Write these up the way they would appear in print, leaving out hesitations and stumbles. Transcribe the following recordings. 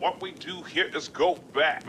What we do here is go back.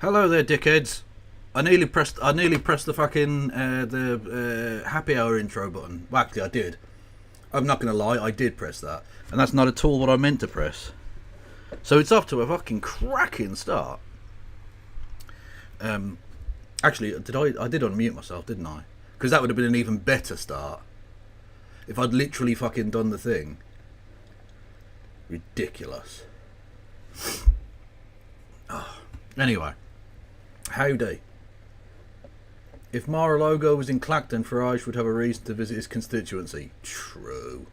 Hello there, dickheads. I nearly pressed the fucking happy hour intro button. Well, actually, I did. I'm not gonna lie, I did press that, and that's not at all what I meant to press. So it's off to a fucking cracking start. Actually, I did unmute myself, didn't I? Because that would have been an even better start if I'd literally fucking done the thing. Ridiculous. Oh. Anyway. Howdy. If Mar-a-Lago was in Clacton, Farage would have a reason to visit his constituency. True.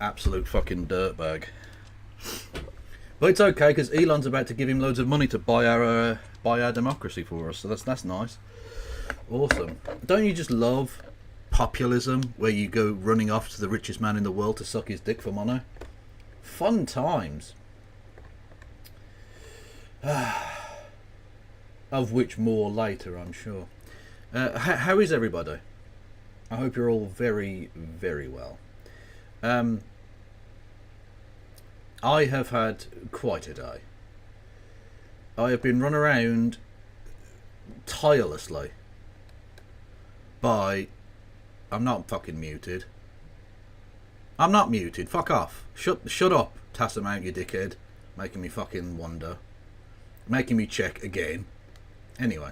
Absolute fucking dirtbag. But it's okay, because Elon's about to give him loads of money to buy our democracy for us, so that's nice. Awesome. Don't you just love populism, where you go running off to the richest man in the world to suck his dick for money? Fun times. Of which more later, I'm sure. How is everybody? I hope you're all very, very well. I have had quite a day. I have been run around tirelessly by... I'm not fucking muted. I'm not muted. Fuck off. Shut up, Tassamount, you dickhead. Making me fucking wonder. Making me check again. Anyway.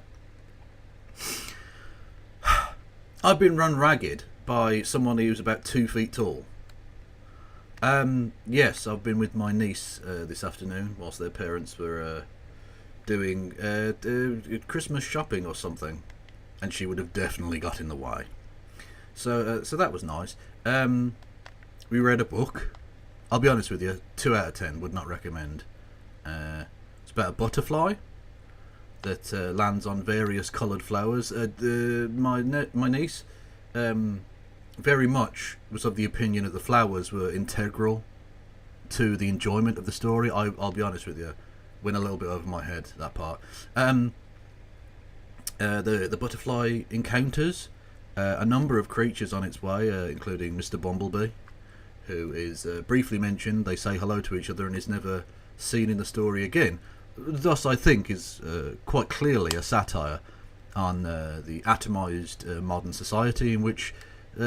I've been run ragged by someone who's about 2 feet tall. Yes, I've been with my niece this afternoon whilst their parents were doing Christmas shopping or something, and she would have definitely got in the way. So that was nice. We read a book. I'll be honest with you, 2 out of 10 would not recommend. It's about a butterfly that lands on various coloured flowers. My niece very much was of the opinion that the flowers were integral to the enjoyment of the story. I'll be honest with you, went a little bit over my head, that part. The butterfly encounters a number of creatures on its way, including Mr. Bumblebee, who is briefly mentioned. They say hello to each other and is never seen in the story again. Thus, I think, is quite clearly a satire on the atomised modern society in which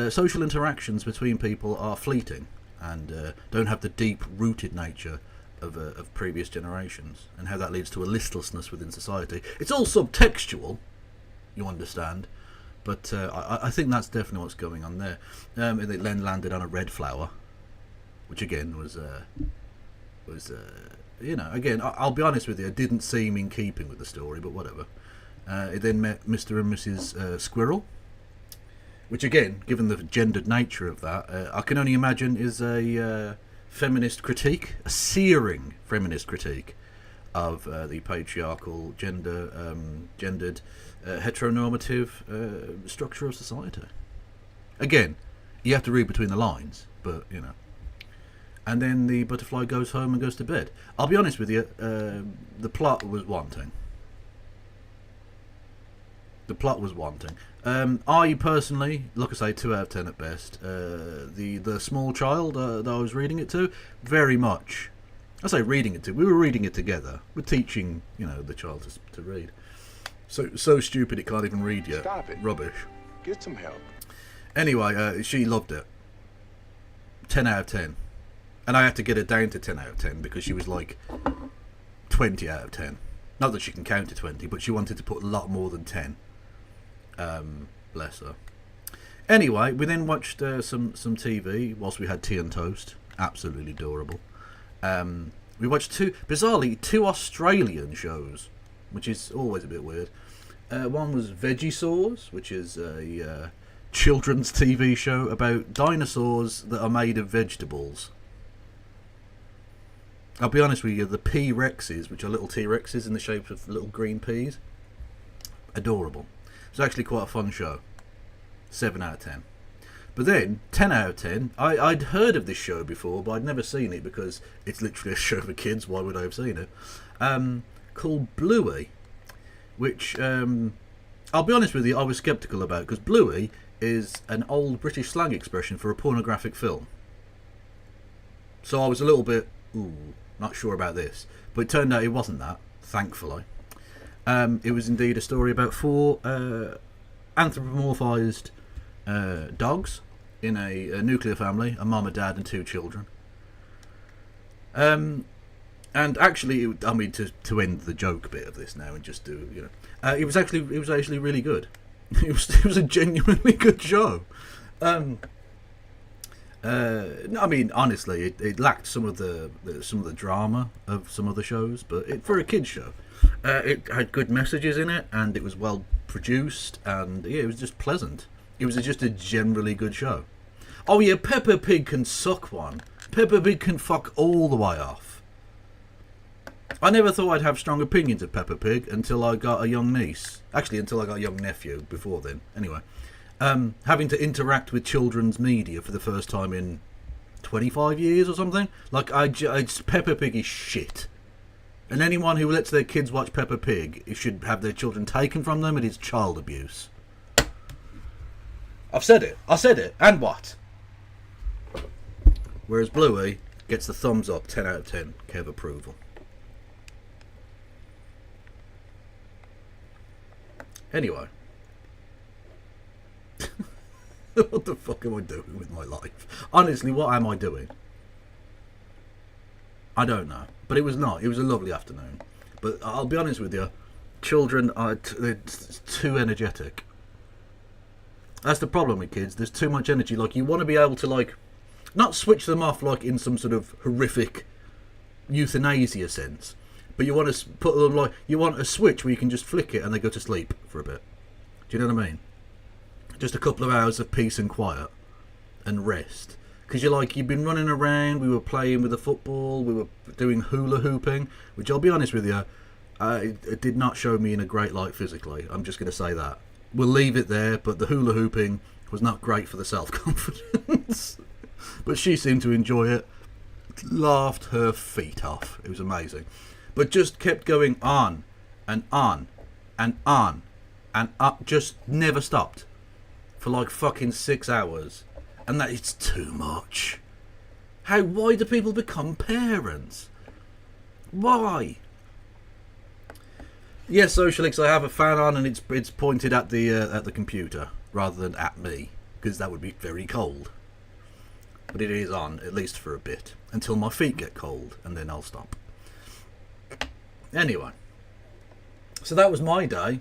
social interactions between people are fleeting and don't have the deep-rooted nature of previous generations, and how that leads to a listlessness within society. It's all subtextual, you understand, but I think that's definitely what's going on there. It then landed on a red flower, which again was again, I'll be honest with you, it didn't seem in keeping with the story, but whatever. It then met Mr. and Mrs. Squirrel, which again, given the gendered nature of that, I can only imagine is a feminist critique, a searing feminist critique of the patriarchal, gendered, heteronormative structure of society. Again, you have to read between the lines, but you know. And then the butterfly goes home and goes to bed. I'll be honest with you, the plot was wanting. I personally, like I say, 2 out of 10 at best. The small child that I was reading it to, very much. I say reading it to. We were reading it together. We're teaching, the child to read. So stupid it can't even read yet. Stop it. Rubbish. Get some help. Anyway, she loved it. 10 out of 10. And I had to get her down to 10 out of 10 because she was like 20 out of 10. Not that she can count to 20, but she wanted to put a lot more than 10. Bless her. Anyway, we then watched some TV whilst we had tea and toast. Absolutely adorable. We watched bizarrely two Australian shows, which is always a bit weird. One was Vegisaurs, which is a children's TV show about dinosaurs that are made of vegetables. I'll be honest with you, the P-Rexes, which are little T-Rexes in the shape of little green peas, adorable. It's actually quite a fun show. 7 out of 10. But then, 10 out of 10, I'd heard of this show before, but I'd never seen it because it's literally a show for kids. Why would I have seen it? Called Bluey, which, I'll be honest with you, I was sceptical about, because Bluey is an old British slang expression for a pornographic film. So I was a little bit, not sure about this. But it turned out it wasn't that, thankfully. It was indeed a story about 4 anthropomorphized dogs in a nuclear family, a mum, a dad and 2 children. And actually, to end the joke bit of this now and just do, it was actually really good. It was a genuinely good show. Honestly, it lacked some of the drama of some of the shows, but for a kids show, it had good messages in it, and it was well produced, and yeah, it was just pleasant. It was just a generally good show. Oh yeah, Peppa Pig can suck one. Peppa Pig can fuck all the way off. I never thought I'd have strong opinions of Peppa Pig until I got a young niece. Actually, until I got a young nephew. Before then, anyway. Having to interact with children's media for the first time in 25 years or something. Like, Peppa Pig is shit. And anyone who lets their kids watch Peppa Pig should have their children taken from them. It is child abuse. I've said it. I said it. And what? Whereas Bluey gets the thumbs up, 10 out of 10. Kev approval. Anyway. What the fuck am I doing with my life? Honestly, what am I doing? I don't know. But it was not. It was a lovely afternoon. But I'll be honest with you, children are too energetic. That's the problem with kids. There's too much energy. Like, you want to be able to, like, not switch them off, like, in some sort of horrific euthanasia sense. But you want to put them, like, you want a switch where you can just flick it and they go to sleep for a bit. Do you know what I mean? Just a couple of hours of peace and quiet and rest. Because you're like, you've been running around, we were playing with the football, we were doing hula hooping, which I'll be honest with you, it did not show me in a great light physically. I'm just going to say that. We'll leave it there, but the hula hooping was not great for the self-confidence. But she seemed to enjoy it. Laughed her feet off. It was amazing. But just kept going on and on and on and up. Just never stopped. For like fucking 6 hours. And that is too much. Why do people become parents? Why? Yes, Socialix, I have a fan on and it's pointed at the computer rather than at me, because that would be very cold. But it is on, at least for a bit, until my feet get cold, and then I'll stop. Anyway, so that was my day,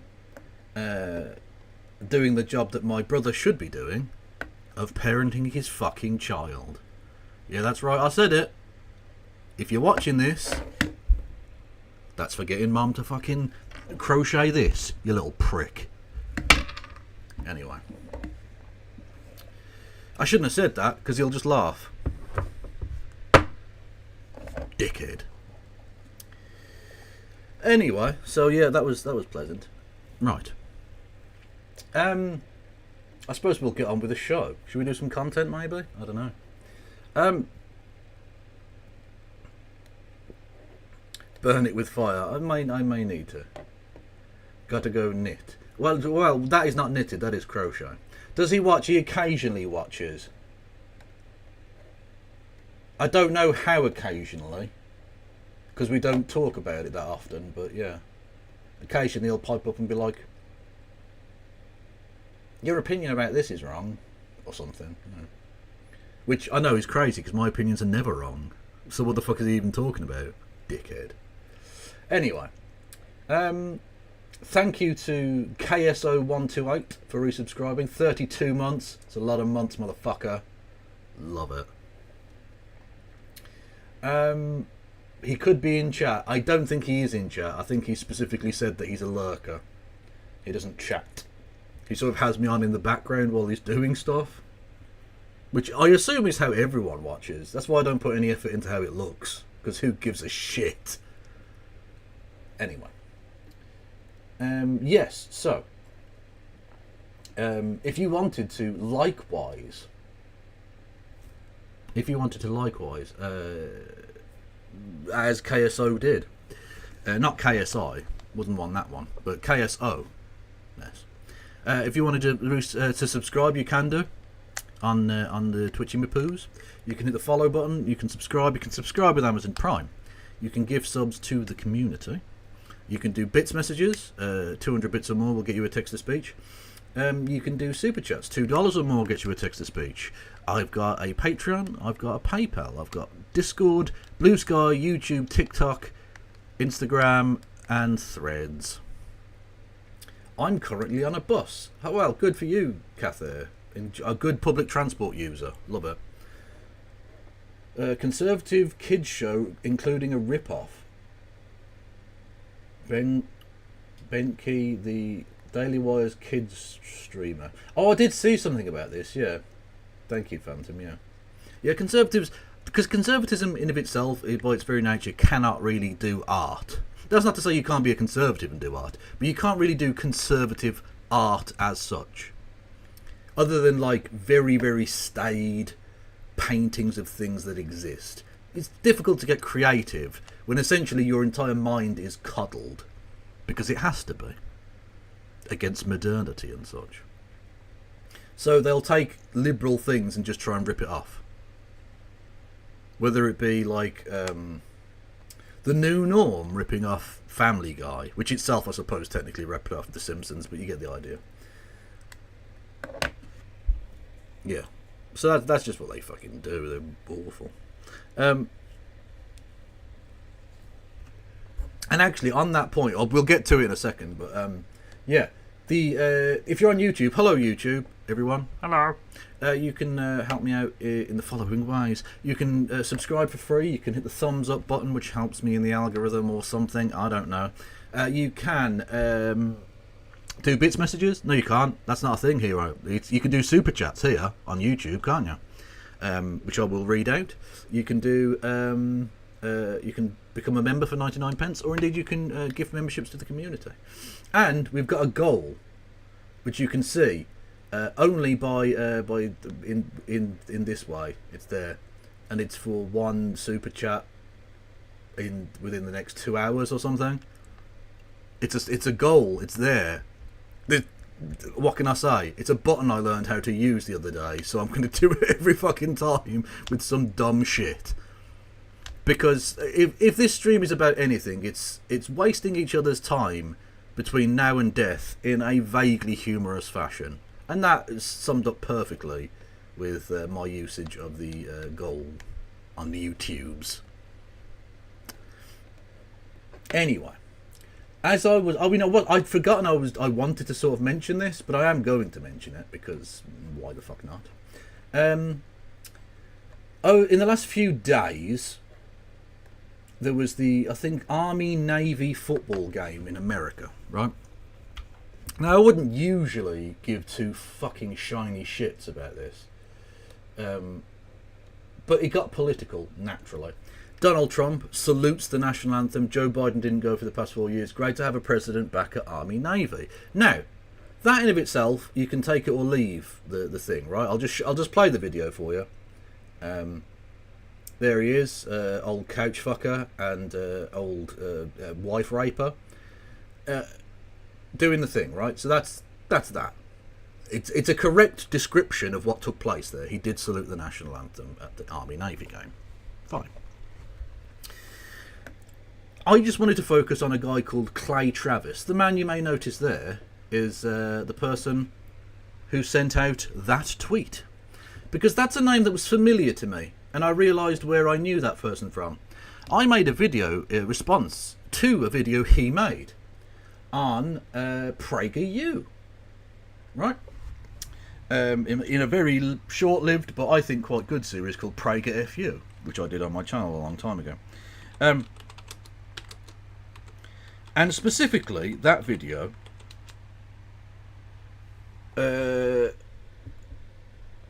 doing the job that my brother should be doing, of parenting his fucking child. Yeah, that's right, I said it. If you're watching this, that's for getting mum to fucking crochet this, you little prick. Anyway. I shouldn't have said that, because he'll just laugh. Dickhead. Anyway, so yeah, that was pleasant. Right. I suppose we'll get on with the show. Should we do some content, maybe? I don't know. Burn it with fire. I may need to. Got to go knit. Well, that is not knitted. That is crochet. Does he watch? He occasionally watches. I don't know how occasionally, because we don't talk about it that often. But yeah, occasionally he'll pipe up and be like, "Your opinion about this is wrong," or something. You know. Which I know is crazy, because my opinions are never wrong. So what the fuck is he even talking about, dickhead? Anyway, thank you to KSO128 for resubscribing. 32 months. It's a lot of months, motherfucker. Love it. He could be in chat. I don't think he is in chat. I think he specifically said that he's a lurker. He doesn't chat. He sort of has me on in the background while he's doing stuff. Which I assume is how everyone watches. That's why I don't put any effort into how it looks. Because who gives a shit? Anyway. Yes, so. If you wanted to likewise. As KSO did. Not KSI. Wouldn't want that one. But KSO. Yes. If you wanted to subscribe, you can do. On the Twitchy Mapoos. You can hit the follow button. You can subscribe. You can subscribe with Amazon Prime. You can give subs to the community. You can do bits messages. 200 bits or more will get you a text-to-speech. You can do super chats. $2 or more gets you a text-to-speech. I've got a Patreon. I've got a PayPal. I've got Discord, Blue Sky, YouTube, TikTok, Instagram, and Threads. I'm currently on a bus. Oh, well, good for you, Cather. A good public transport user. Love it. A conservative kids show including a rip-off. Benke, the Daily Wire's kids streamer. Oh, I did see something about this, yeah. Thank you, Phantom, yeah. Yeah, conservatives... Because conservatism in of itself, by its very nature, cannot really do art. That's not to say you can't be a conservative and do art, but you can't really do conservative art as such. Other than, like, very, very staid paintings of things that exist. It's difficult to get creative when essentially your entire mind is coddled. Because it has to be. Against modernity and such. So they'll take liberal things and just try and rip it off. Whether it be, like, The New Norm ripping off Family Guy. Which itself, I suppose, technically ripped off The Simpsons, but you get the idea. Yeah, so that's just what they fucking do. They're awful. And actually, on that point, we'll get to it in a second. But yeah, if you're on YouTube, hello YouTube. everyone. Hello. You can help me out in the following ways. You can subscribe for free. You can hit the thumbs up button, which helps me in the algorithm or something. I don't know. You can do bits messages. No, you can't. That's not a thing here. You can do super chats here on YouTube, can't you? Which I will read out. You can do. You can become a member for 99 pence, or indeed you can give memberships to the community. And we've got a goal, which you can see. Only by in this way. It's there, and it's for one super chat within the next 2 hours or something. It's a goal. It's there. What can I say? It's a button I learned how to use the other day, so I'm going to do it every fucking time with some dumb shit. Because if this stream is about anything, it's wasting each other's time between now and death in a vaguely humorous fashion. And that is summed up perfectly with my usage of the goal on the YouTubes. Anyway, as I was, I'd forgotten I wanted to sort of mention this, but I am going to mention it because why the fuck not? In the last few days, there was I think Army-Navy football game in America, right? Now, I wouldn't usually give two fucking shiny shits about this. But it got political, naturally. Donald Trump salutes the national anthem. Joe Biden didn't go for the past 4 years. Great to have a president back at Army-Navy. Now, that in of itself, you can take it or leave the thing, right? I'll just play the video for you. There he is, old couch fucker and old wife raper. Doing the thing, right? So that's that. It's a correct description of what took place there. He did salute the national anthem at the Army-Navy game. Fine. I just wanted to focus on a guy called Clay Travis. The man you may notice there is the person who sent out that tweet. Because that's a name that was familiar to me, and I realised where I knew that person from. I made a video response to a video he made on PragerU, right? In a very short-lived but I think quite good series called Prager FU, which I did on my channel a long time ago. And specifically, that video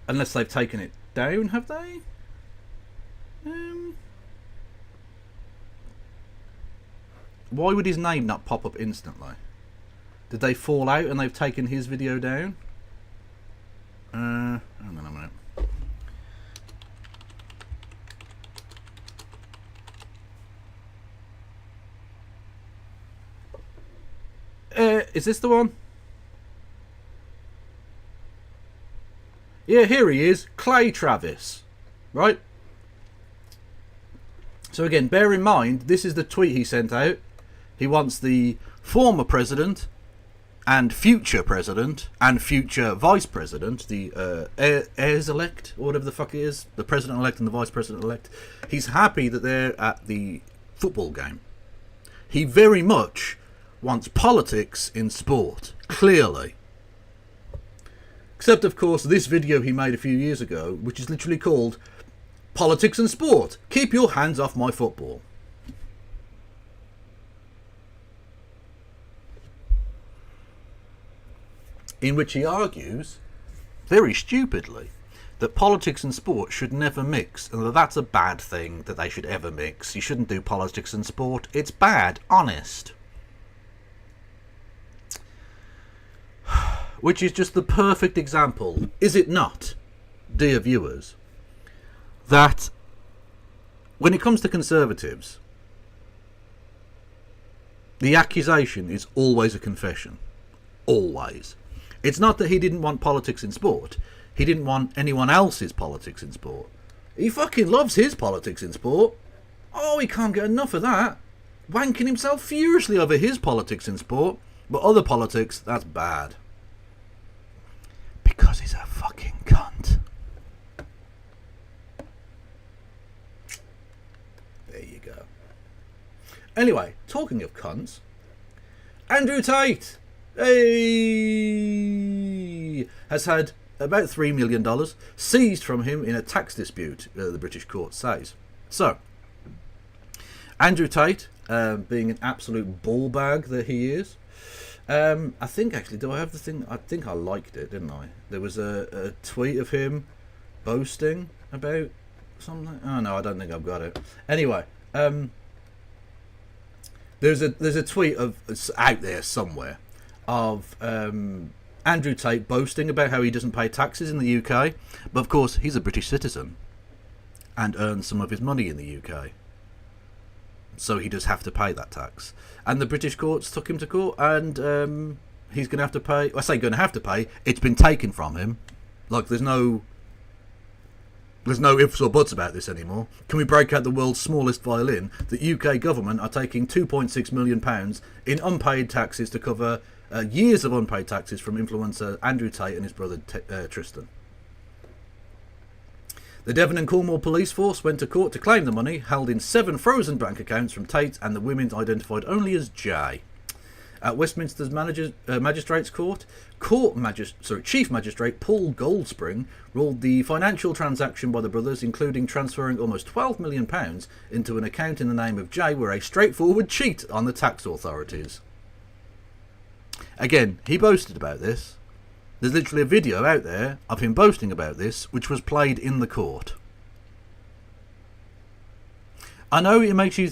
unless they've taken it down, have they? Why would his name not pop up instantly? Did they fall out and they've taken his video down? Hang on a minute. Is this the one? Yeah, here he is, Clay Travis, right? So again, bear in mind, this is the tweet he sent out. He wants the former president and future vice president, the heirs-elect, or whatever the fuck it is, the president-elect and the vice president-elect. He's happy that they're at the football game. He very much wants politics in sport, clearly. Except, of course, this video he made a few years ago, which is literally called Politics and Sport. Keep your hands off my football. In which he argues, very stupidly, that politics and sport should never mix, and that that's a bad thing that they should ever mix. You shouldn't do politics and sport. It's bad, honest. Which is just the perfect example, is it not, dear viewers, that when it comes to Conservatives, the accusation is always a confession. Always. It's not that he didn't want politics in sport. He didn't want anyone else's politics in sport. He fucking loves his politics in sport. Oh, he can't get enough of that. Wanking himself furiously over his politics in sport. But other politics, that's bad. Because he's a fucking cunt. There you go. Anyway, talking of cunts, Andrew Tate, hey, has had about $3 million, seized from him in a tax dispute, the British court says. So, Andrew Tate, being an absolute ball bag that he is, I think actually, do I have the thing? I think I liked it, didn't I? There was a tweet of him boasting about something. Oh no, I don't think I've got it. Anyway, there's a tweet of out there somewhere of Andrew Tate boasting about how he doesn't pay taxes in the UK, but of course he's a British citizen and earns some of his money in the UK. So he does have to pay that tax. And the British courts took him to court, and he's going to have to pay. I say going to have to pay. It's been taken from him. Like, there's no ifs or buts about this anymore. Can we break out the world's smallest violin? The UK government are taking £2.6 million in unpaid taxes to cover years of unpaid taxes from influencer Andrew Tate and his brother Tristan. The Devon and Cornwall police force went to court to claim the money held in 7 frozen bank accounts from Tate and the women identified only as J. At Westminster's Magistrates Court, Chief Magistrate Paul Goldspring ruled the financial transaction by the brothers, including transferring almost £12 million into an account in the name of J, were a straightforward cheat on the tax authorities. Again, he boasted about this. There's literally a video out there of him boasting about this, which was played in the court. I know it makes you,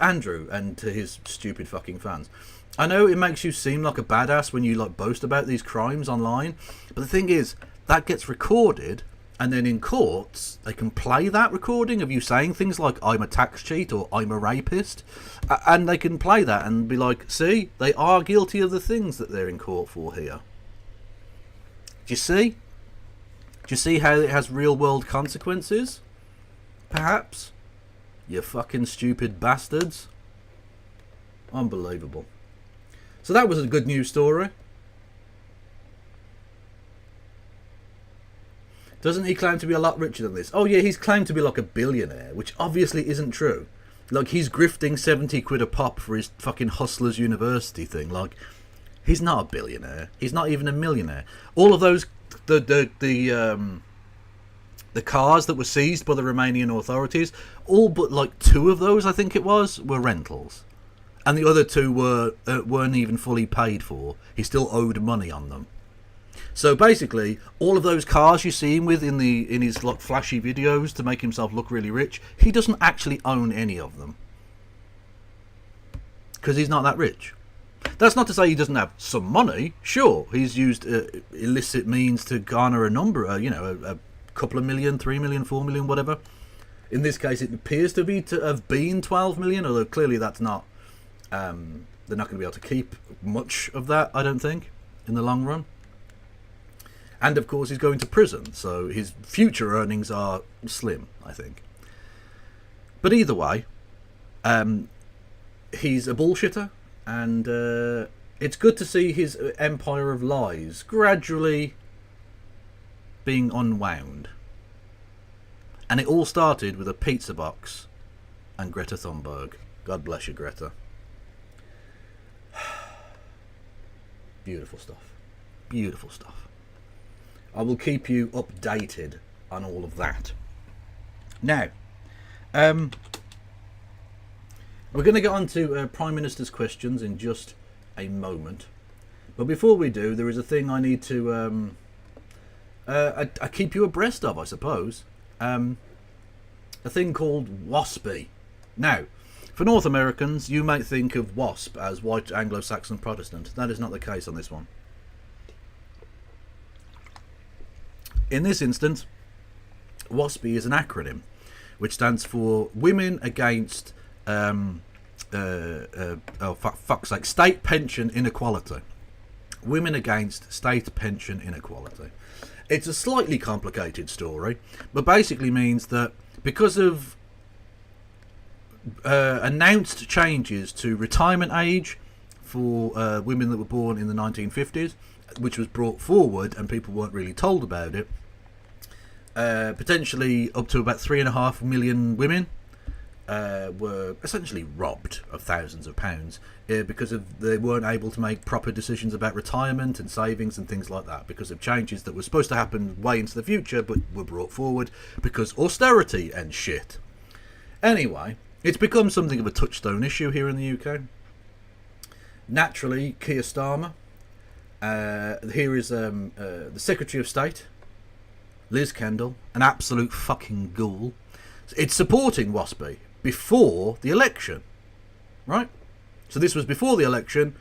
Andrew, and to his stupid fucking fans, I know it makes you seem like a badass when you like boast about these crimes online, but the thing is, that gets recorded, and then in courts, they can play that recording of you saying things like, I'm a tax cheat, or I'm a rapist, and they can play that and be like, see, they are guilty of the things that they're in court for here. Do you see? Do you see how it has real world consequences? Perhaps? You fucking stupid bastards. Unbelievable. So that was a good news story. Doesn't he claim to be a lot richer than this? Oh yeah, he's claimed to be like a billionaire, which obviously isn't true. Like, he's grifting 70 quid a pop for his fucking Hustlers University thing. Like, he's not a billionaire. He's not even a millionaire. All of those, the cars that were seized by the Romanian authorities, all but like 2 of those, I think it was, were rentals, and the other 2 weren't even fully paid for. He still owed money on them. So basically, all of those cars you see him with in his like flashy videos to make himself look really rich, he doesn't actually own any of them because he's not that rich. That's not to say he doesn't have some money. Sure, he's used illicit means to garner a number, a couple of million, 3 million, 4 million, whatever. In this case, it appears to have been 12 million, although clearly that's not. They're not going to be able to keep much of that, I don't think, in the long run. And of course, he's going to prison, so his future earnings are slim, I think. But either way, he's a bullshitter. And it's good to see his empire of lies gradually being unwound. And it all started with a pizza box and Greta Thunberg. God bless you, Greta. Beautiful stuff. Beautiful stuff. I will keep you updated on all of that. Now, we're going to get on to Prime Minister's questions in just a moment. But before we do, there is a thing I need to I keep you abreast of, I suppose. A thing called Waspi. Now, for North Americans, you might think of WASP as White Anglo-Saxon Protestant. That is not the case on this one. In this instance, WASPI is an acronym which stands for Women Against fuck's sake, State Pension Inequality. Women Against State Pension Inequality. It's a slightly complicated story, but basically means that because of announced changes to retirement age for women that were born in the 1950s, which was brought forward and people weren't really told about it, potentially up to about 3.5 million women were essentially robbed of thousands of pounds because they weren't able to make proper decisions about retirement and savings and things like that because of changes that were supposed to happen way into the future but were brought forward because austerity and shit. Anyway, it's become something of a touchstone issue here in the UK. Naturally, Keir Starmer. Here is the Secretary of State, Liz Kendall, an absolute fucking ghoul. It's supporting Waspi before the election, right? So this was before the election.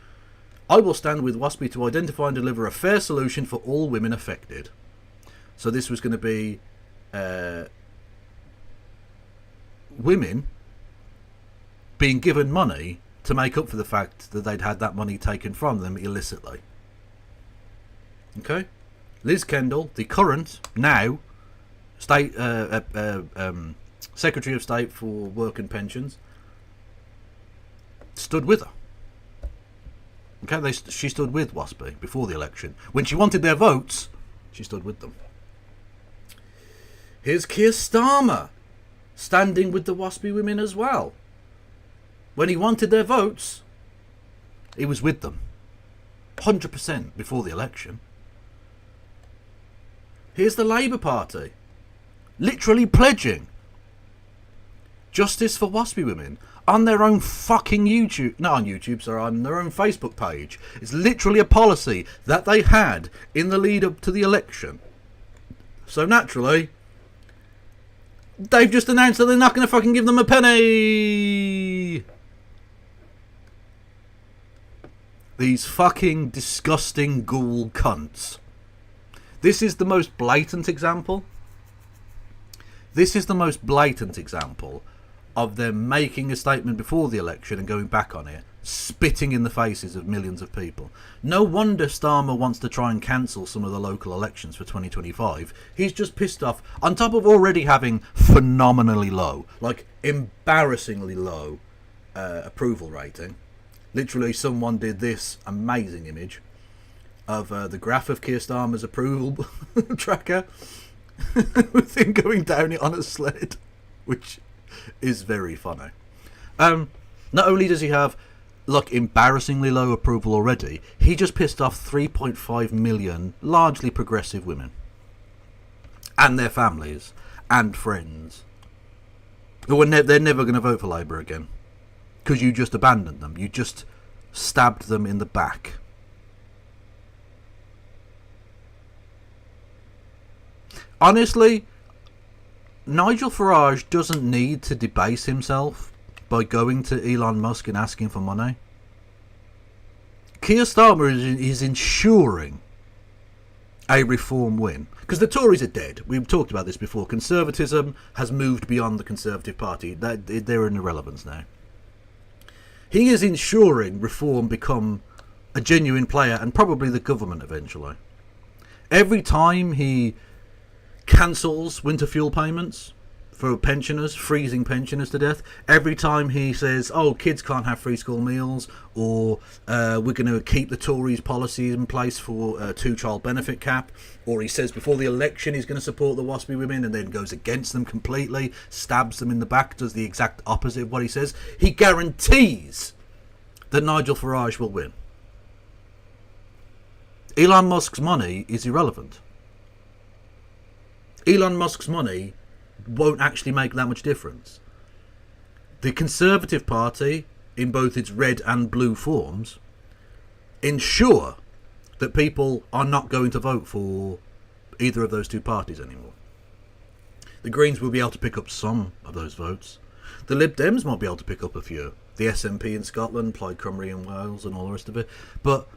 I will stand with Waspi to identify and deliver a fair solution for all women affected. So this was going to be women being given money to make up for the fact that they'd had that money taken from them illicitly. Okay? Liz Kendall, the current, now, State Secretary of State for Work and Pensions, stood with her. Okay, she stood with Waspi before the election. When she wanted their votes, she stood with them. Here's Keir Starmer, standing with the Waspi women as well. When he wanted their votes, he was with them. 100% before the election. Here's the Labour Party, literally pledging justice for Waspi women on their own fucking YouTube, not on YouTube, sorry, on their own Facebook page. It's literally a policy that they had in the lead up to the election. So naturally, they've just announced that they're not going to fucking give them a penny. These fucking disgusting ghoul cunts. This is the most blatant example. This is the most blatant example of them making a statement before the election and going back on it, spitting in the faces of millions of people. No wonder Starmer wants to try and cancel some of the local elections for 2025. He's just pissed off, on top of already having phenomenally low, like embarrassingly low approval rating. Literally, someone did this amazing image of the graph of Keir Starmer's approval tracker with him going down it on a sled, which is very funny. Not only does he have embarrassingly low approval already, he just pissed off 3.5 million largely progressive women and their families and friends who they're never going to vote for Labour again because you just abandoned them. You just stabbed them in the back. Honestly, Nigel Farage doesn't need to debase himself by going to Elon Musk and asking for money. Keir Starmer is ensuring a reform win. Because the Tories are dead. We've talked about this before. Conservatism has moved beyond the Conservative Party. They're an irrelevance now. He is ensuring reform become a genuine player and probably the government eventually. Every time he cancels winter fuel payments for pensioners, freezing pensioners to death. Every time he says, oh, kids can't have free school meals, or we're going to keep the Tories' policy in place for a two-child benefit cap, or he says before the election he's going to support the Waspi women and then goes against them completely, stabs them in the back, does the exact opposite of what he says, he guarantees that Nigel Farage will win. Elon Musk's money is irrelevant. Elon Musk's money won't actually make that much difference. The Conservative Party, in both its red and blue forms, ensure that people are not going to vote for either of those two parties anymore. The Greens will be able to pick up some of those votes. The Lib Dems might be able to pick up a few. The SNP in Scotland, Plaid Cymru in Wales, and all the rest of it. But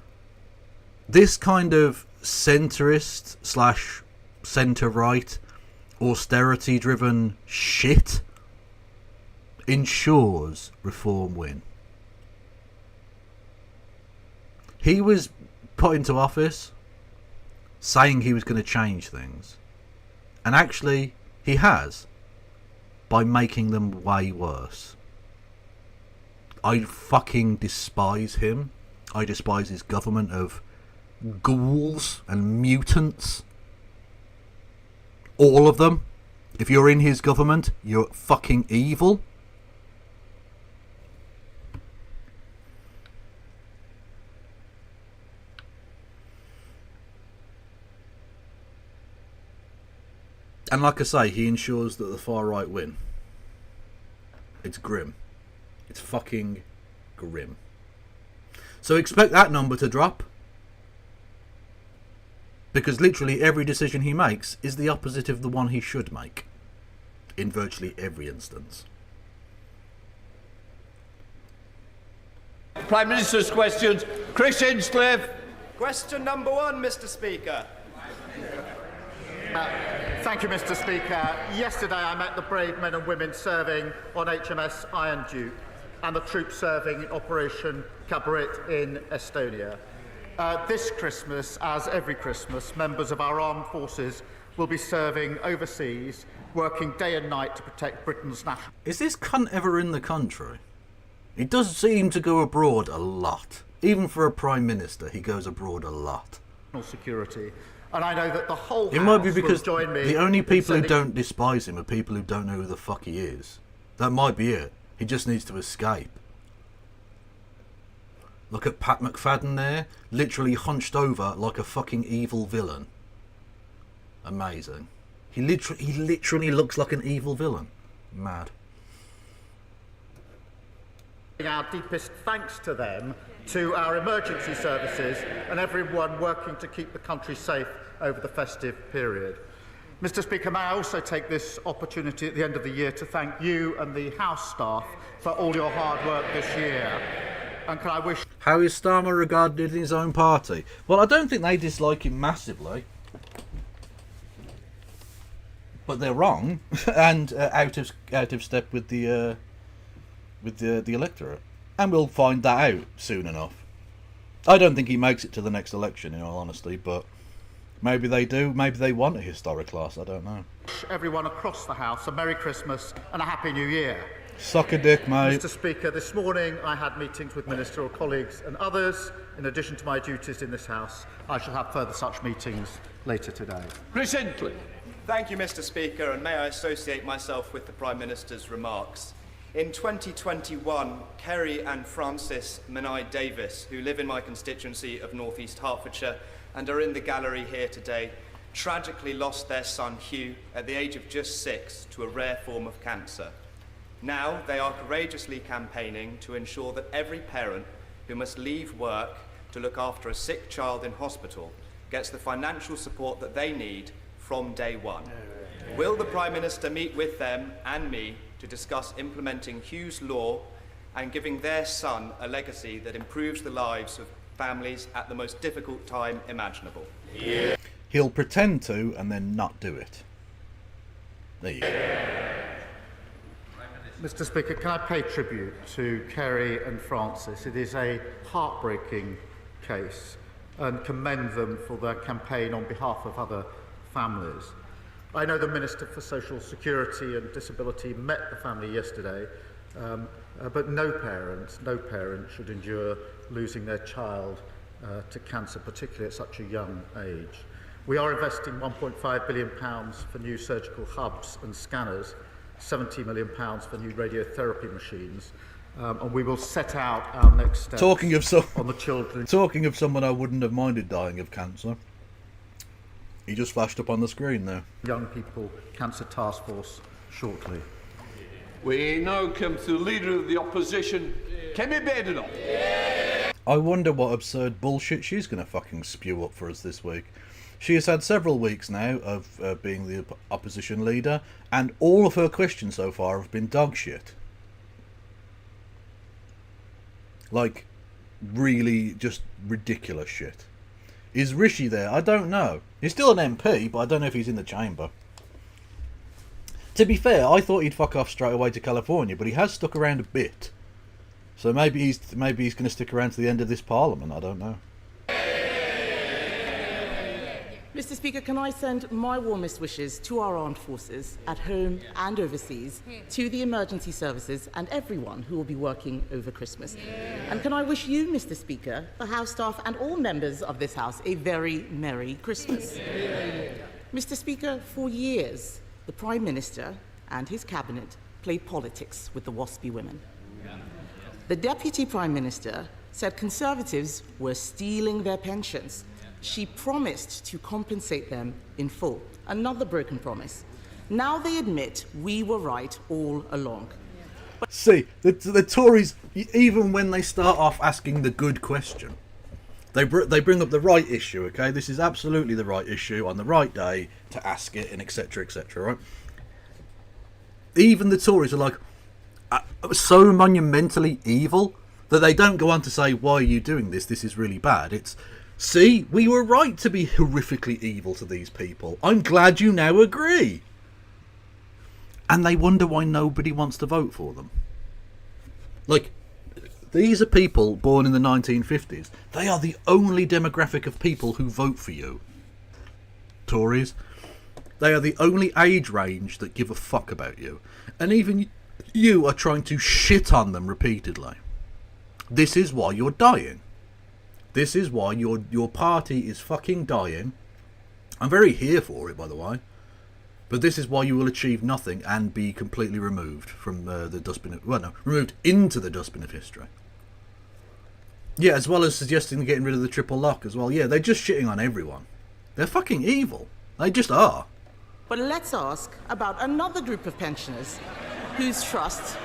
this kind of centrist / centre-right, austerity-driven shit ensures reform win. He was put into office saying he was going to change things. And actually, he has, by making them way worse. I fucking despise him. I despise his government of ghouls and mutants. All of them. If you're in his government, you're fucking evil. And like I say, he ensures that the far right win. It's grim. It's fucking grim. So expect that number to drop. Because literally every decision he makes is the opposite of the one he should make. In virtually every instance. Prime Minister's questions. Chris Hinchcliffe. Question number 1, Mr. Speaker. Thank you, Mr. Speaker. Yesterday I met the brave men and women serving on HMS Iron Duke and the troops serving in Operation Cabaret in Estonia. This Christmas, as every Christmas, members of our armed forces will be serving overseas, working day and night to protect Britain's national... Is this cunt ever in the country? He does seem to go abroad a lot. Even for a Prime Minister, he goes abroad a lot. ...security. And I know that the whole It might be House because will join me the only people who sending... don't despise him are people who don't know who the fuck he is. That might be it. He just needs to escape. Look at Pat McFadden there, literally hunched over like a fucking evil villain. Amazing. He literally looks like an evil villain. Mad. Our deepest thanks to them, to our emergency services and everyone working to keep the country safe over the festive period. Mr. Speaker, may I also take this opportunity at the end of the year to thank you and the House staff for all your hard work this year. And can I wish... How is Starmer regarded in his own party? Well, I don't think they dislike him massively. But they're wrong and out of step with the electorate. And we'll find that out soon enough. I don't think he makes it to the next election, in all honesty, but maybe they do. Maybe they want a historic class. I don't know. Everyone across the House a Merry Christmas and a Happy New Year. Suck a dick, mate. Mr. Speaker, this morning I had meetings with ministerial colleagues and others. In addition to my duties in this House, I shall have further such meetings later today. Chris Hinchcliffe. Thank you, Mr. Speaker, and may I associate myself with the Prime Minister's remarks. In 2021, Kerry and Francis Menai Davis, who live in my constituency of North East Hertfordshire and are in the gallery here today, tragically lost their son Hugh at the age of just 6 to a rare form of cancer. Now they are courageously campaigning to ensure that every parent who must leave work to look after a sick child in hospital gets the financial support that they need from day one. Will the Prime Minister meet with them and me to discuss implementing Hugh's law and giving their son a legacy that improves the lives of families at the most difficult time imaginable? Yeah. He'll pretend to and then not do it. There you go. Mr. Speaker, can I pay tribute to Kerry and Francis? It is a heartbreaking case and commend them for their campaign on behalf of other families. I know the Minister for Social Security and Disability met the family yesterday, but no parent should endure losing their child to cancer, particularly at such a young age. We are investing £1.5 billion for new surgical hubs and scanners, £70 million for new radiotherapy machines, and we will set out our next steps on the children. Talking of someone I wouldn't have minded dying of cancer. He just flashed up on the screen there. Young People Cancer Task Force shortly. We now come to the Leader of the Opposition, Kemi Badenoch. I wonder what absurd bullshit she's going to fucking spew up for us this week. She has had several weeks now of being the opposition leader, and all of her questions so far have been dog shit. Like, really just ridiculous shit. Is Rishi there? I don't know. He's still an MP, but I don't know if he's in the chamber. To be fair, I thought he'd fuck off straight away to California, but he has stuck around a bit. So maybe he's going to stick around to the end of this parliament. I don't know. Mr. Speaker, can I send my warmest wishes to our armed forces at home and overseas, to the emergency services and everyone who will be working over Christmas. And can I wish you, Mr. Speaker, the House staff and all members of this House a very Merry Christmas. Mr. Speaker, for years, the Prime Minister and his cabinet played politics with the Waspi women. The Deputy Prime Minister said Conservatives were stealing their pensions. She promised to compensate them in full. Another broken promise. Now they admit we were right all along. See, the Tories, even when they start off asking the good question, they bring up the right issue, okay? This is absolutely the right issue on the right day to ask it, and etc., etc., right? Even the Tories are like so monumentally evil that they don't go on to say, why are you doing this? This is really bad. It's, see, we were right to be horrifically evil to these people. I'm glad you now agree. And they wonder why nobody wants to vote for them. Like, these are people born in the 1950s. They are the only demographic of people who vote for you. Tories. They are the only age range that give a fuck about you. And even you are trying to shit on them repeatedly. This is why you're dying. This is why your party is fucking dying. I'm very here for it, by the way. But this is why you will achieve nothing and be completely removed from the dustbin of, well, no, removed into the dustbin of history. Yeah, as well as suggesting getting rid of the triple lock as well. Yeah, they're just shitting on everyone. They're fucking evil. They just are. But let's ask about another group of pensioners whose trust...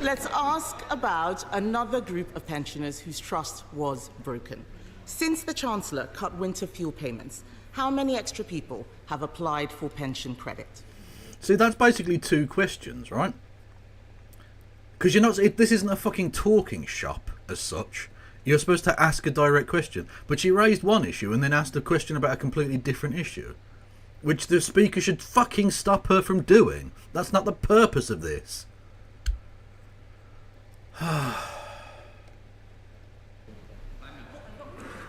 Let's ask about another group of pensioners whose trust was broken. Since the Chancellor cut winter fuel payments, how many extra people have applied for pension credit? See, that's basically two questions, right? Because you're not... This isn't a fucking talking shop as such. You're supposed to ask a direct question. But she raised one issue and then asked a question about a completely different issue. Which the Speaker should fucking stop her from doing. That's not the purpose of this.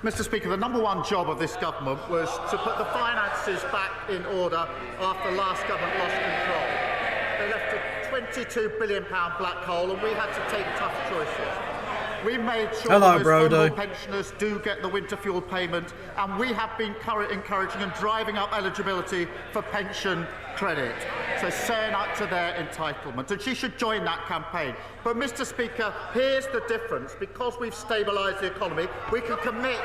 Mr. Speaker, the number one job of this government was to put the finances back in order after the last government lost control. They left a £22 billion black hole and we had to take tough choices. We made sure that those vulnerable pensioners do get the winter fuel payment, and we have been encouraging and driving up eligibility for pension credit. So saying up to their entitlement, and she should join that campaign. But Mr. Speaker, here's the difference. Because we've stabilised the economy, we can commit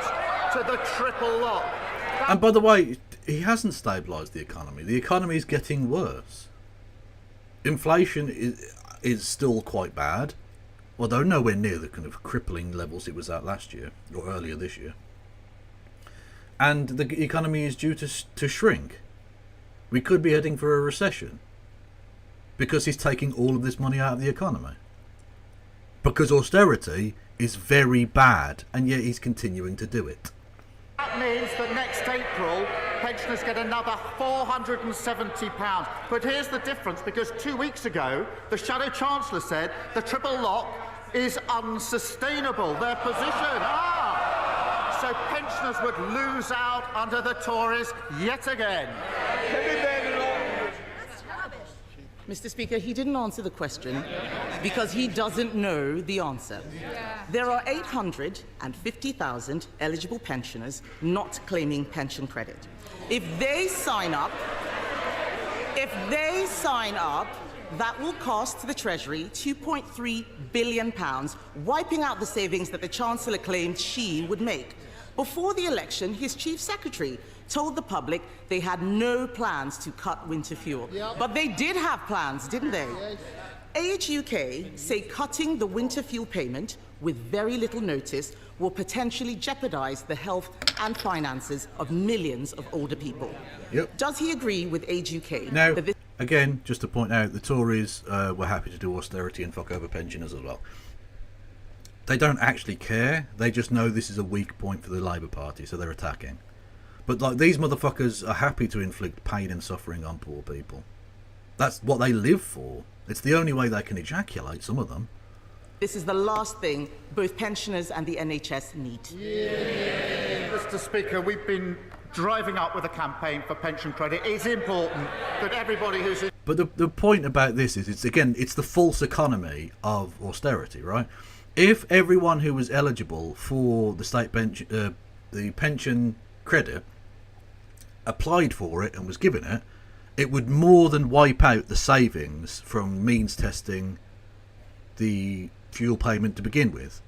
to the triple lock. And by the way, he hasn't stabilised the economy. The economy is getting worse. Inflation is still quite bad. Although nowhere near the kind of crippling levels it was at last year, or earlier this year. And the economy is due to shrink. We could be heading for a recession. Because he's taking all of this money out of the economy. Because austerity is very bad, and yet he's continuing to do it. That means that next April, pensioners get another £470. But here's the difference, because 2 weeks ago, the Shadow Chancellor said the triple lock is unsustainable. Their position, so pensioners would lose out under the Tories yet again. Mr. Speaker, he didn't answer the question because he doesn't know the answer. There are 850,000 eligible pensioners not claiming pension credit. If they sign up, that will cost the Treasury £2.3 billion, wiping out the savings that the Chancellor claimed she would make. Before the election, his Chief Secretary told the public they had no plans to cut winter fuel. Yep. But they did have plans, didn't they? Yes. Age UK say cutting the winter fuel payment with very little notice will potentially jeopardise the health and finances of millions of older people. Yep. Does he agree with Age UK? Now, again, just to point out, the Tories were happy to do austerity and fuck over pensioners as well. They don't actually care. They just know this is a weak point for the Labour Party, so they're attacking. But like, these motherfuckers are happy to inflict pain and suffering on poor people. That's what they live for. It's the only way they can ejaculate, some of them. This is the last thing both pensioners and the NHS need. Yeah. Mr. Speaker, we've been driving up with a campaign for pension credit. It's important that everybody who's... But the point about this is, it's the false economy of austerity, right? If everyone who was eligible for the state the pension credit applied for it and was given it, it would more than wipe out the savings from means testing the fuel payment to begin with.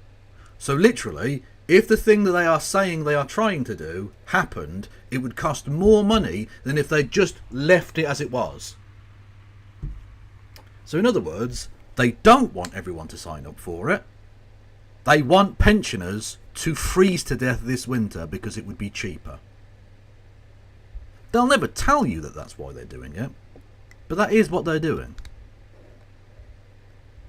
So literally, If the thing that they are saying they are trying to do happened, it would cost more money than if they just left it as it was. So in other words, they don't want everyone to sign up for it. They want pensioners to freeze to death this winter because it would be cheaper. They'll never tell you that that's why they're doing it, but that is what they're doing.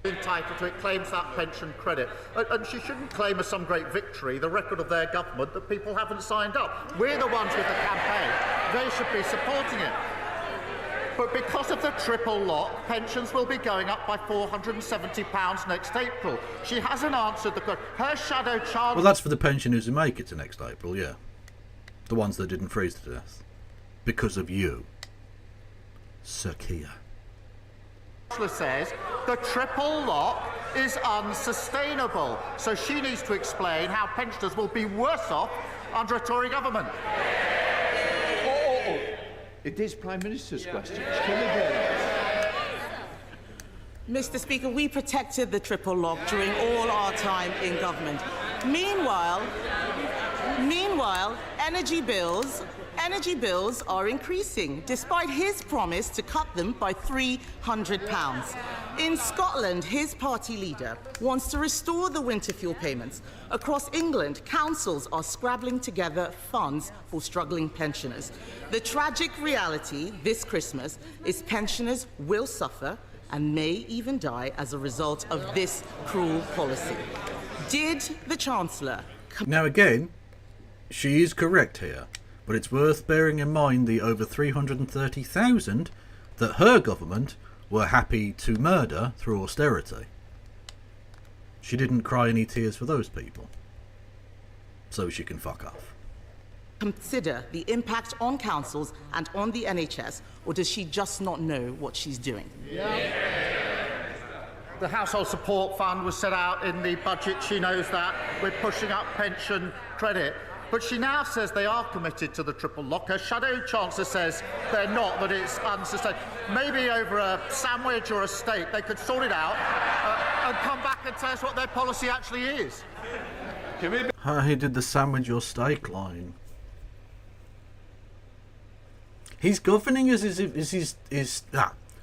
Entitled to it, claims that pension credit. And she shouldn't claim as some great victory the record of their government that people haven't signed up. We're the ones with the campaign. They should be supporting it. But because of the triple lock, pensions will be going up by £470 next April. She hasn't answered the question. Her shadow child... Well, that's for the pensioners who make it to next April, yeah. The ones that didn't freeze to death. Because of you. Sir Keir. Says the triple lock is unsustainable. So she needs to explain how pensioners will be worse off under a Tory government. It is Prime Minister's questions. Can we get Mr. Speaker, we protected the triple lock during all our time in government. Meanwhile, energy bills are increasing, despite his promise to cut them by £300. In Scotland, his party leader wants to restore the winter fuel payments. Across England, councils are scrabbling together funds for struggling pensioners. The tragic reality this Christmas is pensioners will suffer and may even die as a result of this cruel policy. Did the Chancellor... Now again, she is correct here. But it's worth bearing in mind the over 330,000 that her government were happy to murder through austerity. She didn't cry any tears for those people. So she can fuck off. Consider the impact on councils and on the NHS, or does she just not know what she's doing? The Household Support Fund was set out in the budget. She knows that. We're pushing up pension credit. But she now says they are committed to the triple lock. Her shadow chancellor says they're not, that it's unsustainable. Maybe over a sandwich or a steak they could sort it out and come back and tell us what their policy actually is. He did the sandwich or steak line. He's governing as if he's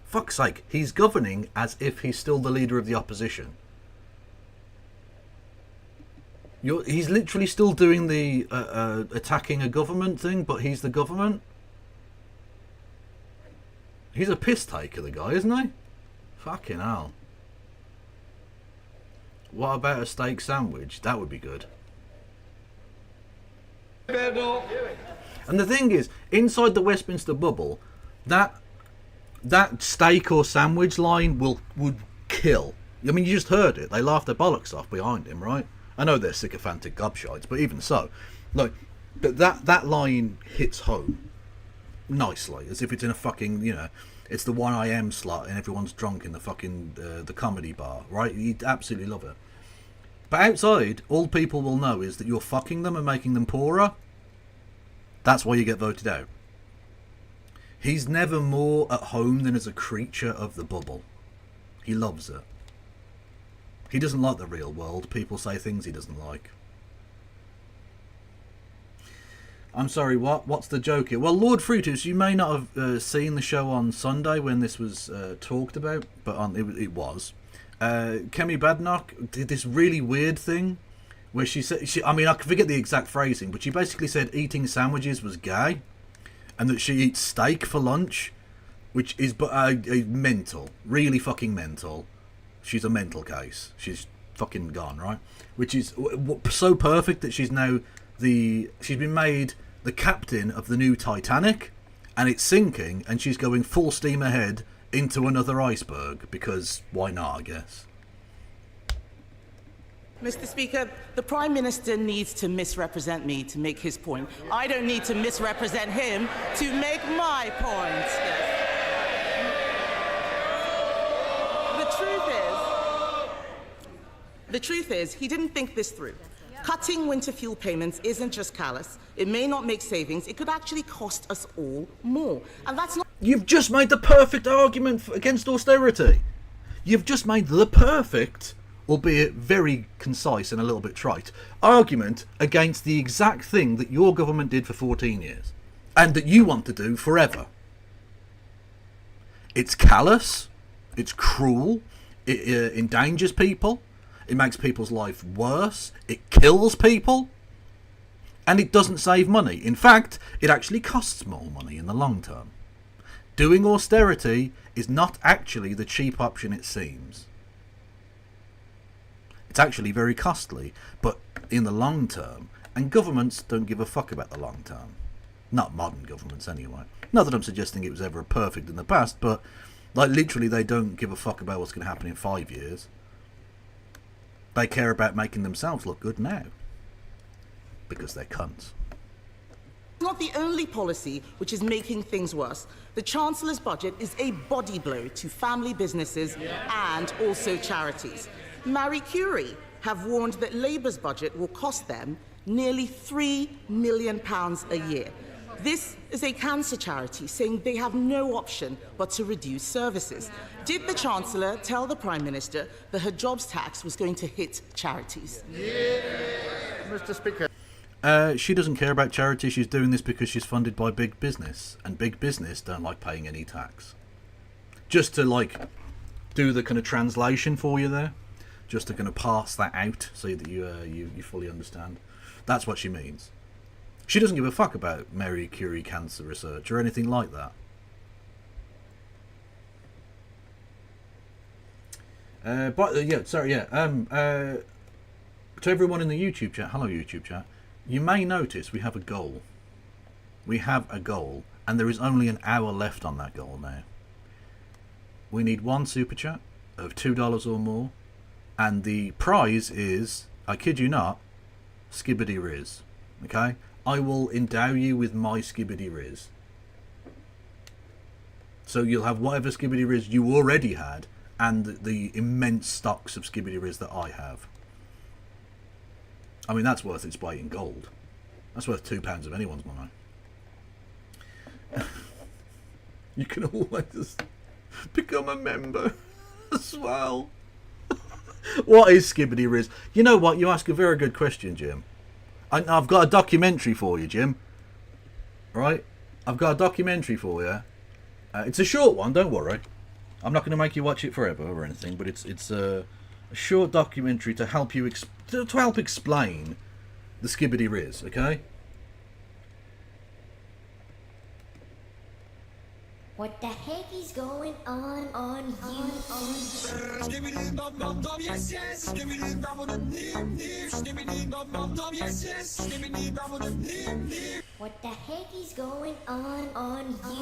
fuck's sake. He's governing as if he's still the leader of the opposition. He's literally still doing the attacking a government thing, but he's the government. He's a piss taker, the guy, isn't he? Fucking hell. What about a steak sandwich? That would be good. And the thing is, inside the Westminster bubble, that steak or sandwich line would kill. I mean, you just heard it. They laughed their bollocks off behind him, right? I know they're sycophantic gobshites, but even so, like that line hits home nicely, as if it's in a fucking, it's the 1am slot and everyone's drunk in the fucking the comedy bar, right? You'd absolutely love it. But outside, all people will know is that you're fucking them and making them poorer. That's why you get voted out. He's never more at home than as a creature of the bubble. He loves it. He doesn't like the real world. People say things he doesn't like. I'm sorry, what? What's the joke here? Well, Lord Fruitus, you may not have seen the show on Sunday when this was talked about, but it was. Kemi Badenoch did this really weird thing where she said, I mean, I can forget the exact phrasing, but she basically said eating sandwiches was gay and that she eats steak for lunch, which is mental, really fucking mental. She's a mental case. She's fucking gone, right? Which is so perfect that she's now she's been made the captain of the new Titanic, and it's sinking, and she's going full steam ahead into another iceberg, because why not, I guess. Mr. Speaker, the Prime Minister needs to misrepresent me to make his point. I don't need to misrepresent him to make my point. Yes. The truth is, he didn't think this through. Cutting winter fuel payments isn't just callous. It may not make savings. It could actually cost us all more. And that's not... You've just made the perfect argument against austerity. You've just made the perfect albeit very concise and a little bit trite, argument against the exact thing that your government did for 14 years and that you want to do forever. It's callous, it's cruel, it endangers people, it makes people's life worse, it kills people, and it doesn't save money. In fact, it actually costs more money in the long term. Doing austerity is not actually the cheap option it seems. It's actually very costly, but in the long term, and governments don't give a fuck about the long term. Not modern governments anyway. Not that I'm suggesting it was ever perfect in the past, but like literally they don't give a fuck about what's going to happen in 5 years. They care about making themselves look good now. Because they're cunts. It's not the only policy which is making things worse. The Chancellor's budget is a body blow to family businesses and also charities. Marie Curie have warned that Labour's budget will cost them nearly £3 million a year. This is a cancer charity saying they have no option but to reduce services. Did the Chancellor tell the Prime Minister that her jobs tax was going to hit charities? Mr. Speaker. She doesn't care about charity. She's doing this because she's funded by big business, and big business don't like paying any tax. Just to like do the kind of translation for you there, just to kind of pass that out so that you fully understand. That's what she means. She doesn't give a fuck about Marie Curie cancer research or anything like that. To everyone in the YouTube chat, hello YouTube chat. You may notice we have a goal. We have a goal, and there is only an hour left on that goal now. We need one super chat of $2 or more, and the prize is, I kid you not, Skibbity Riz. Okay? I will endow you with my Skibbity Riz. So you'll have whatever Skibbity Riz you already had, and the immense stocks of Skibbity Riz that I have. I mean, that's worth its weight in gold. That's worth £2 of anyone's money. You can always become a member as well. What is Skibbity Riz? You know what? You ask a very good question, Jim. I've got a documentary for you, Jim. Right? I've got a documentary for you. It's a short one, don't worry. I'm not going to make you watch it forever or anything, but it's a short documentary to help you to help explain the Skibbity Riz, okay? What the heck is going on you? What the heck is going on you?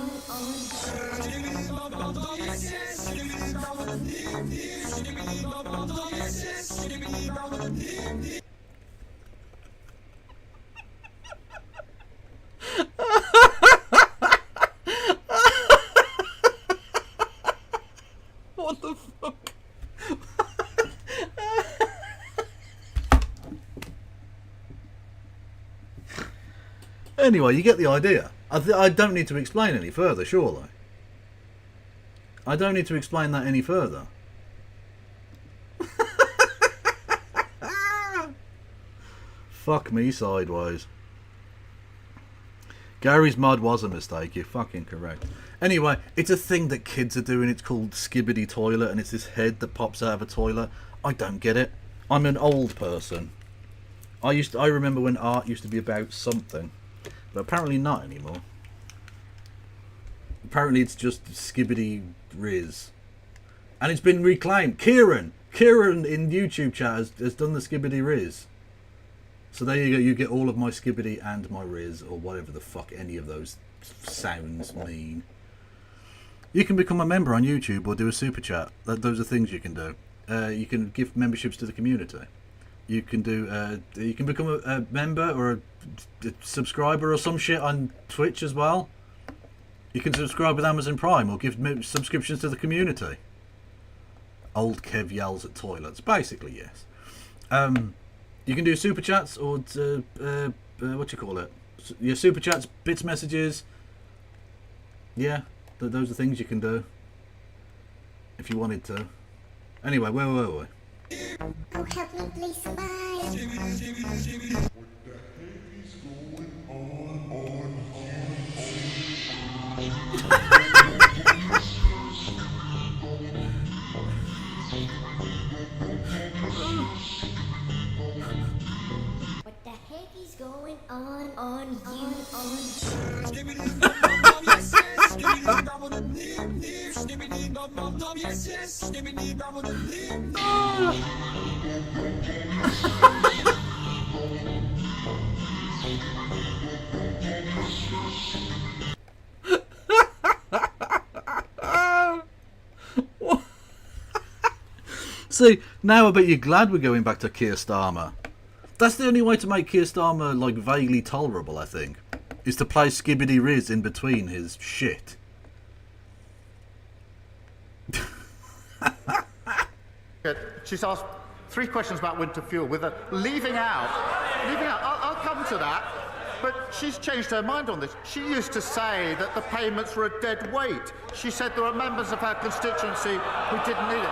What the fuck? Anyway, you get the idea. I don't need to explain any further, surely. I don't need to explain that any further. Fuck me sideways. Gary's mod was a mistake, you're fucking correct. Anyway, it's a thing that kids are doing. It's called Skibbity Toilet, and it's this head that pops out of a toilet. I don't get it. I'm an old person. I remember when art used to be about something, but apparently not anymore. Apparently it's just Skibbity Riz. And it's been reclaimed. Kieran in YouTube chat has done the Skibbity Riz. So there you go, you get all of my Skibbity and my Riz, or whatever the fuck any of those sounds mean. You can become a member on YouTube or do a super chat. Those are things you can do. You can give memberships to the community. You can do. You can become a member or a subscriber or some shit on Twitch as well. You can subscribe with Amazon Prime or give subscriptions to the community. Old Kev yells at toilets. Basically, yes. You can do super chats or what do you call it? Your super chats, bits, messages. Yeah, those are things you can do if you wanted to. Anyway, where were we? Oh, help me, please, somebody. What the heck is going on See, now I bet you're glad we're going back to Keir Starmer. That's the only way to make Keir Starmer, like, vaguely tolerable, I think, is to play Skibbity Riz in between his shit. She's asked 3 questions about winter fuel with a leaving out. I'll come to that. But she's changed her mind on this. She used to say that the payments were a dead weight. She said there were members of her constituency who didn't need it.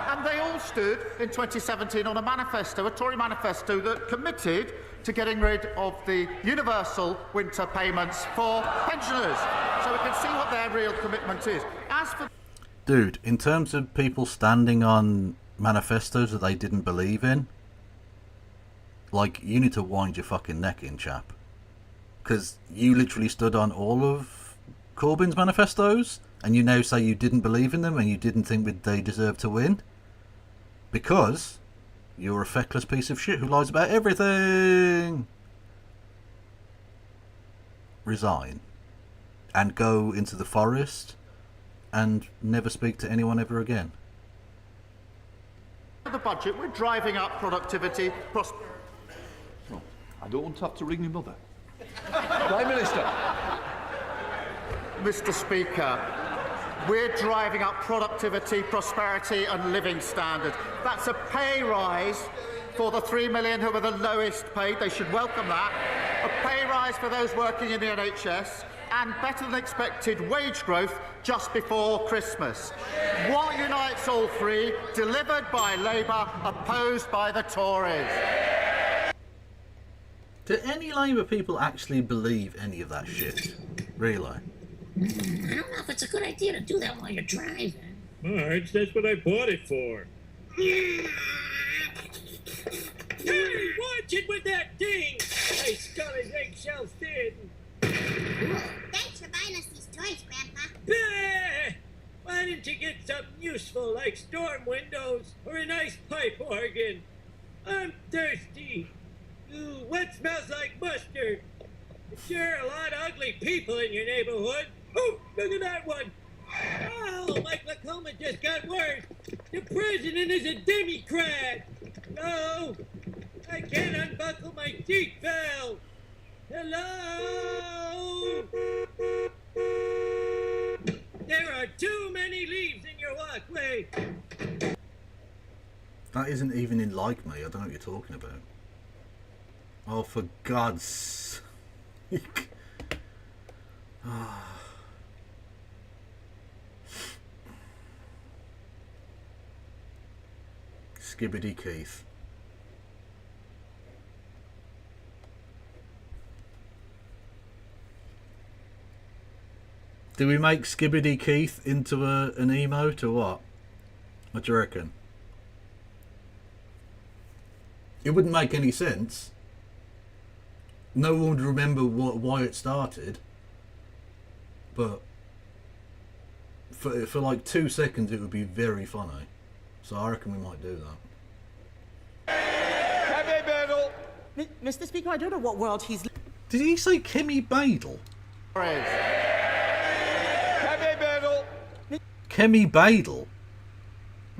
And they all stood in 2017 on a manifesto, a Tory manifesto, that committed to getting rid of the universal winter payments for pensioners. So we can see what their real commitment is. As for... Dude, in terms of people standing on manifestos that they didn't believe in, like, you need to wind your fucking neck in, chap. Because you literally stood on all of Corbyn's manifestos, and you now say you didn't believe in them and you didn't think they deserved to win. Because you're a feckless piece of shit who lies about everything. Resign. And go into the forest and never speak to anyone ever again. The budget, we're driving up productivity. I don't want to have to ring your mother. Prime Minister. Mr. Speaker, we're driving up productivity, prosperity and living standards. That's a pay rise for the 3 million who are the lowest paid. They should welcome that. A pay rise for those working in the NHS and better than expected wage growth just before Christmas. What unites all three? Delivered by Labour, opposed by the Tories. Do any Labour people actually believe any of that shit? Really? I don't know if it's a good idea to do that while you're driving. Marge, that's what I bought it for. Hey, watch it with that thing! I skull his eggshell thin. Thanks for buying us these toys, Grandpa. Bah! Why didn't you get something useful like storm windows or a nice pipe organ? I'm thirsty. Ooh, what smells like mustard? Sure, a lot of ugly people in your neighborhood. Oh, look at that one. Oh, my glaucoma just got worse. The president is a Democrat. No, I can't unbuckle my seatbelt. Hello? There are too many leaves in your walkway. That isn't even in Like Me. I don't know what you're talking about. Oh, for God's sake. Skibbity Keith. Do we make Skibbity Keith into an emote or what? What do you reckon? It wouldn't make any sense. No one would remember why it started. But for like 2 seconds it would be very funny. So I reckon we might do that. Mr. Speaker, I don't know what world he's... Did he say Kemi Badel? Kemi Badel?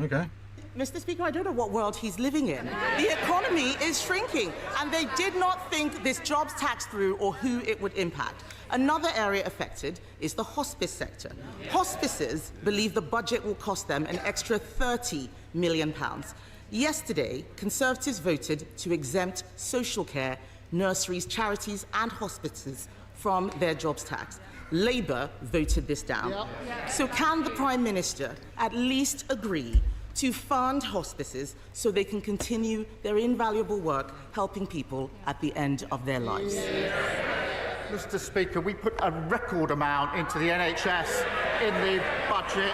Okay. Mr. Speaker, I don't know what world he's living in. The economy is shrinking, and they did not think this jobs tax through or who it would impact. Another area affected is the hospice sector. Hospices believe the budget will cost them an extra £30 million. Yesterday, Conservatives voted to exempt social care, nurseries, charities and hospices from their jobs tax. Labour voted this down. So can the Prime Minister at least agree to fund hospices so they can continue their invaluable work helping people at the end of their lives. Mr. Speaker, we put a record amount into the NHS in the budget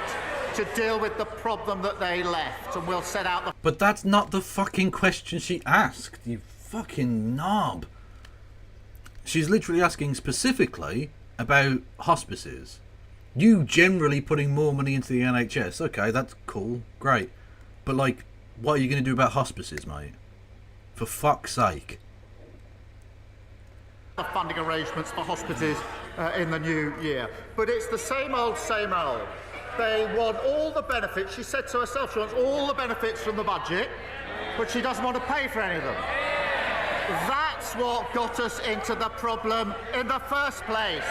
to deal with the problem that they left, and we'll set out the... But that's not the fucking question she asked, you fucking knob. She's literally asking specifically about hospices. You generally putting more money into the NHS, okay, that's cool, great. But, like, what are you going to do about hospices, mate? For fuck's sake. The funding arrangements for hospices in the new year. But it's the same old, same old. They want all the benefits. She said to herself she wants all the benefits from the budget, but she doesn't want to pay for any of them. That's what got us into the problem in the first place.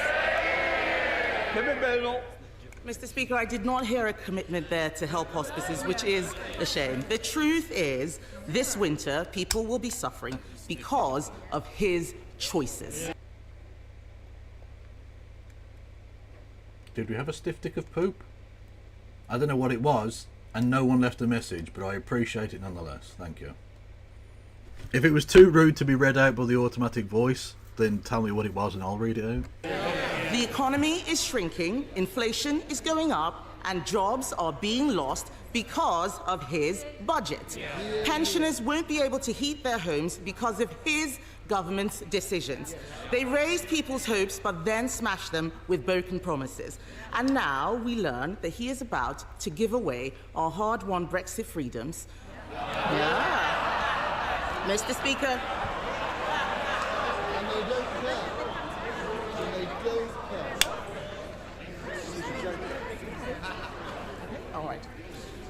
Mr. Speaker, I did not hear a commitment there to help hospices, which is a shame. The truth is, this winter, people will be suffering because of his choices. Did we have a stiff dick of poop? I don't know what it was, and no one left a message, but I appreciate it nonetheless. Thank you. If it was too rude to be read out by the automatic voice, then tell me what it was and I'll read it out. The economy is shrinking, inflation is going up, and jobs are being lost because of his budget. Pensioners won't be able to heat their homes because of his government's decisions. They raised people's hopes but then smashed them with broken promises. And now we learn that he is about to give away our hard-won Brexit freedoms. Yeah. Mr. Speaker. All right.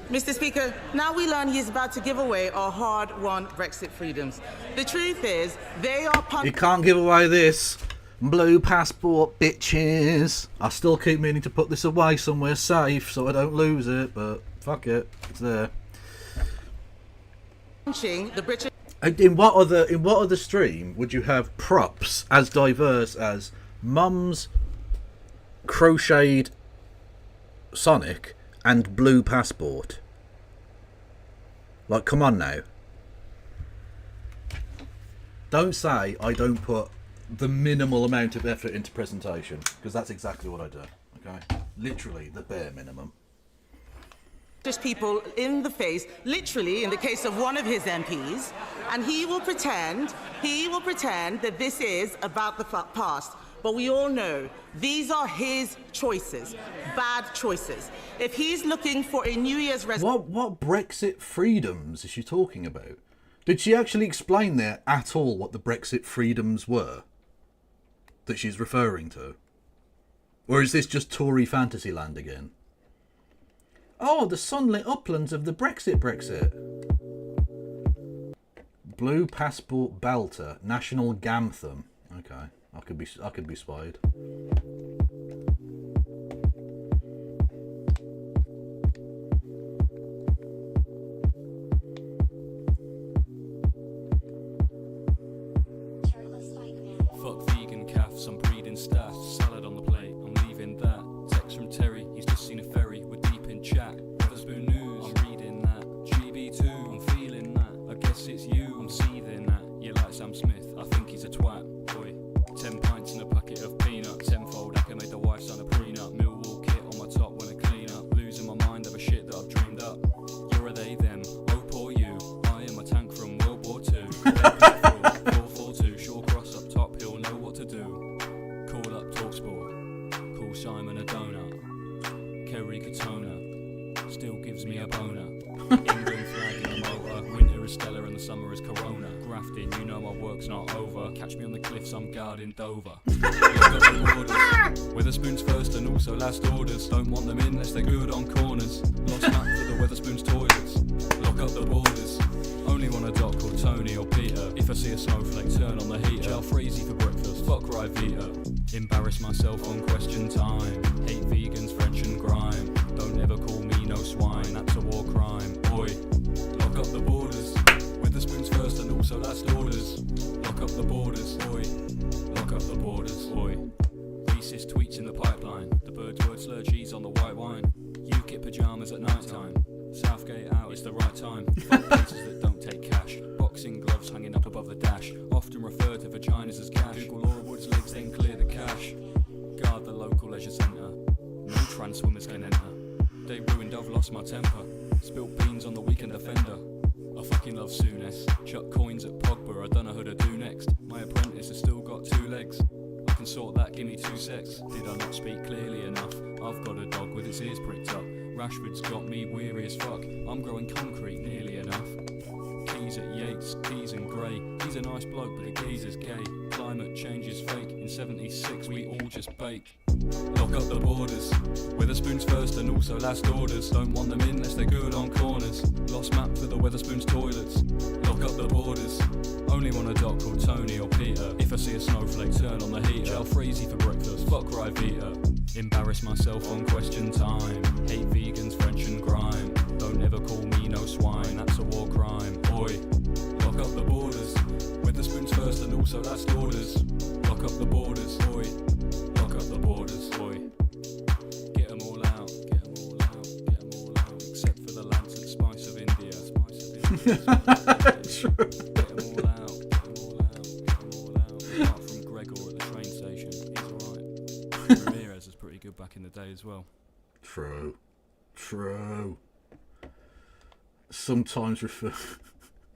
Mr. Speaker, now we learn he is about to give away our hard-won Brexit freedoms. The truth is, they are... You can't give away this. Blue passport, bitches. I still keep meaning to put this away somewhere safe so I don't lose it, but fuck it, it's there. The British... In what other stream would you have props as diverse as Mum's crocheted Sonic and blue passport? Like, come on now. Don't say I don't put the minimal amount of effort into presentation, because that's exactly what I do. Okay, literally the bare minimum. British people in the face, literally in the case of one of his MPs, and he will pretend that this is about the past. But we all know these are his choices, bad choices. If he's looking for a New Year's resolution... What Brexit freedoms is she talking about? Did she actually explain there at all what the Brexit freedoms were that she's referring to? Or is this just Tory Fantasyland again? Oh, the sunlit uplands of the Brexit. Blue passport belter, national ganthem. Okay. I could be spied. Fuck vegan calves, I'm breeding staff. Salad on the plate, I'm leaving that. Text from Terry, he's just seen a ferry. We're deep in chat. Wetherspoon News, I'm reading that. GB2, I'm feeling that. I guess it's you, I'm seething that. You like Sam Smith, I think he's a twat. Boy. 10 pints and a packet of peanuts. Tenfold, I can make the wife sign a prenup. Millwall kit on my top when I clean up. Losing my mind over shit that I've dreamed up. You're a they, them, oh poor you. I am a tank from World War II. 442, Shaw Cross up top, he'll know what to do. Call up Talksport, call Simon a donut. Kerry Katona, still gives me a boner. England flag in the motor, winter is Stella and the summer is Corona. Grafting, you know my work's not over. Catch me on the cliffs, I'm guarding Dover. Wetherspoons first and also last orders. Don't want them in unless they're good on corners. Lost map for the Wetherspoons toilets. Lock up the borders. Only want a doc called Tony or Peter. If I see a snowflake, turn on the heater. Jalfrezi for breakfast, fuck Rivita. Embarrass myself on question time. Hate vegans, French and grime. Don't ever call me no swine, that's a war crime. Oi, lock up the borders. Wetherspoons first and also last orders. Lock up the borders. Oi, lock up the borders. Oi, racist tweets in the pipeline. The bird's word slur cheese on the white wine. UKIP pyjamas at night time. Southgate out, it's the right time. Fuck places that don't take cash. Boxing gloves hanging up above the dash. Often refer to vaginas as cash. Google Laura Wood's legs, then clear the cash. Guard the local leisure centre. No trans swimmers can enter. They ruined, I've lost my temper. Spilled beans on the weekend offender. I fucking love Souness. Chuck coins at Pogba, I don't know who to do next. My apprentice has still got 2 legs. I can sort that, give me 2 secs. Did I not speak clearly enough? I've got a dog with its ears pricked up. Rashford's got me weary as fuck. I'm growing concrete nearly enough. Keys at Yates, Keys and Gray. He's a nice bloke, but the geezer's gay. Climate change is fake. In 76 we all just bake. Lock up the borders. Weatherspoons first and also last orders. Don't want them in unless they're good on corners. Lost map for the Weatherspoons toilets. Lock up the borders. Only want a doc called Tony or Peter. If I see a snowflake, turn on the heater. Jalfrezi for breakfast, fuck Rivita. Embarrass myself on question time. Hate vegans, French and grime. Don't ever call me no swine, that's a war crime. Oi, lock up the borders. Weatherspoons first and also last orders. Lock up the borders. Oi, lock up the borders. Oi, get them all out. Get them all out. Get them all out. Except for the lads at Spice of India. Spice of India. Get them all out. Get them all out. Get them all out. Apart from Gregor at the train station, he's alright. Ramirez is pretty good back in the day as well. True. Sometimes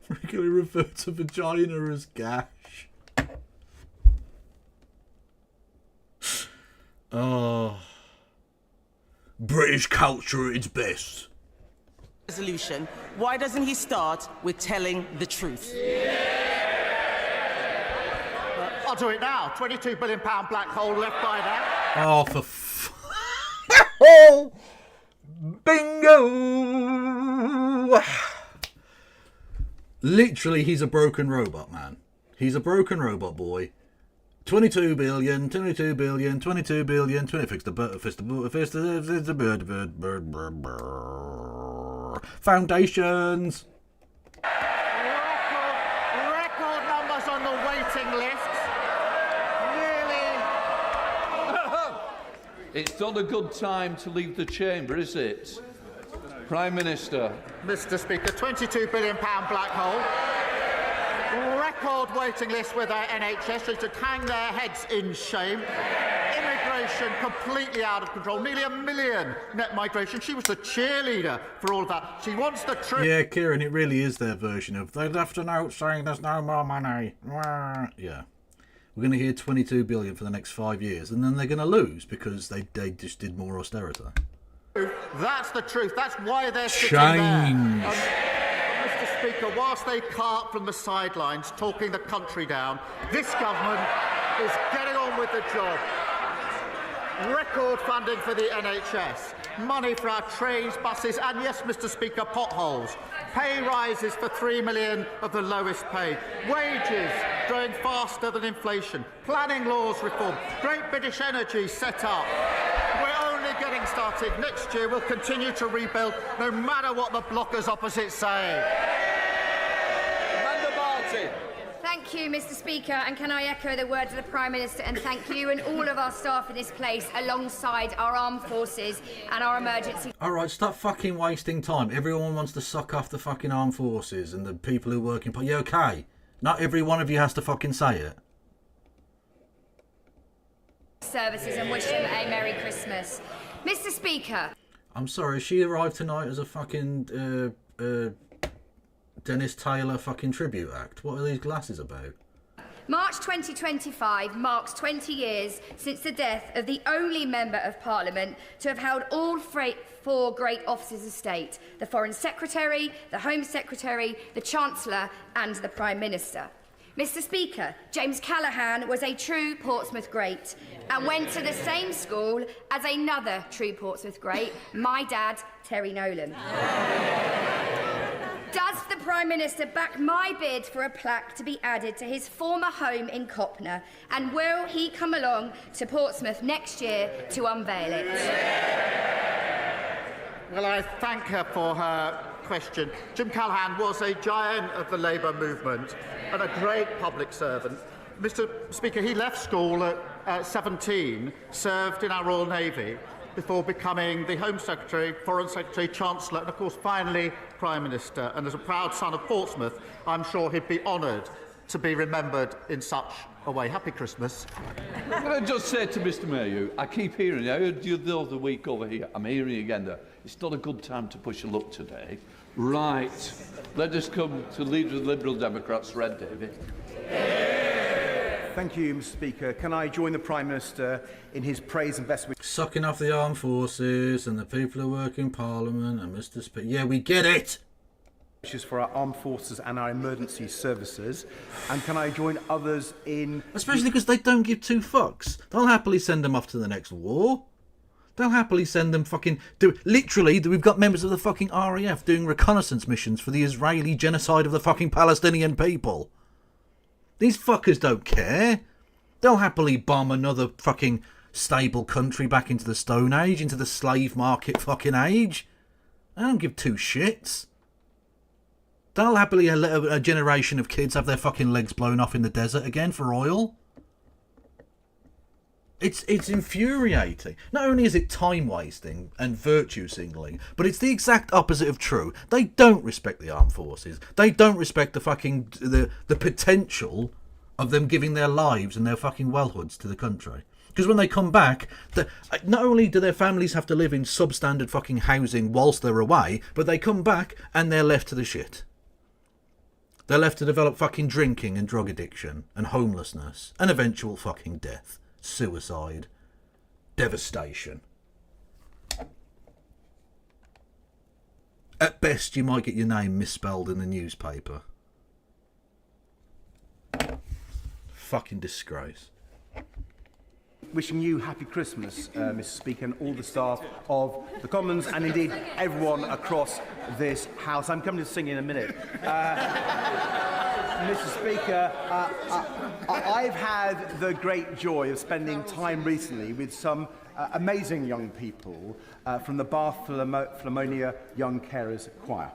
regularly refer to vagina as gash. Oh. British culture at its best. Resolution. Why doesn't he start with telling the truth? I'll do it now. £22 billion black hole left by that. Oh, oh, bingo! Literally, he's a broken robot, man. He's a broken robot boy. 22 billion, 22 billion, 22 billion, 20. Fix the bird, foundations. Record numbers on the waiting list. It's not a good time to leave the chamber, is it? Prime Minister. Mr. Speaker, £22 billion black hole. Record waiting list with our NHS. They should hang their heads in shame. Immigration completely out of control. Nearly 1 million net migration. She was the cheerleader for all of that. She wants the truth. Yeah, Kieran, it really is their version of they left a note saying there's no more money. Yeah. We're going to hear 22 billion for the next 5 years, and then they're going to lose because they just did more austerity. That's the truth. That's why they're sitting there. Mr. Speaker, whilst they cart from the sidelines, talking the country down, this government is getting on with the job. Record funding for the NHS, money for our trains, buses, and yes, Mr. Speaker, potholes. Pay rises for 3 million of the lowest paid. Wages growing faster than inflation. Planning laws reform. Great British Energy set up. We're only getting started. Next year we'll continue to rebuild no matter what the blockers opposite say. Amanda Barty. Thank you, Mr. Speaker, and can I echo the words of the Prime Minister and thank you and all of our staff in this place alongside our armed forces and our emergency... Alright, stop fucking wasting time. Everyone wants to suck off the fucking armed forces and the people who work in... You okay? Not every one of you has to fucking say it. ...services and wish them a Merry Christmas. Mr. Speaker... I'm sorry, she arrived tonight as a fucking... Dennis Taylor fucking tribute act. What are these glasses about? March 2025 marks 20 years since the death of the only Member of Parliament to have held all 4 great offices of state, the Foreign Secretary, the Home Secretary, the Chancellor and the Prime Minister. Mr. Speaker, James Callaghan was a true Portsmouth great and went to the same school as another true Portsmouth great, my dad, Terry Nolan. Does the Prime Minister back my bid for a plaque to be added to his former home in Copner? And will he come along to Portsmouth next year to unveil it? Well, I thank her for her question. Jim Callaghan was a giant of the Labour movement and a great public servant. Mr. Speaker, he left school at 17, served in our Royal Navy, before becoming the Home Secretary, Foreign Secretary, Chancellor, and of course finally Prime Minister. And as a proud son of Portsmouth, I'm sure he'd be honoured to be remembered in such a way. Happy Christmas. Can I just say to Mr Mayor, I keep hearing, I heard you the other week over here, I'm hearing again that it's not a good time to push a luck today. Right, let us come to Leader of the Liberal Democrats, Red David. Thank you, Mr Speaker. Can I join the Prime Minister in his praise and best wishes? Sucking off the armed forces and the people who work in Parliament and Mr Speaker. Yeah, we get it! For our armed forces and our emergency services. And can I join others in... Especially because they don't give two fucks. They'll happily send them off to the next war. They'll happily send them fucking... Literally, we've got members of the fucking RAF doing reconnaissance missions for the Israeli genocide of the fucking Palestinian people. These fuckers don't care. They'll happily bomb another fucking stable country back into the Stone Age, into the slave market fucking age. They don't give two shits. They'll happily let a generation of kids have their fucking legs blown off in the desert again for oil. It's infuriating. Not only is it time wasting and virtue signaling, but it's the exact opposite of true. They don't respect the armed forces. They don't respect the fucking the potential of them giving their lives and their fucking wellhoods to the country. Because when they come back, not only do their families have to live in substandard fucking housing whilst they're away, but they come back and they're left to the shit. They're left to develop fucking drinking and drug addiction and homelessness and eventual fucking death. Suicide. Devastation. At best, you might get your name misspelled in the newspaper. Fucking disgrace. Wishing you happy Christmas, Mr Speaker, and all the staff of the Commons, and indeed everyone across this House. I'm coming to sing in a minute. Mr Speaker, I've had the great joy of spending time recently with some amazing young people from the Bath Philharmonia Young Carers Choir.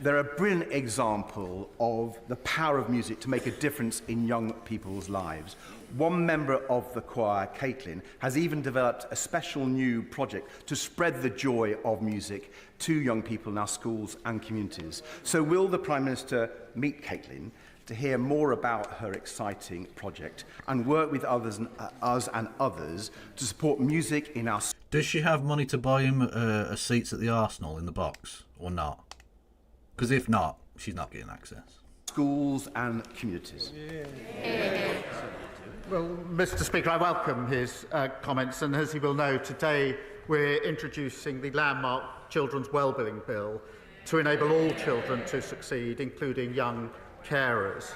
They're a brilliant example of the power of music to make a difference in young people's lives. One member of the choir, Caitlin, has even developed a special new project to spread the joy of music to young people in our schools and communities. So will the Prime Minister meet Caitlin to hear more about her exciting project and work with us and others to support music in our... Does she have money to buy him a seats at the Arsenal in the box or not? Because if not, she's not getting access. Schools and communities. Well, Mr Speaker, I welcome his comments, and as he will know, today we're introducing the landmark Children's Wellbeing Bill to enable all children to succeed, including young carers.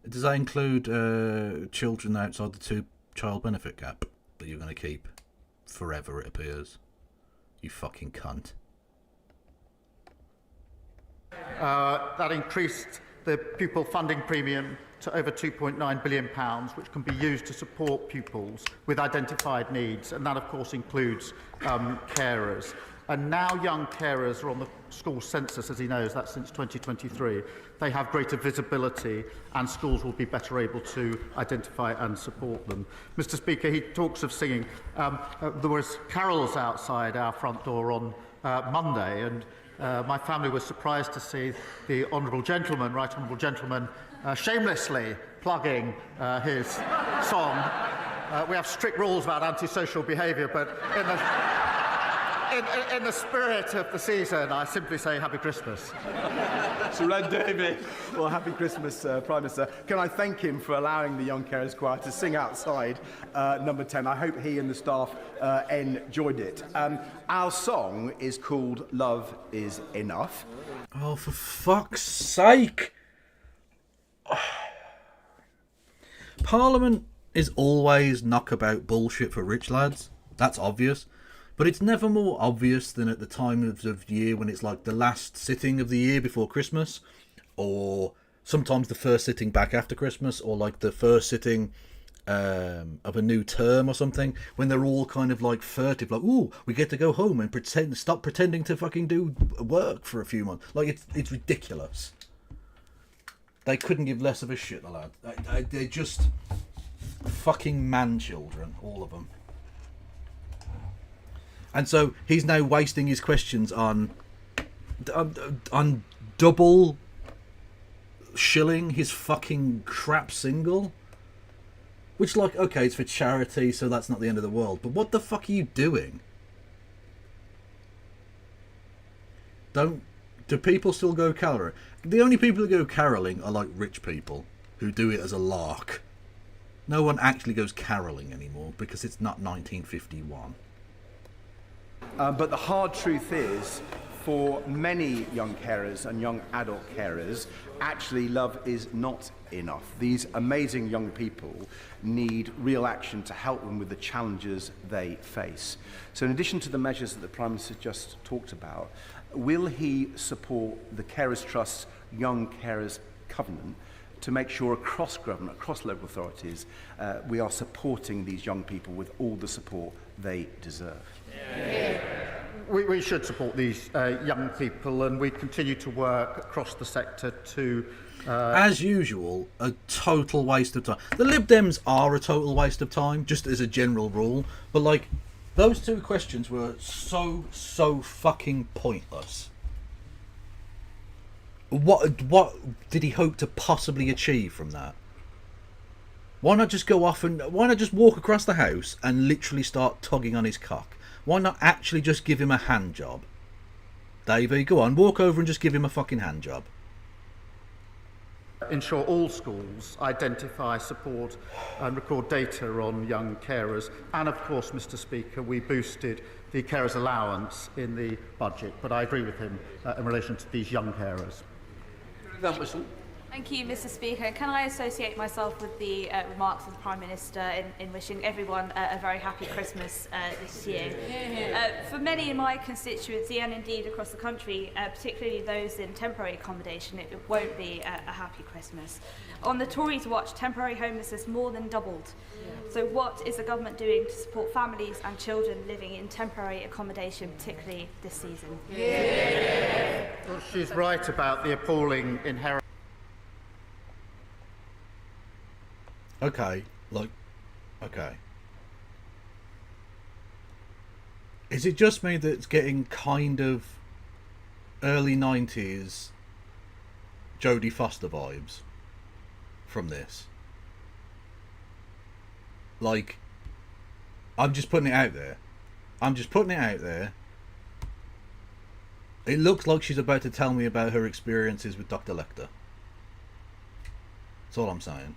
Does that include children outside the two-child benefit gap that you're going to keep forever, it appears? You fucking cunt. That increased the pupil funding premium to over £2.9 billion, which can be used to support pupils with identified needs, and that of course includes carers. And now young carers are on the school census, as he knows, that's since 2023. They have greater visibility and schools will be better able to identify and support them. Mr Speaker, he talks of singing. There was carols outside our front door on Monday, and my family was surprised to see the Honourable Gentleman, Right Honourable Gentleman, shamelessly plugging his song. We have strict rules about antisocial behaviour, but in the spirit of the season, I simply say Happy Christmas. Sir Red David. Well, Happy Christmas, Prime Minister. Can I thank him for allowing the Young Carers Choir to sing outside number 10? I hope he and the staff enjoyed it. Our song is called Love Is Enough. Oh, for fuck's sake! Parliament is always knockabout bullshit for rich lads. That's obvious. But it's never more obvious than at the time of year when it's like the last sitting of the year before Christmas, or sometimes the first sitting back after Christmas, or like the first sitting of a new term or something, when they're all kind of like furtive, like, ooh, we get to go home and stop pretending to fucking do work for a few months. Like, it's ridiculous. They couldn't give less of a shit, the lad. They're just fucking man children, all of them. And so he's now wasting his questions on double shilling his fucking crap single. Which, like, okay, it's for charity, so that's not the end of the world. But what the fuck are you doing? Do people still go caroling? The only people who go caroling are, like, rich people who do it as a lark. No one actually goes caroling anymore because it's not 1951. But the hard truth is, for many young carers and young adult carers, actually love is not enough. These amazing young people need real action to help them with the challenges they face. So in addition to the measures that the Prime Minister just talked about, will he support the Carers Trust's Young Carers Covenant to make sure across government, across local authorities, we are supporting these young people with all the support they deserve? We should support these young people, and we continue to work across the sector to... As usual, a total waste of time. The Lib Dems are a total waste of time, just as a general rule. But, like, those two questions were so fucking pointless. What did he hope to possibly achieve from that? Why not just go off and... Why not just walk across the house and literally start tugging on his cock? Why not actually just give him a hand job? Davey, go on, walk over and just give him a fucking hand job. Ensure all schools identify, support and record data on young carers. And of course, Mr. Speaker, we boosted the carers allowance in the budget. But I agree with him in relation to these young carers. Thank you, Mr. Speaker. Can I associate myself with the remarks of the Prime Minister in wishing everyone a very happy Christmas this year? For many in my constituency and indeed across the country, particularly those in temporary accommodation, it won't be a happy Christmas. On the Tories' watch, temporary homelessness more than doubled. So what is the government doing to support families and children living in temporary accommodation, particularly this season? Well, she's right about the appalling inheritance. Okay. Is it just me that's getting kind of early 90s Jodie Foster vibes from this? Like, I'm just putting it out there. It looks like she's about to tell me about her experiences with Dr. Lecter. That's all I'm saying.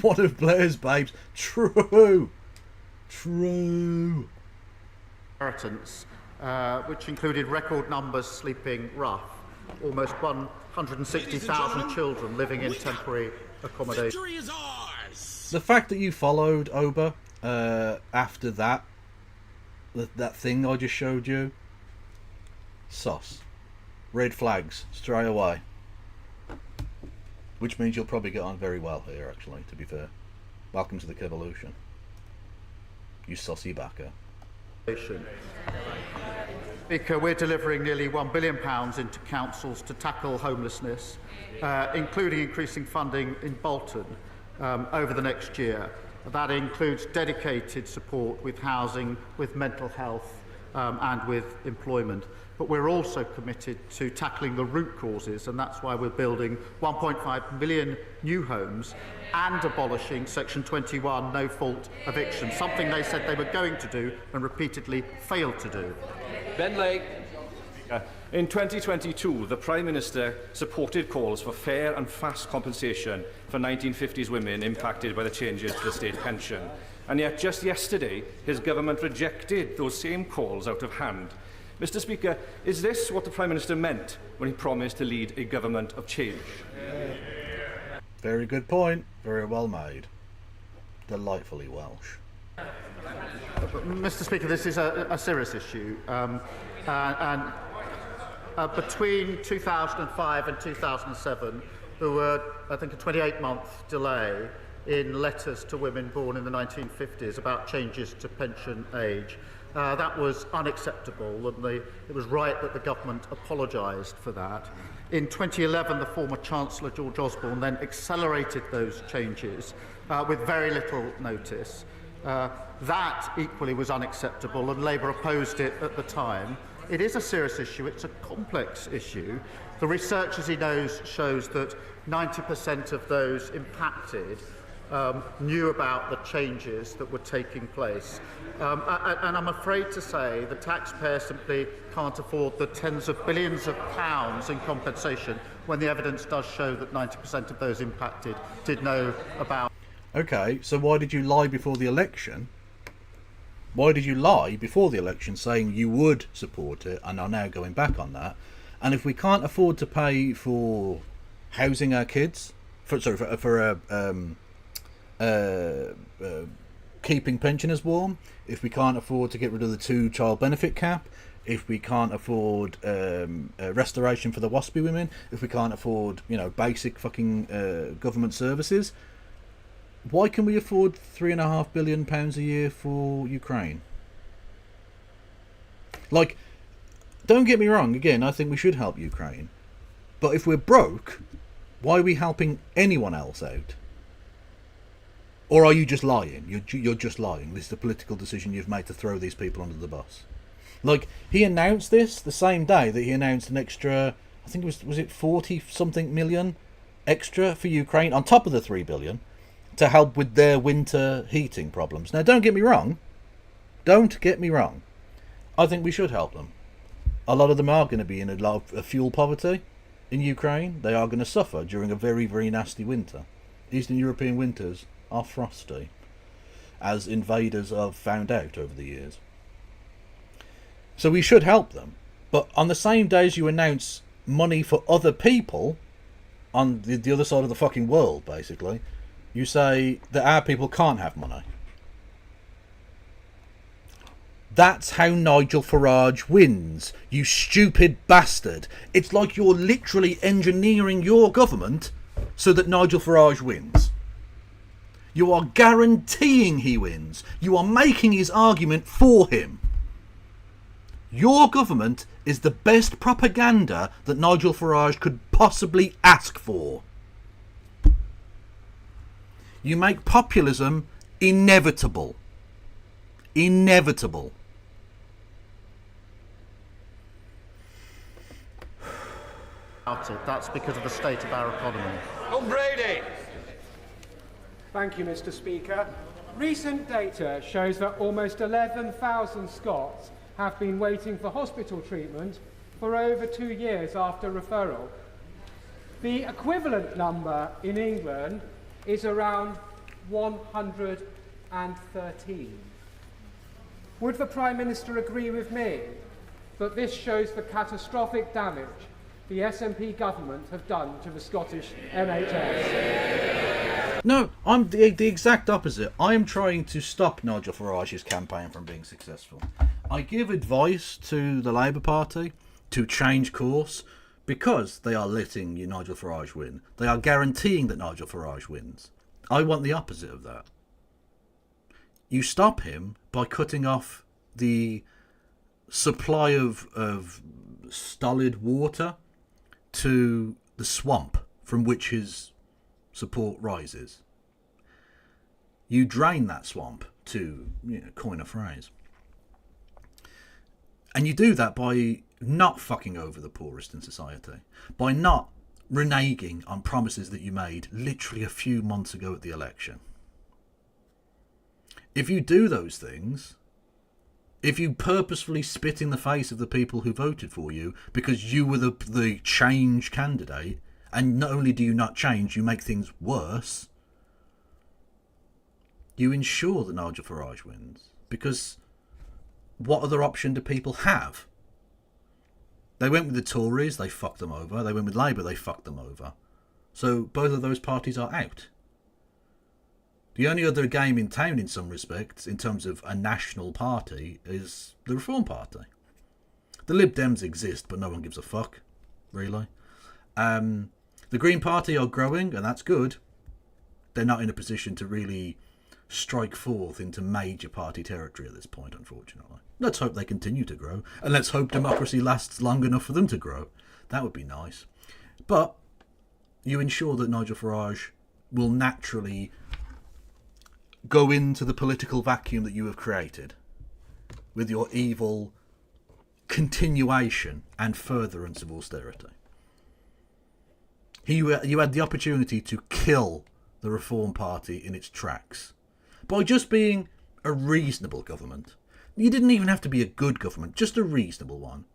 One of Blair's babes. True. Inheritance, which included record numbers sleeping rough. Almost 160,000 children living in temporary accommodation. The fact that you followed Oba after that thing I just showed you, sus. Red flags straight away. Which means you'll probably get on very well here, actually, to be fair. Welcome to the Kevolution. You sussy backer. Speaker, we're delivering nearly £1 billion into councils to tackle homelessness, including increasing funding in Bolton over the next year. That includes dedicated support with housing, with mental health and with employment. But we're also committed to tackling the root causes, and that's why we're building 1.5 million new homes and abolishing Section 21 no-fault eviction, something they said they were going to do and repeatedly failed to do. Ben Lake. In 2022, the Prime Minister supported calls for fair and fast compensation for 1950s women impacted by the changes to the state pension. And yet, just yesterday, his government rejected those same calls out of hand. Mr. Speaker, is this what the Prime Minister meant when he promised to lead a government of change? Very good point. Very well made. Delightfully Welsh. Mr. Speaker, this is a serious issue. Between 2005 and 2007, there were, I think, a 28-month delay in letters to women born in the 1950s about changes to pension age. That was unacceptable, and it was right that the government apologised for that. In 2011, the former Chancellor, George Osborne, then accelerated those changes with very little notice. That equally was unacceptable, and Labour opposed it at the time. It is a serious issue. It's a complex issue. The research, as he knows, shows that 90% of those impacted knew about the changes that were taking place. And I'm afraid to say the taxpayer simply can't afford the tens of billions of pounds in compensation when the evidence does show that 90% of those impacted did know about. Okay, so why did you lie before the election? Why did you lie before the election saying you would support it and are now going back on that? And if we can't afford to pay for housing our kids, keeping pensioners warm, if we can't afford to get rid of the 2-child benefit cap, if we can't afford restoration for the Waspi women, if we can't afford, basic fucking government services, why can we afford £3.5 billion a year for Ukraine? Like, don't get me wrong, again, I think we should help Ukraine. But if we're broke, why are we helping anyone else out? Or are you just lying? You're just lying. This is a political decision you've made to throw these people under the bus. Like, he announced this the same day that he announced an extra, I think it was it 40-something million extra for Ukraine, on top of the 3 billion, to help with their winter heating problems. Now, don't get me wrong. Don't get me wrong. I think we should help them. A lot of them are going to be in a lot of fuel poverty in Ukraine. They are going to suffer during a very, very nasty winter. Eastern European winters are frosty, as invaders have found out over the years. So we should help them. But on the same day as you announce money for other people, on the other side of the fucking world, basically, you say that our people can't have money. That's how Nigel Farage wins, you stupid bastard. It's like you're literally engineering your government so that Nigel Farage wins. You are guaranteeing he wins. You are making his argument for him. Your government is the best propaganda that Nigel Farage could possibly ask for. You make populism inevitable. Inevitable. That's because of the state of our economy. Brady! Thank you, Mr. Speaker. Recent data shows that almost 11,000 Scots have been waiting for hospital treatment for over 2 years after referral. The equivalent number in England is around 113. Would the Prime Minister agree with me that this shows the catastrophic damage the SNP government have done to the Scottish NHS? No, I'm the exact opposite. I am trying to stop Nigel Farage's campaign from being successful. I give advice to the Labour Party to change course because they are letting Nigel Farage win. They are guaranteeing that Nigel Farage wins. I want the opposite of that. You stop him by cutting off the supply of stolid water to the swamp from which his support rises. You drain that swamp, to coin a phrase. And you do that by not fucking over the poorest in society, by not reneging on promises that you made literally a few months ago at the election. If you do those things, if you purposefully spit in the face of the people who voted for you because you were the change candidate, and not only do you not change, you make things worse, you ensure that Nigel Farage wins. Because what other option do people have? They went with the Tories, they fucked them over. They went with Labour, they fucked them over. So both of those parties are out. The only other game in town, in some respects, in terms of a national party, is the Reform Party. The Lib Dems exist, but no one gives a fuck, really. The Green Party are growing, and that's good. They're not in a position to really strike forth into major party territory at this point, unfortunately. Let's hope they continue to grow, and let's hope democracy lasts long enough for them to grow. That would be nice. But you ensure that Nigel Farage will naturally go into the political vacuum that you have created with your evil continuation and furtherance of austerity. You had the opportunity to kill the Reform Party in its tracks by just being a reasonable government. You didn't even have to be a good government, just a reasonable one.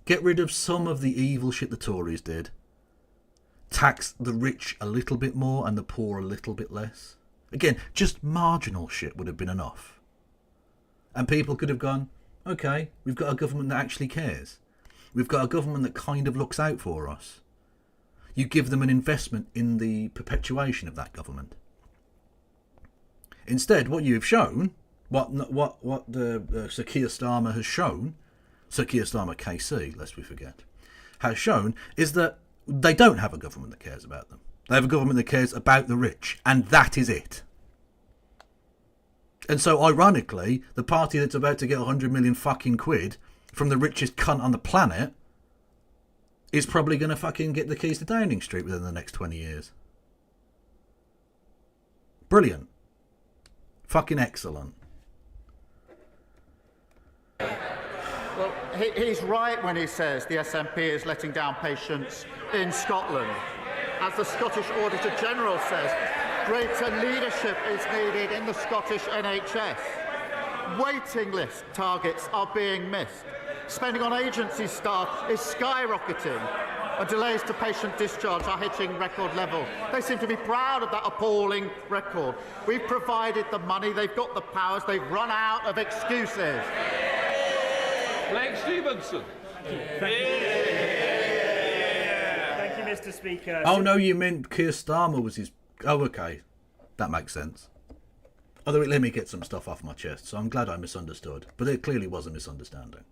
Get rid of some of the evil shit the Tories did. Tax the rich a little bit more and the poor a little bit less. Again, just marginal shit would have been enough. And people could have gone, okay, we've got a government that actually cares. We've got a government that kind of looks out for us. You give them an investment in the perpetuation of that government. Instead, what you've shown, what Sir Keir Starmer has shown, Sir Keir Starmer KC, lest we forget, has shown, is that they don't have a government that cares about them. They have a government that cares about the rich, and that is it. And so, ironically, the party that's about to get 100 million fucking quid from the richest cunt on the planet is probably going to fucking get the keys to Downing Street within the next 20 years. Brilliant. Fucking excellent. Well, he's right when he says the SNP is letting down patients in Scotland. As the Scottish Auditor General says, greater leadership is needed in the Scottish NHS. Waiting list targets are being missed. Spending on agency staff is skyrocketing. And delays to patient discharge are hitting record level. They seem to be proud of that appalling record. We've provided the money, they've got the powers, they've run out of excuses. Blake Stevenson. Thank you, Mr. Speaker. Oh no, you meant Keir Starmer was his... Oh, okay. That makes sense. Although it let me get some stuff off my chest, so I'm glad I misunderstood. But it clearly was a misunderstanding.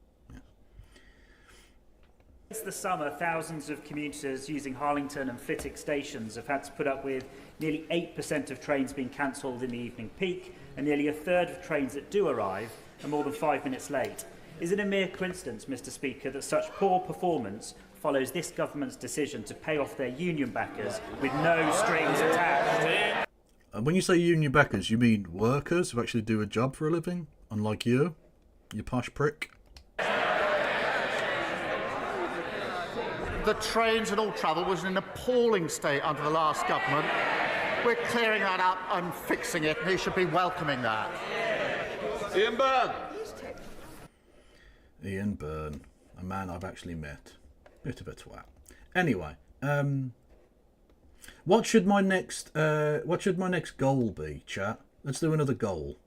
Since the summer, thousands of commuters using Harlington and Flitwick stations have had to put up with nearly 8% of trains being cancelled in the evening peak, and nearly a third of trains that do arrive are more than 5 minutes late. Is it a mere coincidence, Mr. Speaker, that such poor performance follows this government's decision to pay off their union backers with no strings attached? When you say union backers, you mean workers who actually do a job for a living? Unlike you posh prick. The trains and all travel was in an appalling state under the last government. We're clearing that up and fixing it, and he should be welcoming that. Ian Byrne. Ian Byrne, a man I've actually met. Bit of a twat. Anyway, what should my next goal be, chat? Let's do another goal.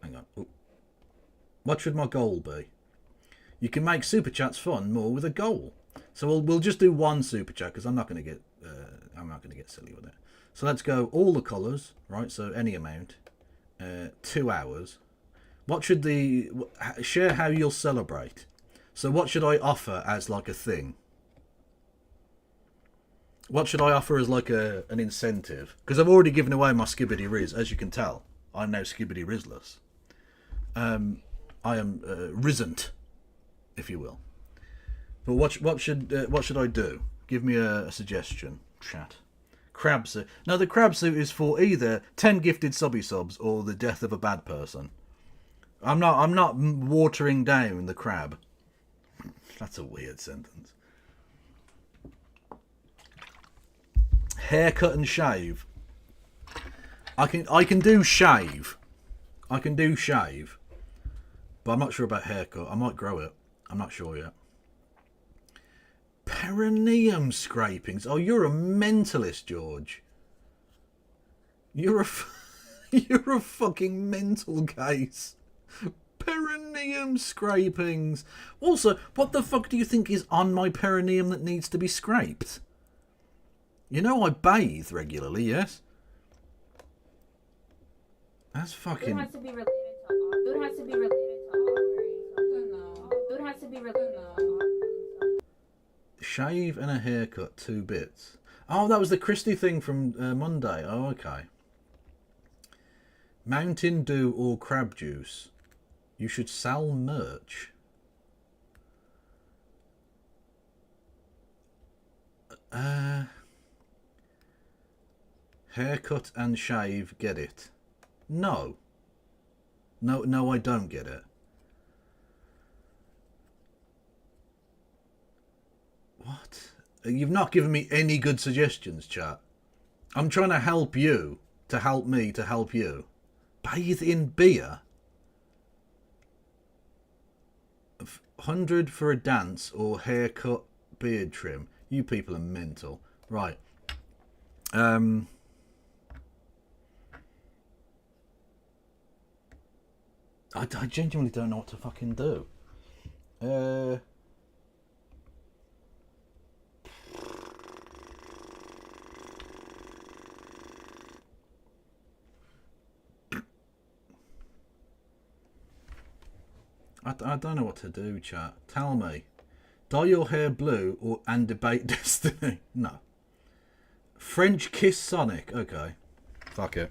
Hang on. Ooh. What should my goal be? You can make super chats fun more with a goal. So we'll just do one super chat because I'm not going to get silly with it. So let's go all the colours, right? So any amount, 2 hours. What should share how you'll celebrate? So what should I offer as like a thing? What should I offer as like an incentive? Because I've already given away my Skibbity Riz, as you can tell. I'm now Skibbity Rizless. I am risn't, if you will. But what should I do? Give me a suggestion, chat. Crab suit. No, the crab suit is for either 10 gifted subby subs or the death of a bad person. I'm not watering down the crab. That's a weird sentence. Haircut and shave. I can do shave. I can do shave. But I'm not sure about haircut. I might grow it. I'm not sure yet. Perineum scrapings. Oh, you're a mentalist, George. You're a fucking mental case. Perineum scrapings. Also, what the fuck do you think is on my perineum that needs to be scraped? You know I bathe regularly, yes? That's fucking... It has to be related to... It has to be related to... It has to be related to... Shave and a haircut, 2 bits. Oh, that was the Christie thing from Monday. Oh, okay. Mountain Dew or crab juice. You should sell merch. Haircut and shave, get it? No. No, I don't get it. What? You've not given me any good suggestions, chat. I'm trying to help you, to help me, to help you. Bathe in beer? 100 for a dance or haircut, beard trim. You people are mental. Right. I genuinely don't know what to fucking do. I don't know what to do, chat. Tell me. Dye your hair blue or and debate Destiny? No. French kiss Sonic. Okay. Fuck it.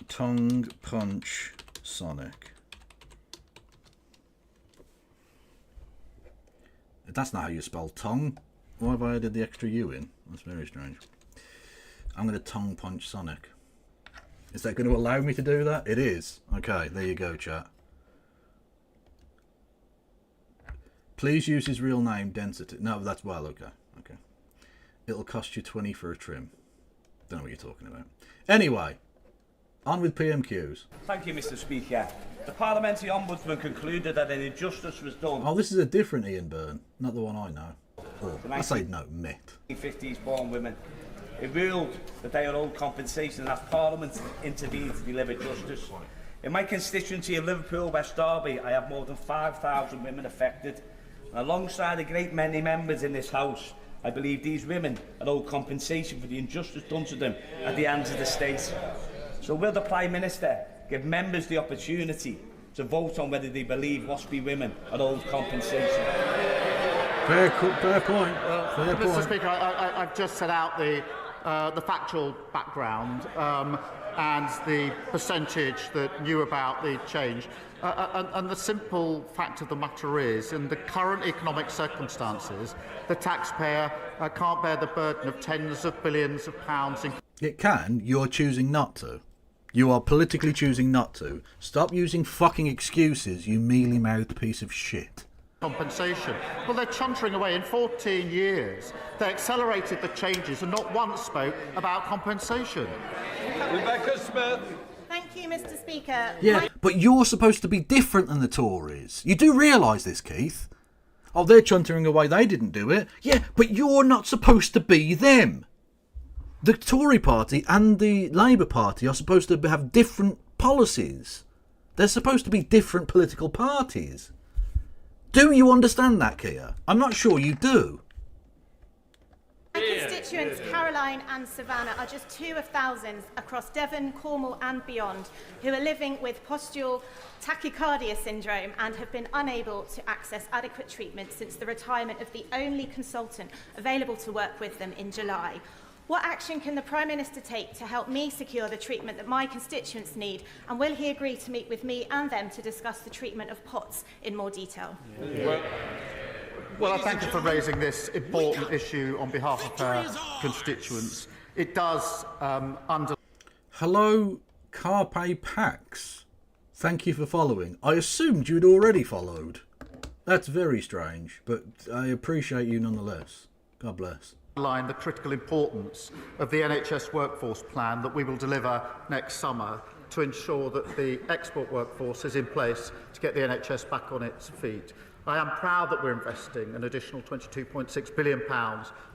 Tongue punch Sonic. That's not how you spell tongue. Why have I added the extra U in? That's very strange. I'm going to tongue punch Sonic. Is that going to allow me to do that? It is. Okay, there you go, chat. Please use his real name, Density. No, that's well, okay. Okay. It'll cost you 20 for a trim. Don't know what you're talking about. Anyway, on with PMQs. Thank you, Mr. Speaker. The Parliamentary Ombudsman concluded that an injustice was done. Oh, this is a different Ian Byrne, not the one I know. Or, I say no, met. 1950s born women. It ruled that they are owed compensation and asked Parliament intervened to deliver justice. In my constituency of Liverpool, West Derby, I have more than 5,000 women affected. And alongside a great many members in this House, I believe these women are owed compensation for the injustice done to them at the hands of the state. So will the Prime Minister give members the opportunity to vote on whether they believe Waspi women are owed compensation? Fair point. Fair Mr. point. Speaker, I've just set out the factual background and the percentage that knew about the change. And the simple fact of the matter is, in the current economic circumstances, the taxpayer can't bear the burden of tens of billions of pounds. It can. You're choosing not to. You are politically choosing not to. Stop using fucking excuses, you mealy-mouthed piece of shit. Compensation. Well, they're chuntering away. In 14 years, they accelerated the changes and not once spoke about compensation. Rebecca Smith. Thank you, Mr. Speaker. Yeah, but you're supposed to be different than the Tories. You do realise this, Keith? Oh, they're chuntering away, they didn't do it. Yeah, but you're not supposed to be them. The Tory party and the Labour Party are supposed to have different policies. They're supposed to be different political parties. Do you understand that, Kia? I'm not sure you do. My constituents, Caroline and Savannah, are just two of thousands across Devon, Cornwall and beyond who are living with postural tachycardia syndrome and have been unable to access adequate treatment since the retirement of the only consultant available to work with them in July. What action can the Prime Minister take to help me secure the treatment that my constituents need, and will he agree to meet with me and them to discuss the treatment of POTS in more detail? Well, I thank you for raising this important issue on behalf of our constituents. It does Hello, Carpe Pax. Thank you for following. I assumed you'd already followed. That's very strange, but I appreciate you nonetheless. God bless. Underline the critical importance of the NHS workforce plan that we will deliver next summer to ensure that the export workforce is in place to get the NHS back on its feet. I am proud that we're investing an additional £22.6 billion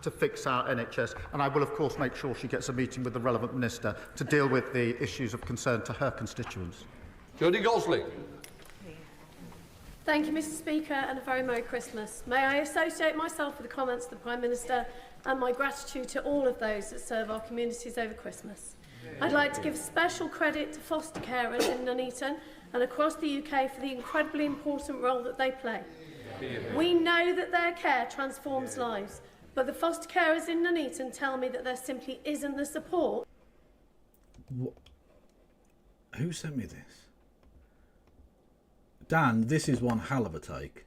to fix our NHS, and I will of course make sure she gets a meeting with the relevant minister to deal with the issues of concern to her constituents. Jodie Gosling. Thank you, Mr. Speaker, and a very Merry Christmas. May I associate myself with the comments of the Prime Minister and my gratitude to all of those that serve our communities over Christmas. I'd like to give special credit to foster carers in Nuneaton and across the UK for the incredibly important role that they play. We know that their care transforms lives, but the foster carers in Nuneaton tell me that there simply isn't the support. Who sent me this? Dan, this is one hell of a take.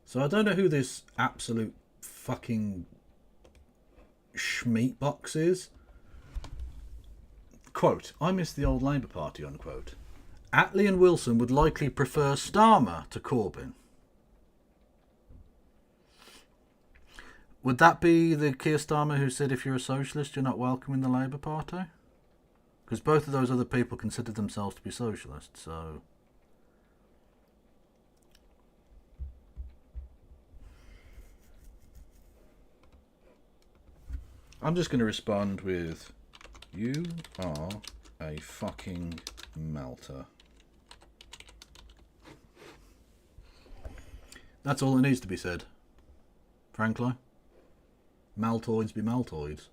So I don't know who this absolute fucking schmeat box is. Quote, I miss the old Labour Party, unquote. Attlee and Wilson would likely prefer Starmer to Corbyn. Would that be the Keir Starmer who said if you're a socialist, you're not welcome in the Labour Party? Because both of those other people consider themselves to be socialists, so... I'm just going to respond with, you are a fucking melter. That's all that needs to be said, frankly. Maltoids be maltoids.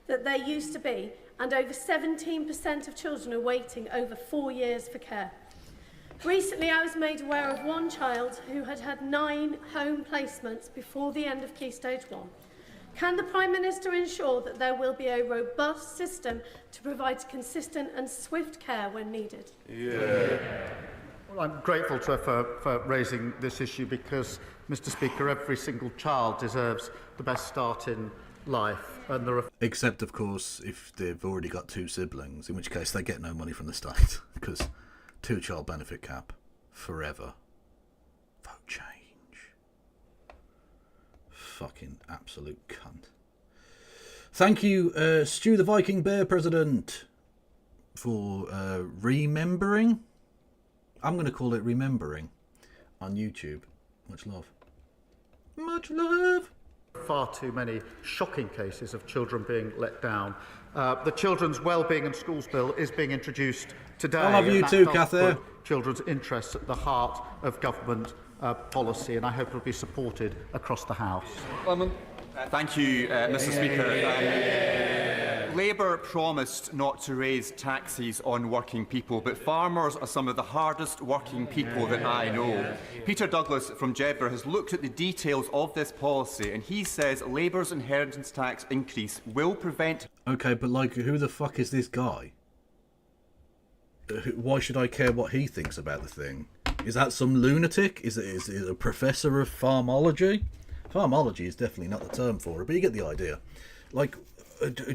That there used to be, and over 17% of children are waiting over 4 years for care. Recently, I was made aware of one child who had had 9 home placements before the end of Key Stage 1. Can the Prime Minister ensure that there will be a robust system to provide consistent and swift care when needed? Yeah. Well, I'm grateful to her for raising this issue because, Mr. Speaker, every single child deserves the best start in life. And there are... Except, of course, if they've already got 2 siblings, in which case they get no money from the state because 2-child benefit cap forever. Vote change. Fucking absolute cunt. Thank you, Stu the Viking Bear President, for remembering. I'm going to call it remembering on YouTube. Much love. Much love. Far too many shocking cases of children being let down. The Children's Wellbeing and Schools Bill is being introduced today. I love you too, Cather. Children's interests at the heart of government policy, and I hope it will be supported across the House. Thank you, Mr. Speaker. Labour promised not to raise taxes on working people, but farmers are some of the hardest working people that I know. Peter Douglas from Jedburgh has looked at the details of this policy, and he says Labour's inheritance tax increase will prevent... Okay, but like, who the fuck is this guy? Why should I care what he thinks about the thing? Is that some lunatic? Is it a professor of pharmology? Pharmology is definitely not the term for it, but you get the idea. Like,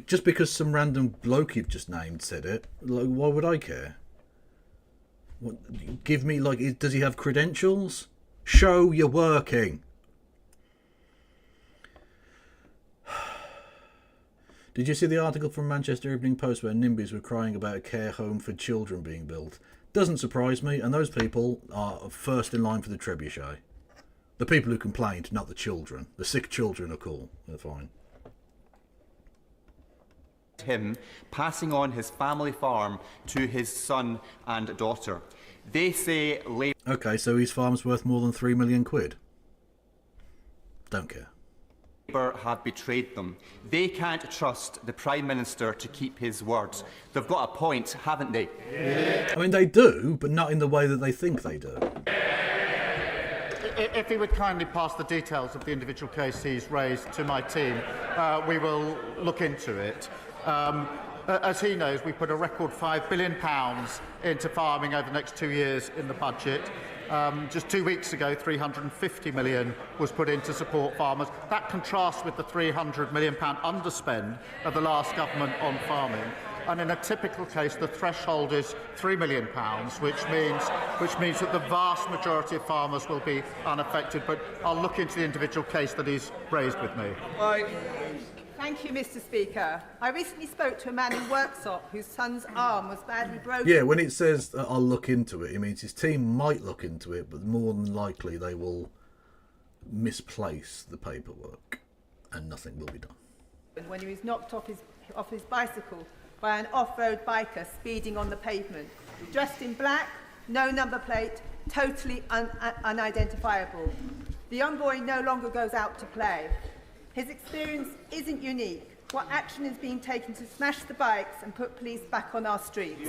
just because some random bloke you've just named said it, like, why would I care? What, give me, like, does he have credentials? Show you're working. Did you see the article from Manchester Evening Post where NIMBYs were crying about a care home for children being built? Doesn't surprise me, and those people are first in line for the trebuchet. The people who complained, not the children. The sick children are cool. They're fine. Him passing on his family farm to his son and daughter. They say Labour... Okay, so his farm's worth more than 3 million quid. Don't care. Labour have betrayed them. They can't trust the Prime Minister to keep his words. They've got a point, haven't they? Yeah. I mean, they do, but not in the way that they think they do. If he would kindly pass the details of the individual case he's raised to my team, we will look into it. As he knows, we put a record £5 billion into farming over the next 2 years in the budget. Just 2 weeks ago, 350 million was put in to support farmers. That contrasts with the £300 million underspend of the last government on farming. And in a typical case, the threshold is £3 million, which means that the vast majority of farmers will be unaffected. But I'll look into the individual case that he's raised with me. Thank you, Mr. Speaker. I recently spoke to a man in Worksop whose son's arm was badly broken. Yeah, when it says I'll look into it, it means his team might look into it, but more than likely they will misplace the paperwork and nothing will be done. When he was knocked off his bicycle by an off-road biker speeding on the pavement, dressed in black, no number plate, totally unidentifiable. The young boy no longer goes out to play. His experience isn't unique. What action is being taken to smash the bikes and put police back on our streets?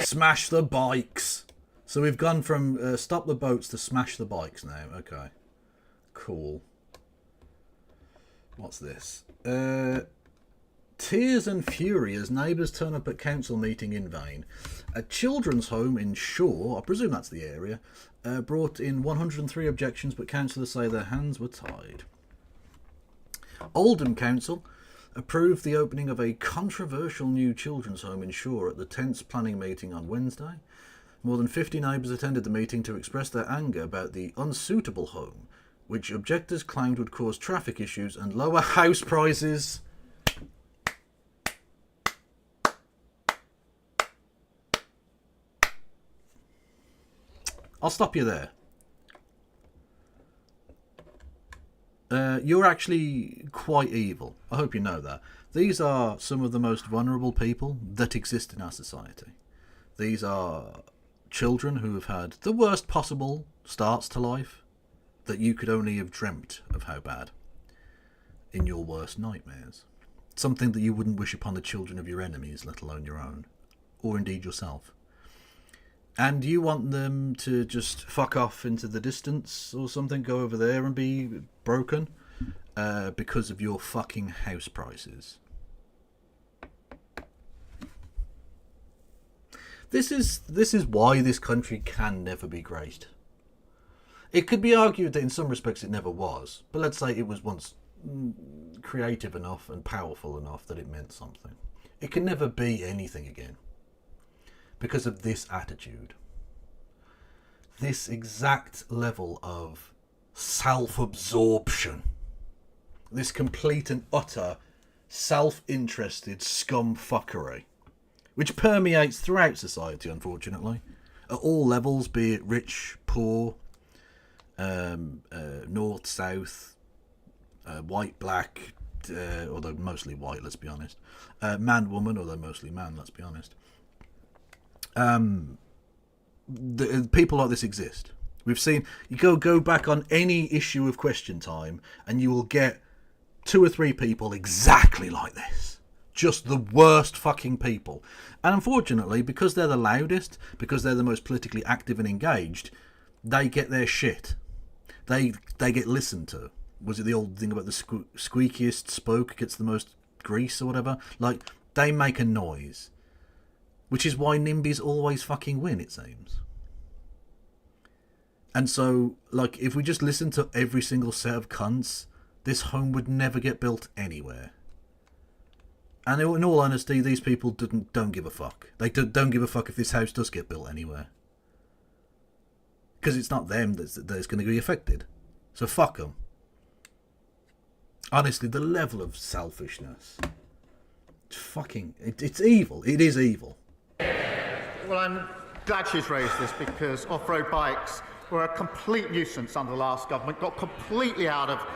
Smash the bikes. So we've gone from stop the boats to smash the bikes now. Okay. Cool. What's this? Tears and fury as neighbours turn up at council meeting in vain. A children's home in Shaw, I presume that's the area, brought in 103 objections, but councillors say their hands were tied. Oldham Council approved the opening of a controversial new children's home in Shaw at the 10th planning meeting on Wednesday. More than 50 neighbours attended the meeting to express their anger about the unsuitable home, which objectors claimed would cause traffic issues and lower house prices. I'll stop you there. You're actually quite evil. I hope you know that. These are some of the most vulnerable people that exist in our society. These are children who have had the worst possible starts to life that you could only have dreamt of how bad in your worst nightmares. Something that you wouldn't wish upon the children of your enemies, let alone your own, or indeed yourself. And you want them to just fuck off into the distance or something, go over there and be broken because of your fucking house prices. This is why this country can never be great. It could be argued that in some respects it never was, but let's say it was once creative enough and powerful enough that it meant something. It can never be anything again. Because of this attitude. This exact level of self-absorption. This complete and utter self-interested scumfuckery. Which permeates throughout society, unfortunately. At all levels, be it rich, poor, north, south, white, black, although mostly white, let's be honest. Man, woman, although mostly man, let's be honest. The people like this exist. We've seen, you go back on any issue of Question Time and you will get 2 or 3 people exactly like this. Just the worst fucking people. And unfortunately, because they're the loudest, because they're the most politically active and engaged, they get their shit. They get listened to. Was it the old thing about the squeakiest spoke gets the most grease or whatever? Like, they make a noise. Which is why NIMBYs always fucking win, it seems. And so, like, if we just listen to every single set of cunts, this home would never get built anywhere. And in all honesty, these people don't give a fuck. They don't give a fuck if this house does get built anywhere. Because it's not them that's going to be affected. So fuck them. Honestly, the level of selfishness. It's evil. It is evil. Well, I'm glad she's raised this because off-road bikes were a complete nuisance under the last government, got completely out of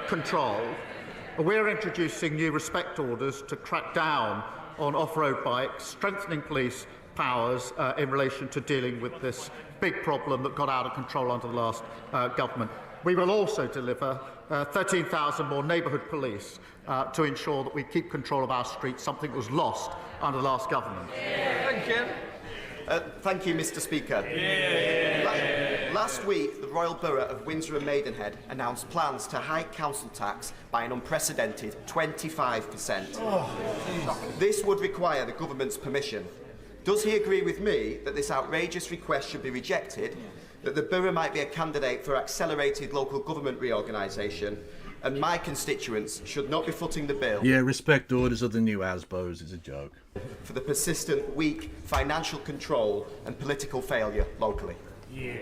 control. We're introducing new respect orders to crack down on off-road bikes, strengthening police powers in relation to dealing with this big problem that got out of control under the last government. We will also deliver 13,000 more neighbourhood police to ensure that we keep control of our streets, something that was lost under the last government. Thank you. Thank you, Mr. Speaker. Last week, the Royal Borough of Windsor and Maidenhead announced plans to hike council tax by an unprecedented 25%. This would require the government's permission. Does he agree with me that this outrageous request should be rejected, that the borough might be a candidate for accelerated local government reorganisation, and my constituents should not be footing the bill? Yeah, respect orders of the new ASBOs is a joke. For the persistent, weak financial control and political failure locally. Yeah.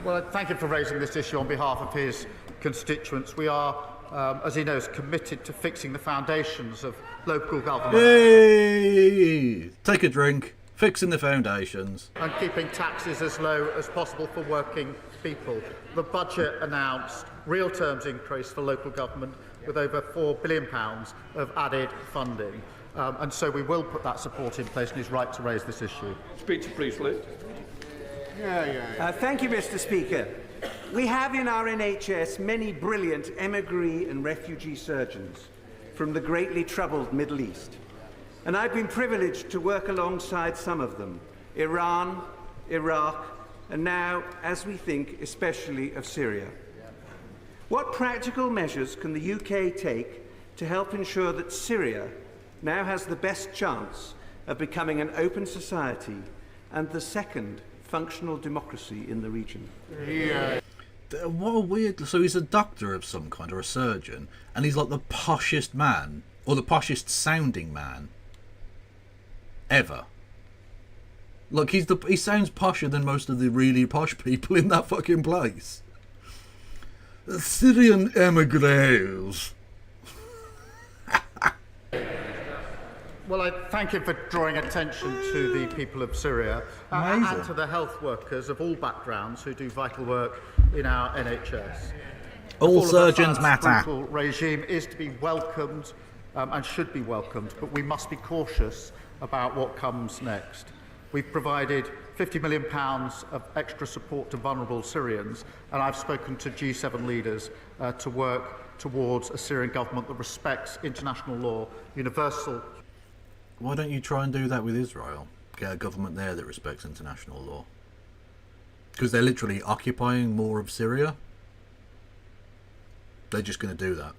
Well, thank you for raising this issue on behalf of his constituents. We are, as he knows, committed to fixing the foundations of local government. Hey! Take a drink. Fixing the foundations. And keeping taxes as low as possible for working people. The budget announced real terms increase for local government with over £4 billion of added funding. And so we will put that support in place, and he's right to raise this issue. Speech, please, Liz. Thank you, Mr. Speaker. We have in our NHS many brilliant emigre and refugee surgeons from the greatly troubled Middle East. And I've been privileged to work alongside some of them. Iran, Iraq, and now, as we think, especially of Syria. What practical measures can the UK take to help ensure that Syria now has the best chance of becoming an open society and the second functional democracy in the region? Yeah. What a weird... So he's a doctor of some kind, or a surgeon, and he's like the poshest man, or the poshest sounding man ever. Look, he sounds posher than most of the really posh people in that fucking place. The Syrian emigres. Well, I thank him for drawing attention to the people of Syria and to the health workers of all backgrounds who do vital work in our NHS. All surgeons matter. The brutal regime is to be welcomed and should be welcomed, but we must be cautious about what comes next. We've provided £50 million of extra support to vulnerable Syrians, and I've spoken to G7 leaders to work towards a Syrian government that respects international law, universal. Why don't you try and do that with Israel? Get a government there that respects international law. Because they're literally occupying more of Syria. They're just going to do that.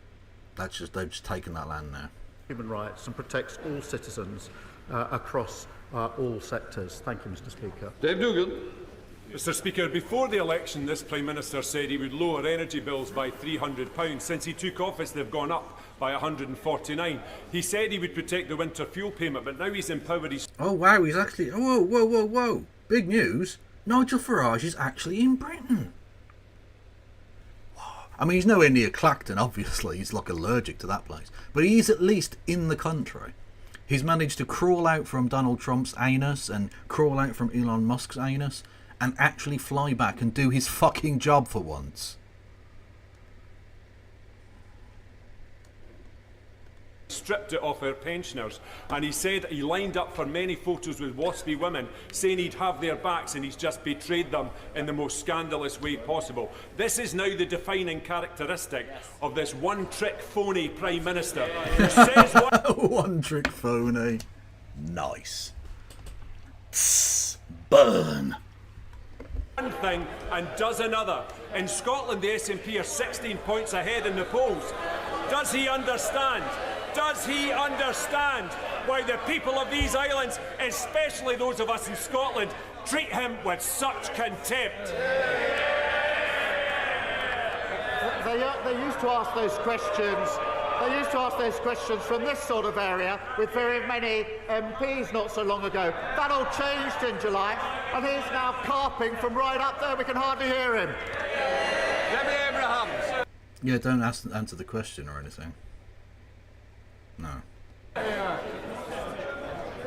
They've just taken that land now. Human rights and protects all citizens across all sectors. Thank you, Mr. Speaker. Dave Dugan. Mr. Speaker, before the election, this Prime Minister said he would lower energy bills by £300. Since he took office, they've gone up by £149. He said he would protect the winter fuel payment, but now he's empowered his... Oh, wow, he's actually... Whoa, whoa, whoa, whoa. Big news. Nigel Farage is actually in Britain. I mean, he's nowhere near Clacton, obviously. He's like allergic to that place. But he's at least in the country. He's managed to crawl out from Donald Trump's anus and crawl out from Elon Musk's anus and actually fly back and do his fucking job for once. Stripped it off our pensioners, and he said he lined up for many photos with waspy women saying he'd have their backs, and he's just betrayed them in the most scandalous way possible. This is now the defining characteristic of this one-trick phony Prime Minister who says one-trick phony. Nice. Tss, burn. One thing and does another. In Scotland, the SNP are 16 points ahead in the polls. Does he understand? Does he understand why the people of these islands, especially those of us in Scotland, treat him with such contempt? They used to ask those questions. They used to ask those questions from this sort of area with very many MPs not so long ago. That all changed in July, and he's now carping from right up there. We can hardly hear him. Debbie Abrahams. Yeah, don't answer the question or anything. No.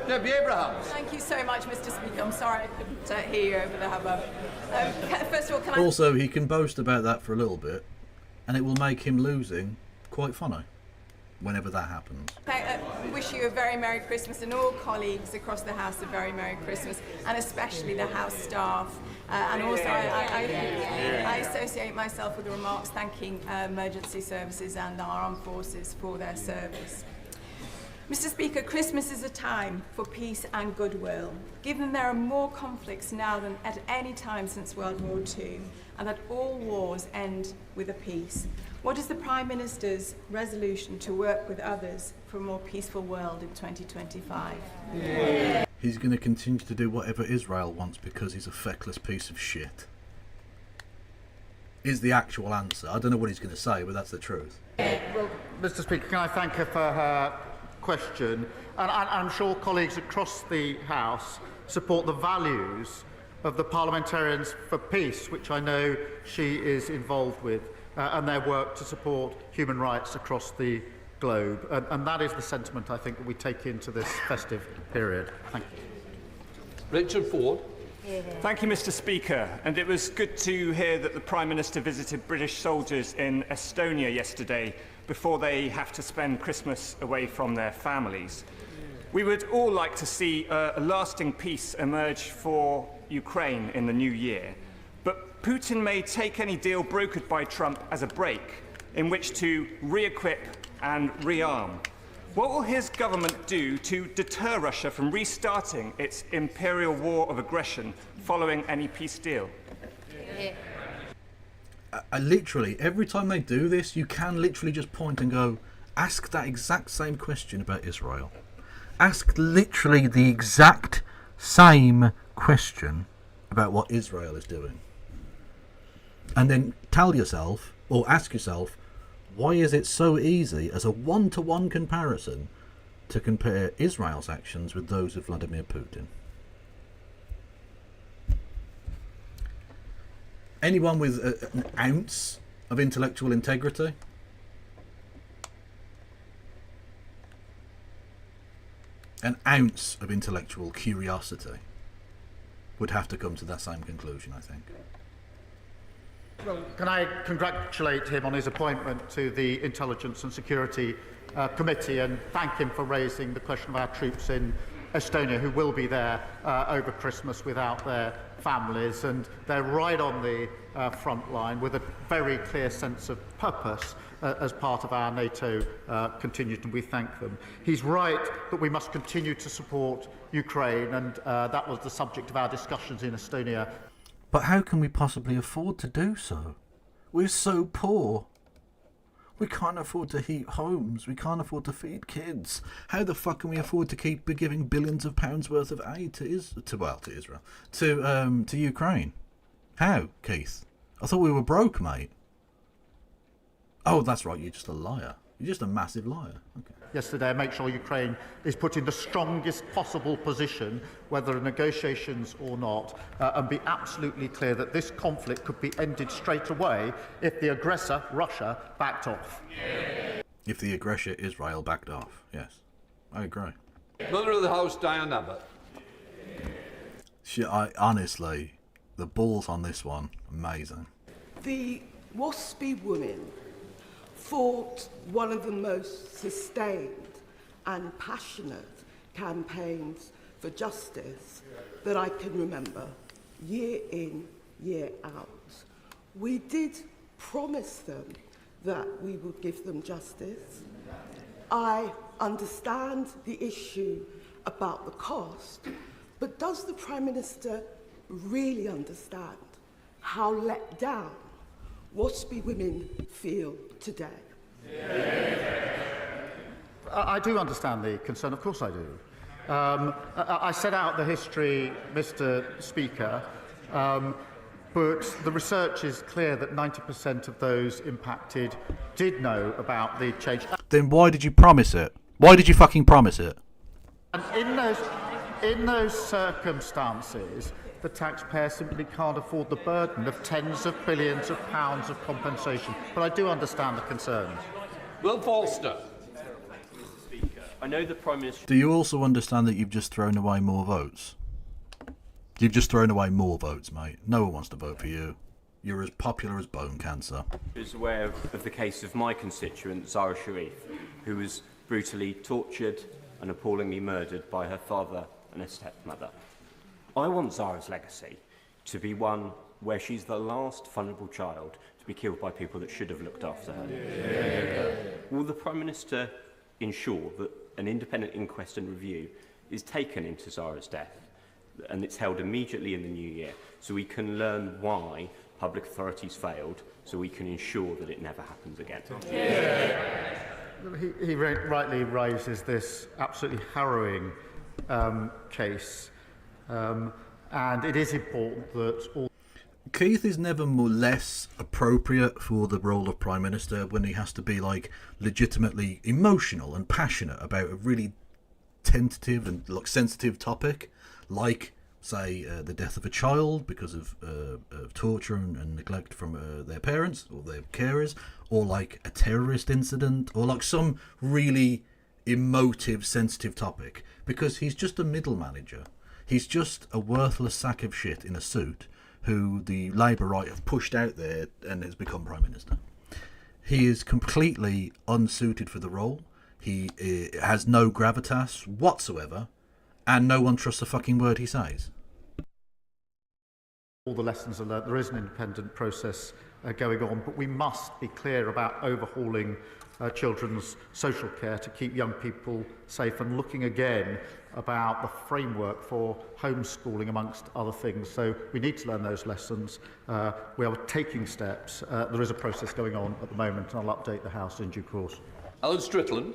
Debbie Abrahams. Thank you so much, Mr. Speaker. I'm sorry I couldn't hear you over the hubbub. First of all, can I... Also, he can boast about that for a little bit, and it will make him losing quite funny whenever that happens. I wish you a very Merry Christmas, and all colleagues across the House a very Merry Christmas, and especially the House staff. And also, I associate myself with the remarks thanking emergency services and our armed forces for their service. Mr. Speaker, Christmas is a time for peace and goodwill. Given there are more conflicts now than at any time since World War II, and that all wars end with a peace, what is the Prime Minister's resolution to work with others for a more peaceful world in 2025? Yeah. He's going to continue to do whatever Israel wants because he's a feckless piece of shit. Is the actual answer. I don't know what he's going to say, but that's the truth. Well, Mr. Speaker, can I thank her for her question? And I'm sure colleagues across the House support the values of the Parliamentarians for Peace, which I know she is involved with, and their work to support human rights across the globe. And that is the sentiment, I think, that we take into this festive period. Thank you. Richard Ford. Thank you, Mr. Speaker. And it was good to hear that the Prime Minister visited British soldiers in Estonia yesterday before they have to spend Christmas away from their families. We would all like to see a lasting peace emerge for Ukraine in the new year. But Putin may take any deal brokered by Trump as a break in which to re-equip and rearm. What will his government do to deter Russia from restarting its imperial war of aggression following any peace deal? I literally, every time they do this, you can literally just point and go, ask that exact same question about Israel. Ask literally the exact same question about what Israel is doing. And then tell yourself, or ask yourself, why is it so easy as a one-to-one comparison to compare Israel's actions with those of Vladimir Putin? Anyone with an ounce of intellectual integrity? An ounce of intellectual curiosity would have to come to that same conclusion, I think. Well, can I congratulate him on his appointment to the Intelligence and Security Committee and thank him for raising the question of our troops in Estonia who will be there over Christmas without their families, and they're right on the front line with a very clear sense of purpose as part of our NATO contingent, and we thank them. He's right that we must continue to support Ukraine, and that was the subject of our discussions in Estonia. But how can we possibly afford to do so? We're so poor. We can't afford to heat homes. We can't afford to feed kids. How the fuck can we afford to keep giving billions of pounds worth of aid to Israel, to Ukraine? How, Keith? I thought we were broke, mate. Oh, that's right. You're just a liar. You're just a massive liar. Okay. Yesterday, make sure Ukraine is put in the strongest possible position, whether negotiations or not, and be absolutely clear that this conflict could be ended straight away if the aggressor, Russia, backed off. If the aggressor, Israel, backed off, yes. I agree. Mother of the house, Diane Abbott. Honestly, the balls on this one, amazing. The Waspi women fought one of the most sustained and passionate campaigns for justice that I can remember, year in, year out. We did promise them that we would give them justice. I understand the issue about the cost, but does the Prime Minister really understand how let down Waspi women feel today? I do understand the concern, of course I do. I set out the history, Mr. Speaker, but the research is clear that 90% of those impacted did know about the change. Then why did you promise it? Why did you fucking promise it? And in those circumstances, the taxpayer simply can't afford the burden of tens of billions of pounds of compensation. But I do understand the concerns. Will Forster. I know the Prime Minister... Do you also understand that you've just thrown away more votes? You've just thrown away more votes, mate. No one wants to vote for you. You're as popular as bone cancer. ...is aware of the case of my constituent, Zara Sharif, who was brutally tortured and appallingly murdered by her father and her stepmother. I want Zara's legacy to be one where she's the last vulnerable child to be killed by people that should have looked after her. Yeah. Will the Prime Minister ensure that an independent inquest and review is taken into Zara's death and it's held immediately in the new year so we can learn why public authorities failed, so we can ensure that it never happens again? Yeah. He rightly raises this absolutely harrowing case. And it is important that all... Keith is never more less appropriate for the role of Prime Minister when he has to be like legitimately emotional and passionate about a really tentative and like sensitive topic, like say the death of a child because of torture and neglect from their parents or their carers, or like a terrorist incident, or like some really emotive, sensitive topic, because he's just a middle manager. He's just a worthless sack of shit in a suit who the Labour right have pushed out there and has become Prime Minister. He is completely unsuited for the role. He has no gravitas whatsoever, and no one trusts a fucking word he says. All the lessons are learned. There is an independent process going on, but we must be clear about overhauling children's social care to keep young people safe, and looking again about the framework for homeschooling, amongst other things. So we need to learn those lessons. We are taking steps. There is a process going on at the moment, and I'll update the House in due course. Alan Strickland.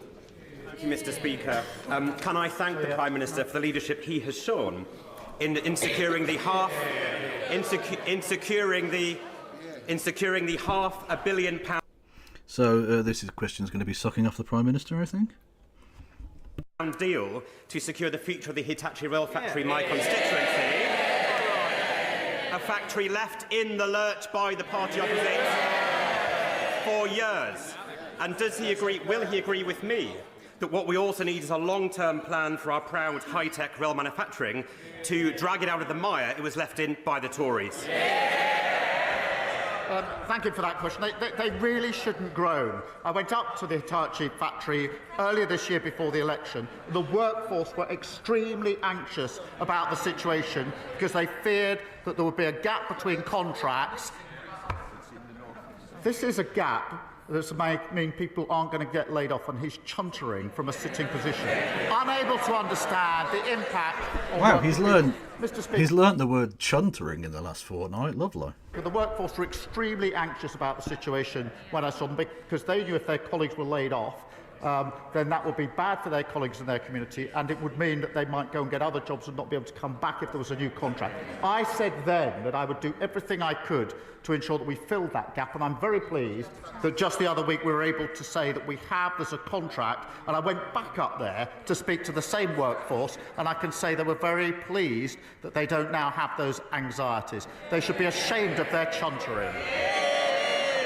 Thank you, Mr. Speaker. Can I thank the Prime Minister for the leadership he has shown in securing the £500 million. So this question is going to be sucking off the Prime Minister, I think. Deal to secure the future of the Hitachi rail factory in my constituency. A factory left in the lurch by the party opposite for years. And does he agree? Will he agree with me that what we also need is a long-term plan for our proud high-tech rail manufacturing to drag it out of the mire it was left in by the Tories? Thank you for that question. They really shouldn't groan. I went up to the Hitachi factory earlier this year before the election. The workforce were extremely anxious about the situation because they feared that there would be a gap between contracts. This is a gap that might mean people aren't going to get laid off, and he's chuntering from a sitting position, unable to understand the impact. Wow, he's learned. Mr. Speaker, he's learned the word chuntering in the last fortnight. Lovely. The workforce were extremely anxious about the situation when I saw them, because they knew if their colleagues were laid off, then that would be bad for their colleagues in their community, and it would mean that they might go and get other jobs and not be able to come back if there was a new contract. I said then that I would do everything I could to ensure that we filled that gap, and I'm very pleased that just the other week we were able to say that there's a contract, and I went back up there to speak to the same workforce, and I can say they were very pleased that they don't now have those anxieties. They should be ashamed of their chuntering.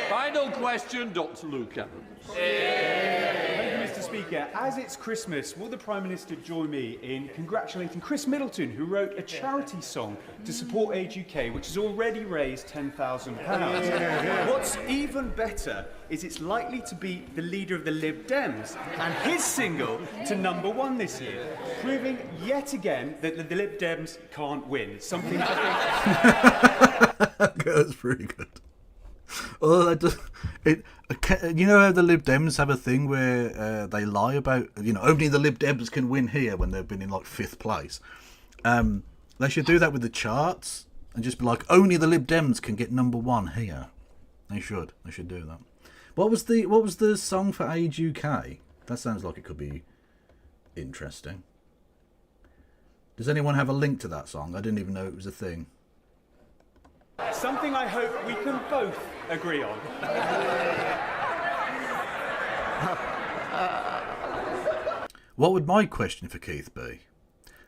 Final question, Dr. Luke Evans. Thank you, Mr. Speaker. As it's Christmas, will the Prime Minister join me in congratulating Chris Middleton, who wrote a charity song to support Age UK, which has already raised £10,000. What's even better is it's likely to beat the leader of the Lib Dems and his single to #1 this year, proving yet again that the Lib Dems can't win. It's something I think... That's pretty good. Although you know how the Lib Dems have a thing where they lie about, only the Lib Dems can win here when they've been in like 5th place. They should do that with the charts and just be like, only the Lib Dems can get #1 here. They should do that. What was the song for Age UK? That sounds like it could be interesting. Does anyone have a link to that song? I didn't even know it was a thing. Something I hope we can both agree on. What would my question for Keith be?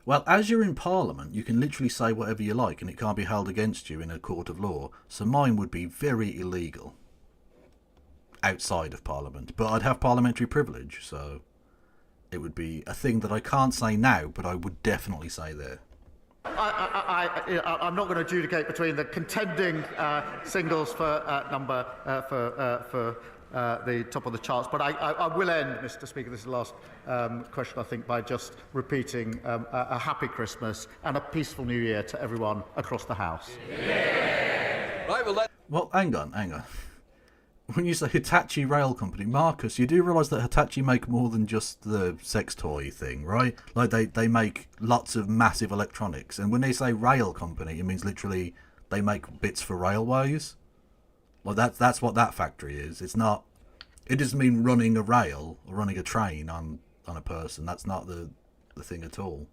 Well, as you're in Parliament, you can literally say whatever you like and it can't be held against you in a court of law. So mine would be very illegal outside of Parliament. But I'd have parliamentary privilege, so it would be a thing that I can't say now, but I would definitely say there. I'm not going to adjudicate between the contending singles for the top of the charts, but I will end, Mr. Speaker, this is the last question, I think, by just repeating a happy Christmas and a peaceful New Year to everyone across the House. Well, hang on. When you say Hitachi Rail Company, Marcus, you do realise that Hitachi make more than just the sex toy thing, right? Like they make lots of massive electronics, and when they say rail company, it means literally they make bits for railways. Well, that's what that factory is. It's not. It doesn't mean running a rail or running a train on a person. That's not the thing at all.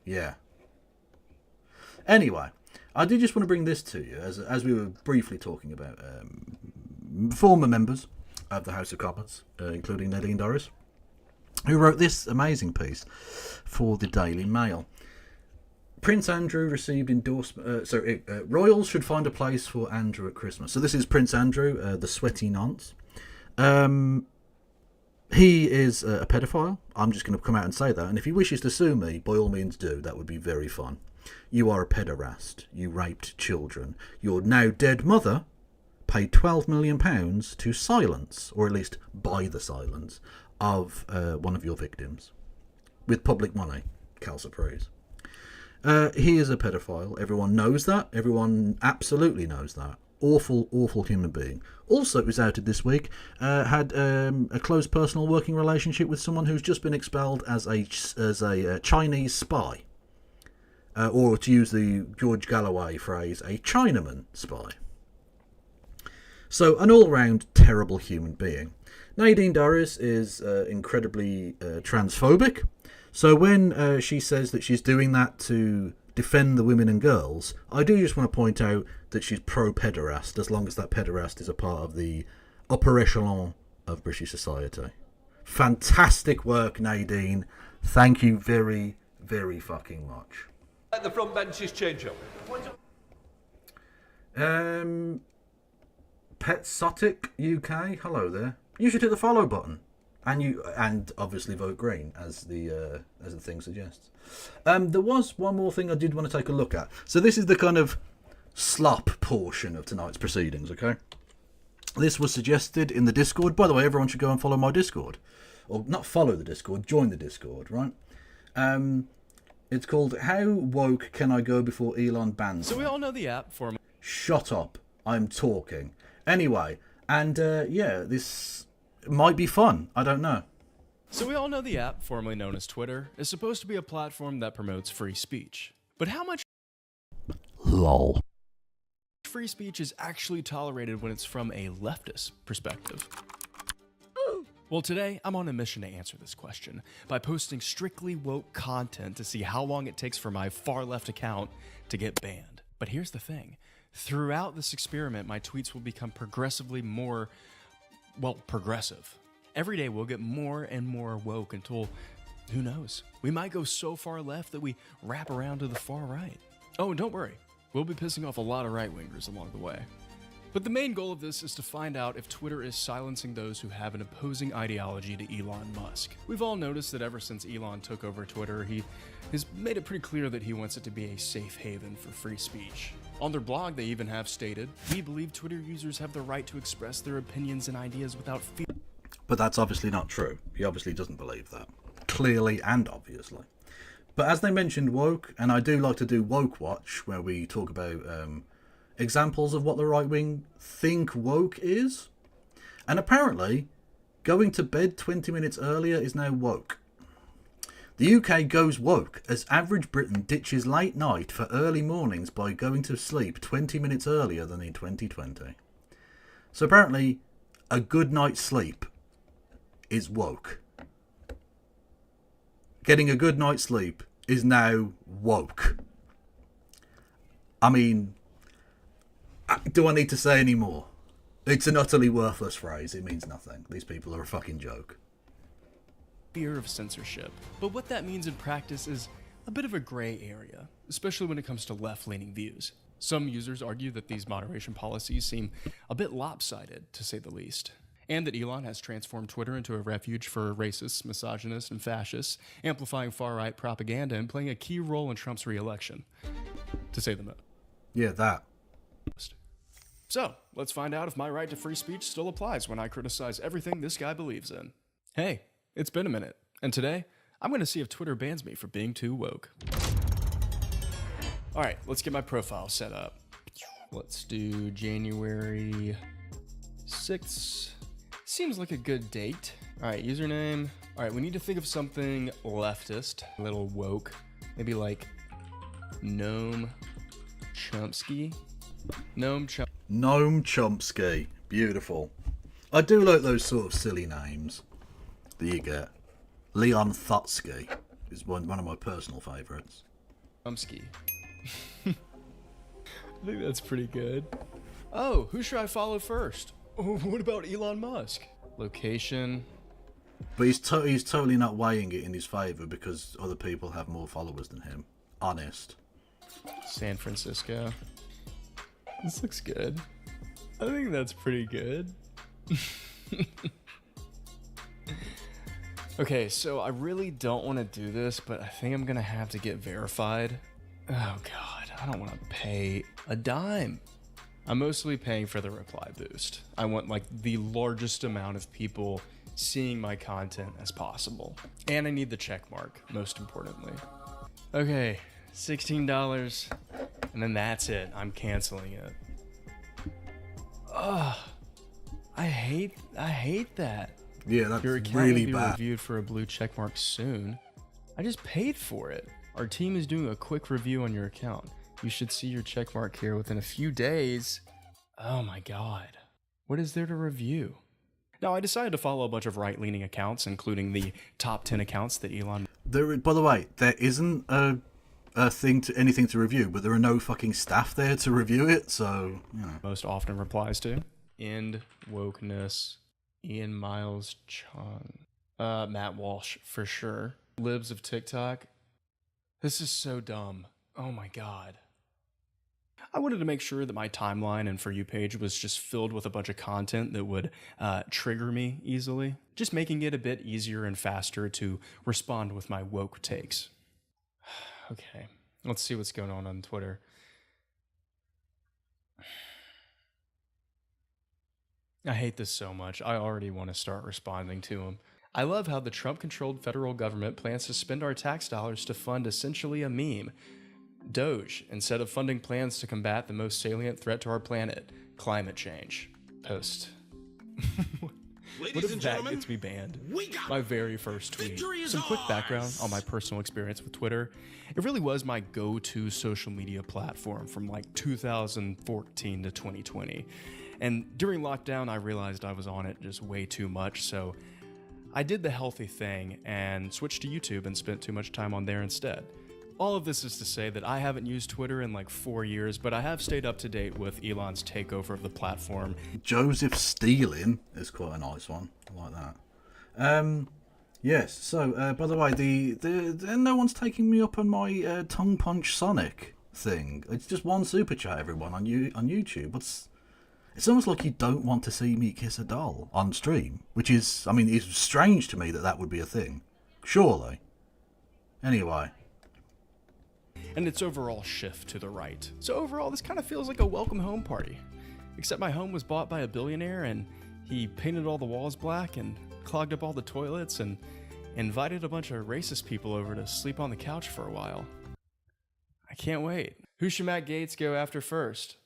Yeah. Anyway, I did just want to bring this to you, as we were briefly talking about former members of the House of Commons, including Nadine Dorries, who wrote this amazing piece for the Daily Mail. Prince Andrew received endorsement. Royals should find a place for Andrew at Christmas. So this is Prince Andrew, the sweaty nonce. He is a pedophile. I'm just going to come out and say that. And if he wishes to sue me, by all means do. That would be very fun. You are a pederast. You raped children. Your now dead mother paid £12 million to silence, or at least buy the silence, of one of your victims. With public money. Cal surprise. He is a pedophile. Everyone knows that. Everyone absolutely knows that. awful human being. Also, it was outed this week, had a close personal working relationship with someone who's just been expelled as a Chinese spy. Or to use the George Galloway phrase, a Chinaman spy. So, an all-round terrible human being. Nadine Dorries is incredibly transphobic. So when she says that she's doing that to defend the women and girls, I do just want to point out that she's pro-pederast, as long as that pederast is a part of the upper echelon of British society. Fantastic work, Nadine. Thank you very, very fucking much. Let the front benches change up. Petsotic UK, hello there. You should hit the follow button, and obviously vote green as the thing suggests. There was one more thing I did want to take a look at. So this is the kind of slop portion of tonight's proceedings. Okay, this was suggested in the Discord. By the way, everyone should go and follow my Discord, or not follow the Discord, join the Discord, right? It's called "How Woke Can I Go Before Elon Bans?" So we all know the app for. Shut up! I'm talking. Anyway, and yeah, this might be fun. I don't know. So we all know the app, formerly known as Twitter, is supposed to be a platform that promotes free speech. But how much lol free speech is actually tolerated when it's from a leftist perspective? Well, today, I'm on a mission to answer this question by posting strictly woke content to see how long it takes for my far-left account to get banned. But here's the thing. Throughout this experiment, my tweets will become progressively more, well, progressive. Every day, we'll get more and more woke until, who knows, we might go so far left that we wrap around to the far right. Oh, and don't worry, we'll be pissing off a lot of right-wingers along the way. But the main goal of this is to find out if Twitter is silencing those who have an opposing ideology to Elon Musk. We've all noticed that ever since Elon took over Twitter, he has made it pretty clear that he wants it to be a safe haven for free speech. On their blog, they even have stated, "We believe Twitter users have the right to express their opinions and ideas without fear." But that's obviously not true. He obviously doesn't believe that. Clearly and obviously. But as they mentioned woke, and I do like to do woke watch, where we talk about examples of what the right wing think woke is. And apparently, going to bed 20 minutes earlier is now woke. The UK goes woke as average Briton ditches late night for early mornings by going to sleep 20 minutes earlier than in 2020. So apparently, a good night's sleep is woke. Getting a good night's sleep is now woke. I mean, do I need to say any more? It's an utterly worthless phrase. It means nothing. These people are a fucking joke. Fear of censorship. But what that means in practice is a bit of a gray area, especially when it comes to left-leaning views. Some users argue that these moderation policies seem a bit lopsided, to say the least, and that Elon has transformed Twitter into a refuge for racists, misogynists, and fascists, amplifying far-right propaganda and playing a key role in Trump's re-election, to say the most. Yeah, that. So, let's find out if my right to free speech still applies when I criticize everything this guy believes in. Hey, it's been a minute, and today, I'm going to see if Twitter bans me for being too woke. Alright, let's get my profile set up. Let's do January 6th. Seems like a good date. Alright, username. Alright, we need to think of something leftist, a little woke. Maybe like Noam Chomsky. Noam Chomsky. Beautiful. I do like those sort of silly names that you get. Leon Thotsky is one of my personal favourites. Chomsky. I think that's pretty good. Oh, who should I follow first? Oh, what about Elon Musk? Location. But he's totally not weighing it in his favour because other people have more followers than him. Honest. San Francisco. This looks good. I think that's pretty good. Okay, so I really don't want to do this, but I think I'm gonna have to get verified. Oh god, I don't want to pay a dime. I'm mostly paying for the reply boost. I want like the largest amount of people seeing my content as possible. And I need the check mark, most importantly. Okay, $16, and then that's it. I'm canceling it. Ugh. I hate that. Yeah, that's Your account really will be bad. reviewed for a blue checkmark soon. I just paid for it. Our team is doing a quick review on your account. You should see your checkmark here within a few days. Oh my god. What is there to review? Now, I decided to follow a bunch of right-leaning accounts, including the top 10 accounts that Elon... By the way, there isn't anything to review, but there are no fucking staff there to review it, so, you know. Most often replies to. End wokeness. Ian Miles Chung. Matt Walsh, for sure. Libs of TikTok. This is so dumb. Oh my god. I wanted to make sure that my timeline and For You page was just filled with a bunch of content that would trigger me easily, just making it a bit easier and faster to respond with my woke takes. Okay, let's see what's going on Twitter. I hate this so much. I already want to start responding to him. I love how the Trump-controlled federal government plans to spend our tax dollars to fund essentially a meme. Doge, instead of funding plans to combat the most salient threat to our planet, climate change. Post. What if that gets me banned? My very first tweet. Some quick background on my personal experience with Twitter. It really was my go-to social media platform from like 2014 to 2020. And during lockdown, I realized I was on it just way too much, so I did the healthy thing and switched to YouTube and spent too much time on there instead. All of this is to say that I haven't used Twitter in like 4 years, but I have stayed up to date with Elon's takeover of the platform. Joseph Stealing is quite a nice one. I like that. Yes, so, by the way, no one's taking me up on my tongue punch Sonic thing. It's just one super chat, everyone, on YouTube. It's almost like you don't want to see me kiss a doll on stream, which is, I mean, it's strange to me that would be a thing. Surely. Anyway. And its overall shift to the right. So overall, this kind of feels like a welcome home party. Except my home was bought by a billionaire, and he painted all the walls black and clogged up all the toilets and invited a bunch of racist people over to sleep on the couch for a while. I can't wait. Who should Matt Gaetz go after first?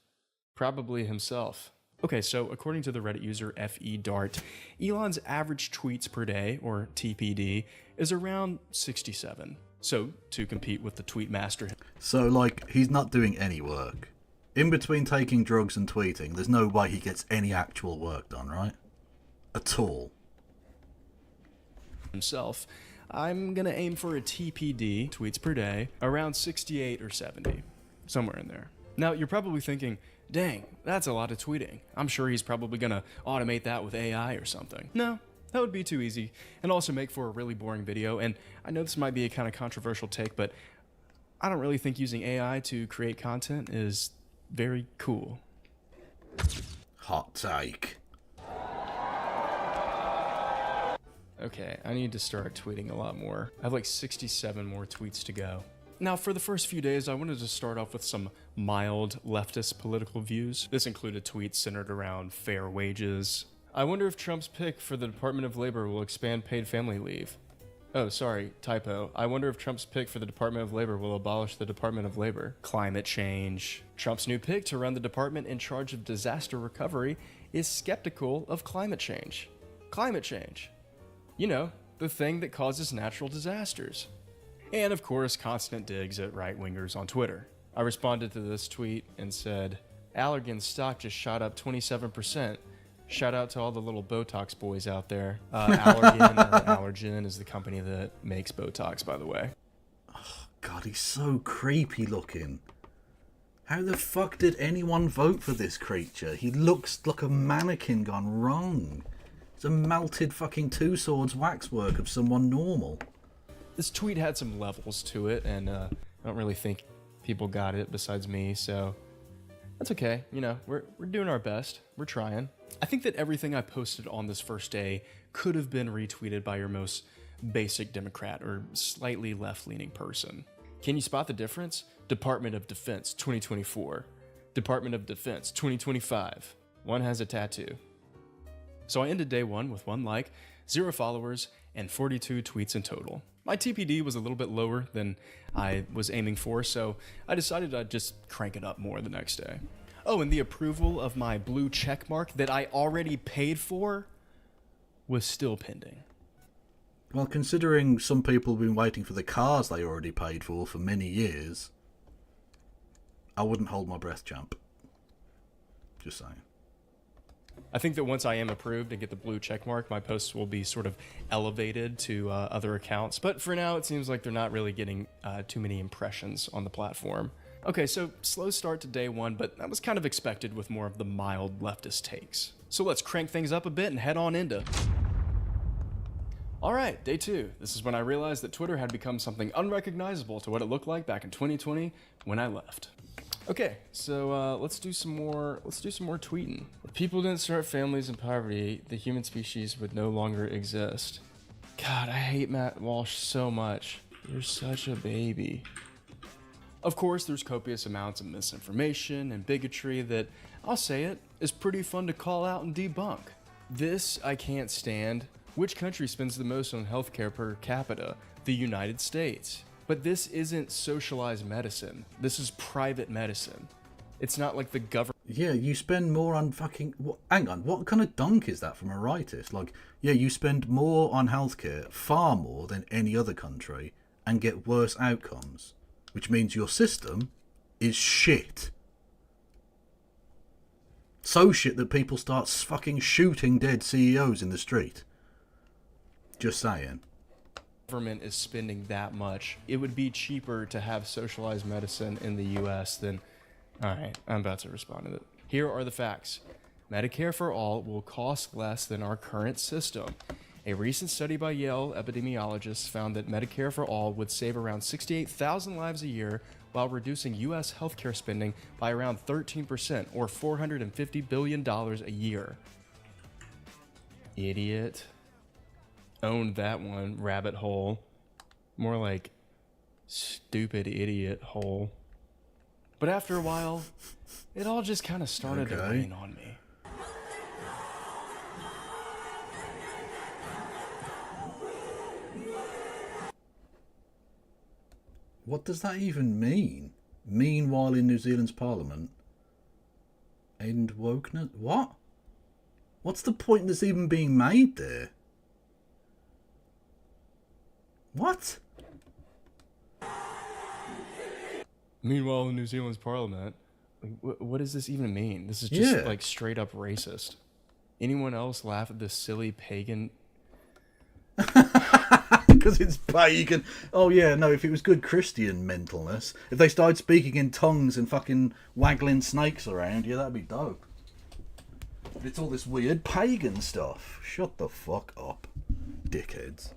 Probably himself. Okay, so according to the Reddit user FEDart, Elon's average tweets per day, or TPD, is around 67. So, to compete with the tweet master. So, like, he's not doing any work. In between taking drugs and tweeting, there's no way he gets any actual work done, right? At all. Himself, I'm gonna aim for a TPD, tweets per day, around 68 or 70. Somewhere in there. Now, you're probably thinking, dang, that's a lot of tweeting. I'm sure he's probably gonna automate that with AI or something. No, that would be too easy, and also make for a really boring video, and I know this might be a kind of controversial take, but I don't really think using AI to create content is very cool. Hot take. Okay, I need to start tweeting a lot more. I have like 67 more tweets to go. Now, for the first few days, I wanted to start off with some mild leftist political views. This included tweets centered around fair wages. I wonder if Trump's pick for the Department of Labor will expand paid family leave. Oh, sorry, typo. I wonder if Trump's pick for the Department of Labor will abolish the Department of Labor. Climate change. Trump's new pick to run the department in charge of disaster recovery is skeptical of climate change. Climate change. You know, the thing that causes natural disasters. And of course, constant digs at right-wingers on Twitter. I responded to this tweet and said, Allergan's stock just shot up 27%. Shout out to all the little Botox boys out there. Allergan, or Allergen, is the company that makes Botox, by the way. Oh, God, he's so creepy looking. How the fuck did anyone vote for this creature? He looks like a mannequin gone wrong. It's a melted fucking Two Swords waxwork of someone normal. This tweet had some levels to it, and I don't really think people got it besides me, so that's okay. You know, we're doing our best. We're trying. I think that everything I posted on this first day could have been retweeted by your most basic Democrat or slightly left-leaning person. Can you spot the difference? Department of Defense 2024. Department of Defense 2025. One has a tattoo. So I ended day one with 1 like, 0 followers, and 42 tweets in total. My TPD was a little bit lower than I was aiming for, so I decided I'd just crank it up more the next day. Oh, and the approval of my blue check mark that I already paid for was still pending. Well, considering some people have been waiting for the cars they already paid for many years, I wouldn't hold my breath, champ. Just saying. I think that once I am approved and get the blue check mark, my posts will be sort of elevated to other accounts. But for now, it seems like they're not really getting too many impressions on the platform. Okay, so slow start to day one, but that was kind of expected with more of the mild leftist takes. So let's crank things up a bit and head on into... Alright, day two. This is when I realized that Twitter had become something unrecognizable to what it looked like back in 2020 when I left. Okay, so let's do some more tweeting. If people didn't start families in poverty, the human species would no longer exist. God, I hate Matt Walsh so much. You're such a baby. Of course, there's copious amounts of misinformation and bigotry that, I'll say it, is pretty fun to call out and debunk. This I can't stand. Which country spends the most on healthcare per capita? The United States. But this isn't socialized medicine. This is private medicine. It's not like the government... Yeah, you spend more on fucking... hang on, what kind of dunk is that from a rightist? Like, yeah, you spend more on healthcare, far more than any other country, and get worse outcomes. Which means your system is shit. So shit that people start fucking shooting dead CEOs in the street. Just saying. Government is spending that much. It would be cheaper to have socialized medicine in the US than... Alright, I'm about to respond to it. Here are the facts. Medicare for all will cost less than our current system. A recent study by Yale epidemiologists found that Medicare for all would save around 68,000 lives a year while reducing US healthcare spending by around 13% or $450 billion a year. Idiot. Owned that one, rabbit hole. More like stupid idiot hole. But after a while, it all just kind of started to rain on me. What does that even mean? Meanwhile, in New Zealand's parliament, end wokeness? What? What's the point that's even being made there? What? Meanwhile, in New Zealand's parliament, what does this even mean? This is just like straight up racist. Anyone else laugh at this silly pagan? Because it's pagan. Oh yeah, no, if it was good Christian mentalness, if they started speaking in tongues and fucking waggling snakes around, yeah, that'd be dope. But it's all this weird pagan stuff. Shut the fuck up, dickheads.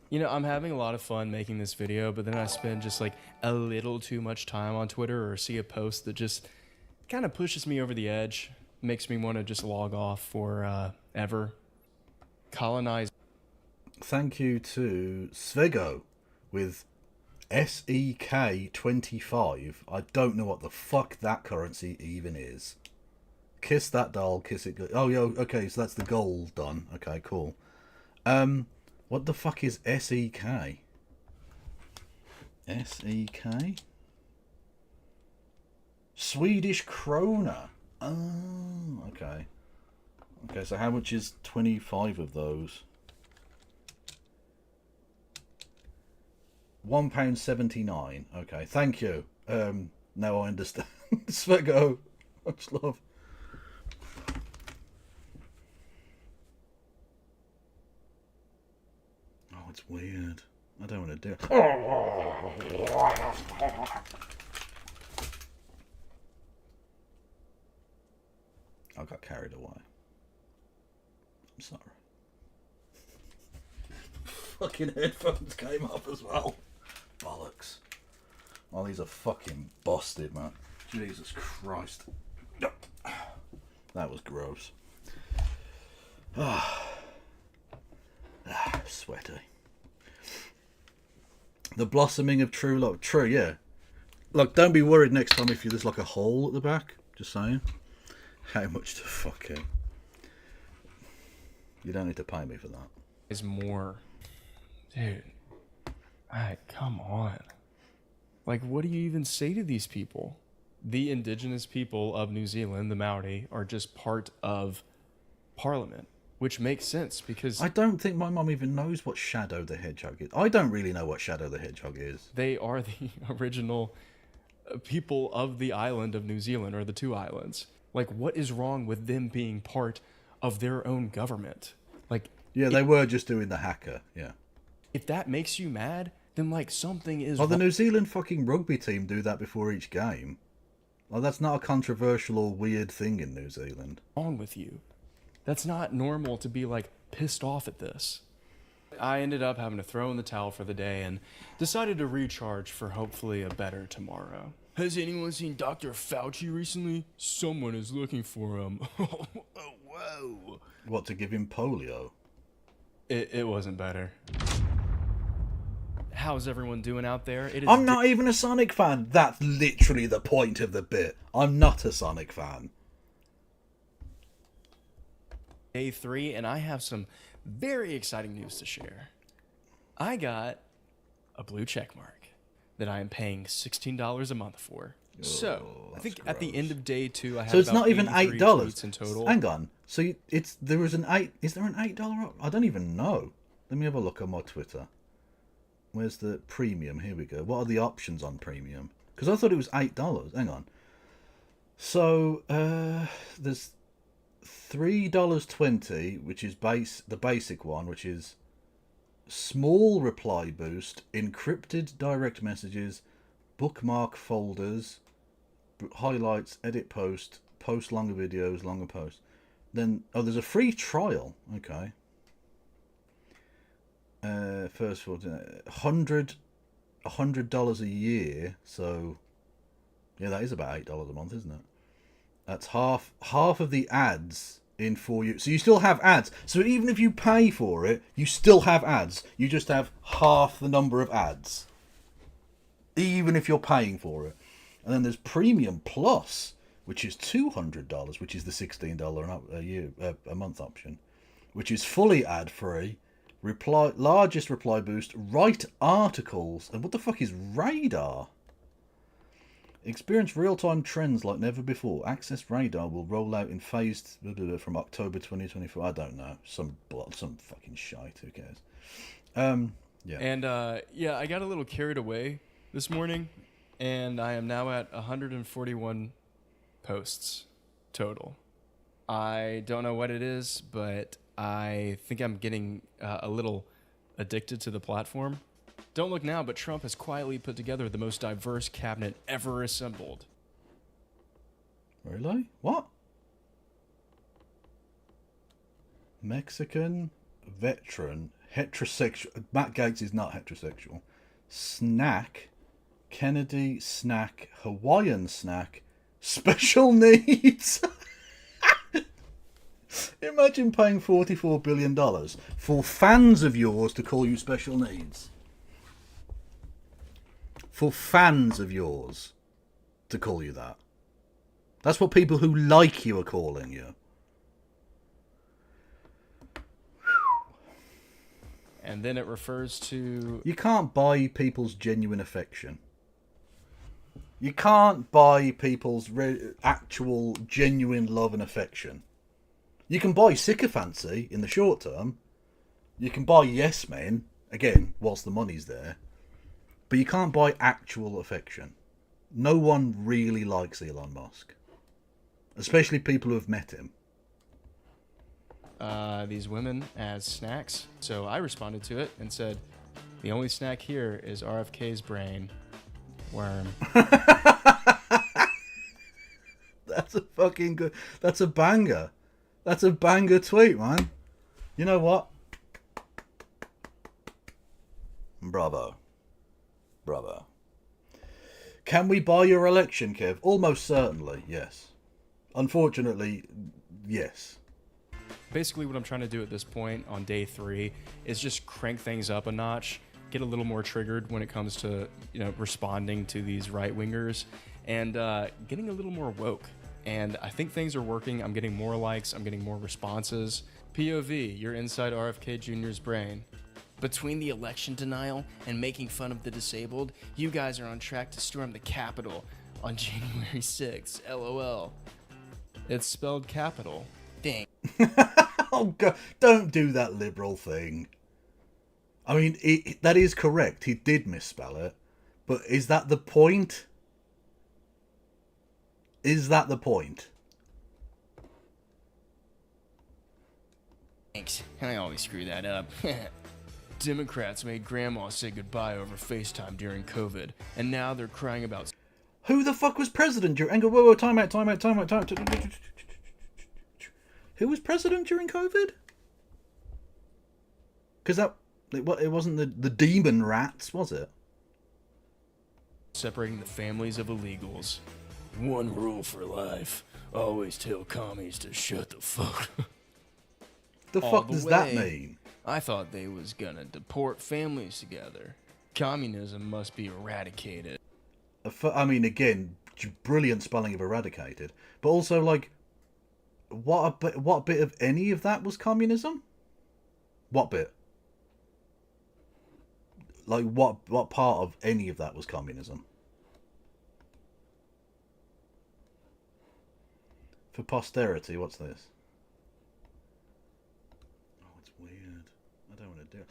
You know, I'm having a lot of fun making this video, but then I spend just like a little too much time on Twitter or see a post that just kind of pushes me over the edge, makes me want to just log off for ever. Colonize. Thank you to Svego with SEK25. I don't know what the fuck that currency even is. Kiss that doll, kiss it good. Oh, yeah, okay, so that's the goal done. Okay, cool. What the fuck is SEK? SEK? Swedish krona. Oh, okay. Okay, so how much is 25 of those? £1.79. Okay, thank you. Now I understand. Svego, much love. Oh, it's weird. I don't want to do it. I got carried away. I'm sorry. Fucking headphones came up as well. Bollocks. Oh, these are fucking busted, man. Jesus Christ. That was gross. Sweaty. The blossoming of true love. True, yeah. Look, don't be worried next time if there's like a hole at the back. Just saying. How much to fucking... You don't need to pay me for that. Is more. Dude. Alright, come on. Like, what do you even say to these people? The indigenous people of New Zealand, the Maori, are just part of Parliament, which makes sense because... I don't think my mum even knows what Shadow the Hedgehog is. I don't really know what Shadow the Hedgehog is. They are the original people of the island of New Zealand, or the two islands. Like, what is wrong with them being part of their own government? Like, yeah, they were just doing the hacker, yeah. If that makes you mad, then, like, something is the wrong. New Zealand fucking rugby team do that before each game. Like, that's not a controversial or weird thing in New Zealand. Wrong with you? That's not normal to be, like, pissed off at this. I ended up having to throw in the towel for the day and decided to recharge for hopefully a better tomorrow. Has anyone seen Dr. Fauci recently? Someone is looking for him. Oh, whoa. What, to give him polio? It wasn't better. How's everyone doing out there? I'm not even a Sonic fan. That's literally the point of the bit. I'm not a Sonic fan. Day 3, and I have some very exciting news to share. I got a blue check mark that I am paying $16 a month for. So, I think at the end of day 2, I have So it's about not even $83 $8 in total. Hang on. So there was an $8. Is there an $8? I don't even know. Let me have a look on my Twitter. Where's the premium? Here we go. What are the options on premium? Because I thought it was $8. Hang on. So there's $3.20, which is the basic one, which is small reply boost, encrypted direct messages, bookmark folders, highlights, edit post, post longer videos, longer posts. Then there's a free trial. Okay. First of all, $100 a year. So yeah, that is about $8 a month, isn't it? That's half of the ads in 4 years. So you still have ads. So even if you pay for it, you still have ads. You just have half the number of ads, even if you're paying for it. And then there's Premium Plus, which is $200, which is the $16 a month option, which is fully ad free. Largest reply boost, write articles, and what the fuck is radar? Experience real-time trends like never before. Access radar will roll out in phased from October 2024. I don't know, some fucking shite. Who cares? Yeah. And yeah, I got a little carried away this morning, and I am now at 141 posts total. I don't know what it is, but I think I'm getting a little addicted to the platform. Don't look now, but Trump has quietly put together the most diverse cabinet ever assembled. Really? What? Mexican veteran, heterosexual. Matt Gaetz is not heterosexual. Snack, Kennedy snack, Hawaiian snack, special needs. Imagine paying $44 billion for fans of yours to call you special needs. For fans of yours to call you that. That's what people who like you are calling you. And then it refers to... You can't buy people's genuine affection. You can't buy people's actual genuine love and affection. You can buy sycophancy in the short term. You can buy yes men, again, whilst the money's there. But you can't buy actual affection. No one really likes Elon Musk. Especially people who have met him. These women as snacks. So I responded to it and said, the only snack here is RFK's brain. Worm. That's a fucking good... That's a banger. That's a banger tweet, man. You know what? Bravo. Bravo. Can we buy your election, Kev? Almost certainly, yes. Unfortunately, yes. Basically what I'm trying to do at this point on day 3 is just crank things up a notch, get a little more triggered when it comes to, responding to these right-wingers, and getting a little more woke. And I think things are working. I'm getting more likes. I'm getting more responses. POV, you're inside RFK Jr.'s brain. Between the election denial and making fun of the disabled, you guys are on track to storm the Capitol on January 6th. LOL. It's spelled capital. Dang. Oh God, don't do that liberal thing. I mean, that is correct. He did misspell it. But is that the point? Is that the point? Thanks. I always screw that up. Democrats made grandma say goodbye over FaceTime during COVID, and now they're crying about... Who the fuck was president during... Whoa, time out. Who was president during COVID? Because it wasn't the demon rats, was it? Separating the families of illegals. One rule for life. Always tell commies to shut the fuck up. The fuck does that mean? I thought they was gonna deport families together. Communism must be eradicated. I mean, again, brilliant spelling of eradicated. But also, like, what bit of any of that was communism? What bit? Like, what part of any of that was communism? For posterity, what's this? Oh, it's weird. I don't want to do it.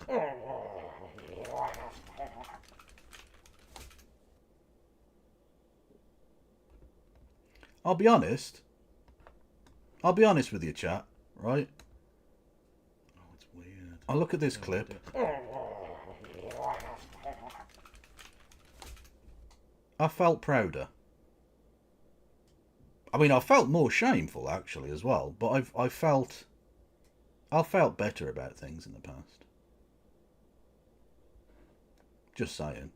I'll be honest with you, chat, right? Oh, it's weird. I look at this clip. I felt prouder. I mean, I felt more shameful, actually, as well. But I felt better about things in the past. Just saying.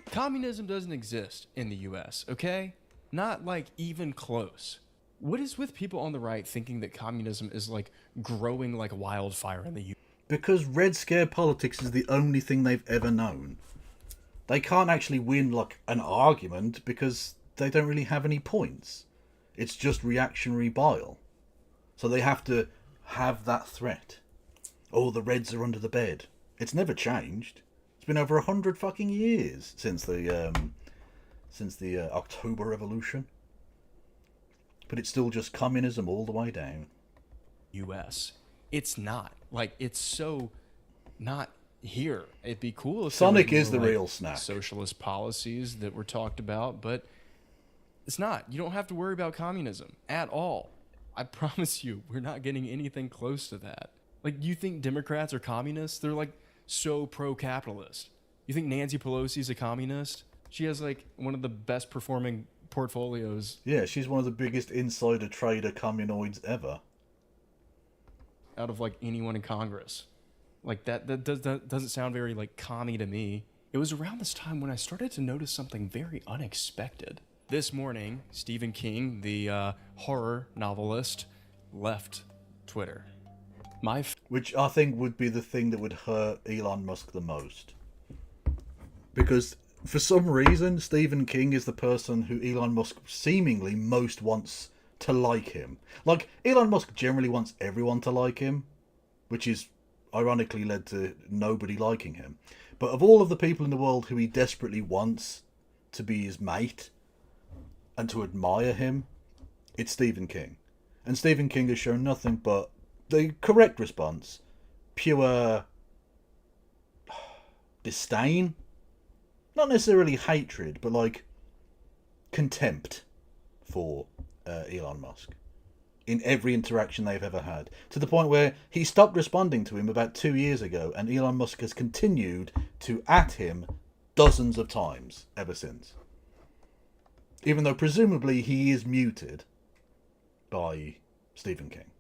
Communism doesn't exist in the US, okay? Not, like, even close. What is with people on the right thinking that communism is, like, growing like wildfire in the US? Because Red Scare politics is the only thing they've ever known. They can't actually win, like, an argument because they don't really have any points. It's just reactionary bile. So they have to have that threat. Oh, the Reds are under the bed. It's never changed. It's been over 100 fucking years since the October Revolution. But it's still just communism all the way down. US. It's not. Like, it's so not here. It'd be cool if Sonic there were is the more, like, real snack. socialist policies that were talked about, but it's not. You don't have to worry about communism at all. I promise you, we're not getting anything close to that. Like, you think Democrats are communists? They're, like, so pro-capitalist. You think Nancy Pelosi's a communist? She has, like, one of the best performing portfolios. Yeah, she's one of the biggest insider trader communoids ever. Out of, like, anyone in Congress. Like, that doesn't sound very, like, commie to me. It was around this time when I started to notice something very unexpected. This morning, Stephen King, the horror novelist, left Twitter. Which I think would be the thing that would hurt Elon Musk the most. Because for some reason, Stephen King is the person who Elon Musk seemingly most wants to like him. Like, Elon Musk generally wants everyone to like him, which is ironically led to nobody liking him. But of all of the people in the world who he desperately wants to be his mate and to admire him, it's Stephen King. And Stephen King has shown nothing but the correct response. Pure disdain. Not necessarily hatred, but like contempt for Elon Musk in every interaction they've ever had, to the point where he stopped responding to him about 2 years ago, and Elon Musk has continued to at him dozens of times ever since, even though presumably he is muted by Stephen King.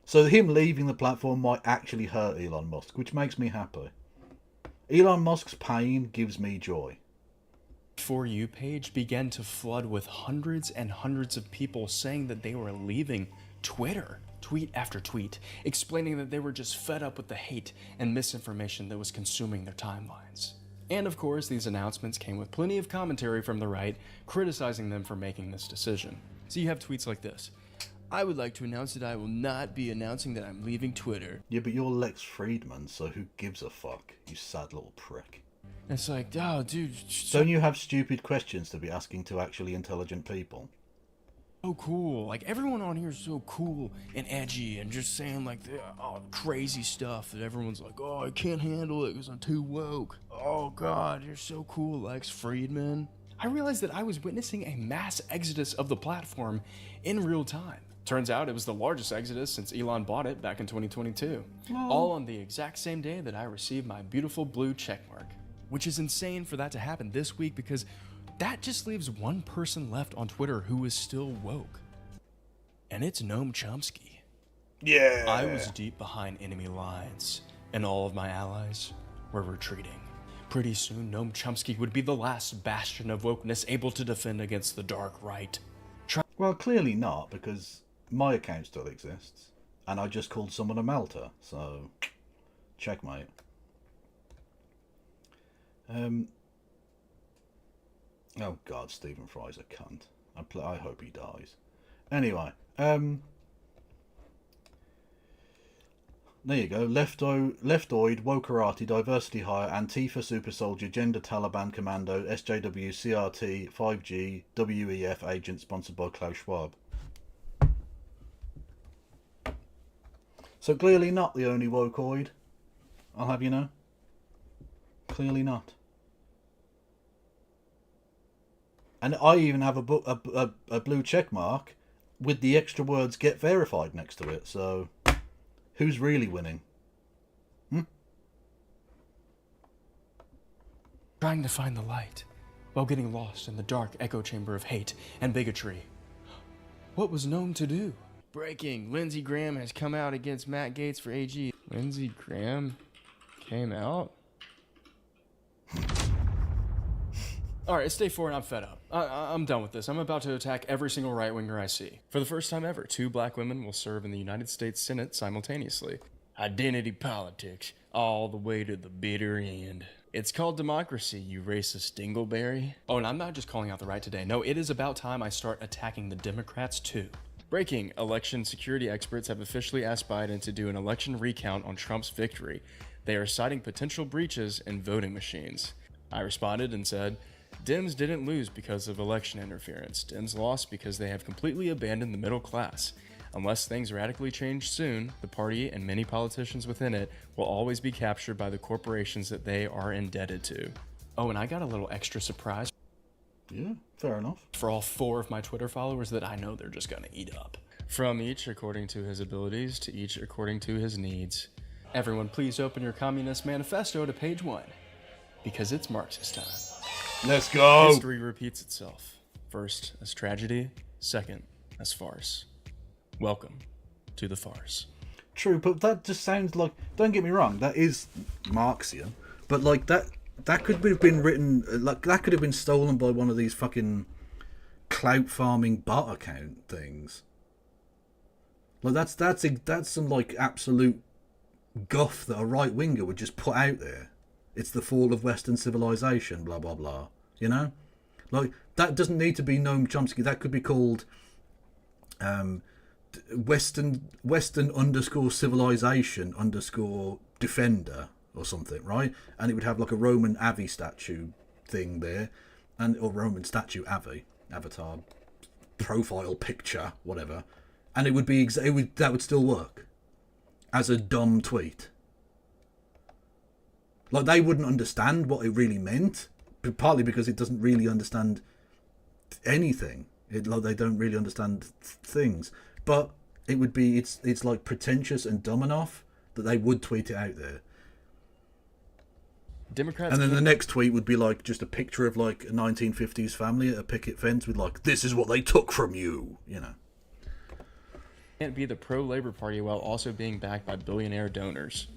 So him leaving the platform might actually hurt Elon Musk, which makes me happy. Elon Musk's pain gives me joy. For You page began to flood with hundreds and hundreds of people saying that they were leaving Twitter, tweet after tweet, explaining that they were just fed up with the hate and misinformation that was consuming their timelines. And of course, these announcements came with plenty of commentary from the right, criticizing them for making this decision. So you have tweets like this. I would like to announce that I will not be announcing that I'm leaving Twitter. Yeah, but you're Lex Friedman, so who gives a fuck, you sad little prick. It's like, oh, dude. Don't you have stupid questions to be asking to actually intelligent people? So cool. Like, everyone on here is so cool and edgy and just saying, like, crazy stuff that everyone's like, oh, I can't handle it because I'm too woke. Oh, God, you're so cool, Lex Friedman. I realized that I was witnessing a mass exodus of the platform in real time. Turns out it was the largest exodus since Elon bought it back in 2022. All on the exact same day that I received my beautiful blue checkmark. Which is insane for that to happen this week because that just leaves one person left on Twitter who is still woke. And it's Noam Chomsky. Yeah. I was deep behind enemy lines, and all of my allies were retreating. Pretty soon, Noam Chomsky would be the last bastion of wokeness able to defend against the dark right. Well, clearly not, because my account still exists, and I just called someone a melter, so checkmate. Oh God, Stephen Fry's a cunt. I hope he dies. Anyway, there you go. Leftoid, Wokerati, Diversity Hire, Antifa Super Soldier, Gender Taliban Commando, SJW, CRT, 5G, WEF agent sponsored by Klaus Schwab. So clearly not the only wokeoid, I'll have you know. Clearly not. And I even have a blue check mark with the extra words "get verified" next to it. So, who's really winning? Trying to find the light while getting lost in the dark echo chamber of hate and bigotry. What was Noam to do? Breaking. Lindsey Graham has come out against Matt Gaetz for AG. Lindsey Graham came out? Alright, it's day 4 and I'm fed up. I'm done with this. I'm about to attack every single right-winger I see. For the first time ever, 2 black women will serve in the United States Senate simultaneously. Identity politics, all the way to the bitter end. It's called democracy, you racist dingleberry. Oh, and I'm not just calling out the right today. No, it is about time I start attacking the Democrats too. Breaking. Election security experts have officially asked Biden to do an election recount on Trump's victory. They are citing potential breaches in voting machines. I responded and said, Dems didn't lose because of election interference. Dems lost because they have completely abandoned the middle class. Unless things radically change soon, the party and many politicians within it will always be captured by the corporations that they are indebted to. Oh, and I got a little extra surprise. Yeah, fair enough. For all 4 of my Twitter followers that I know they're just gonna eat up. From each according to his abilities to each according to his needs. Everyone please open your Communist Manifesto to page 1. Because it's Marxist time. Let's go! History repeats itself. First as tragedy, second as farce. Welcome to the farce. True, but that just sounds like... Don't get me wrong, that is Marxian. But like that could have been written... Like that could have been stolen by one of these fucking clout farming bot account things. Like that's some like absolute guff that a right winger would just put out there. It's the fall of Western civilization, blah, blah, blah. You know? Like, that doesn't need to be Noam Chomsky. That could be called Western underscore civilization underscore defender or something, right? And it would have like a Roman Avi statue thing there. Or Roman statue Avi. Avatar. Profile picture. Whatever. And it would be... that would still work. As a dumb tweet. Like, they wouldn't understand what it really meant, partly because it doesn't really understand anything. Like, they don't really understand things. But it would be, it's like pretentious and dumb enough that they would tweet it out there. Democrats. And then the next tweet would be like just a picture of like a 1950s family at a picket fence with like, this is what they took from you, you know. Can't be the pro-Labor Party while also being backed by billionaire donors.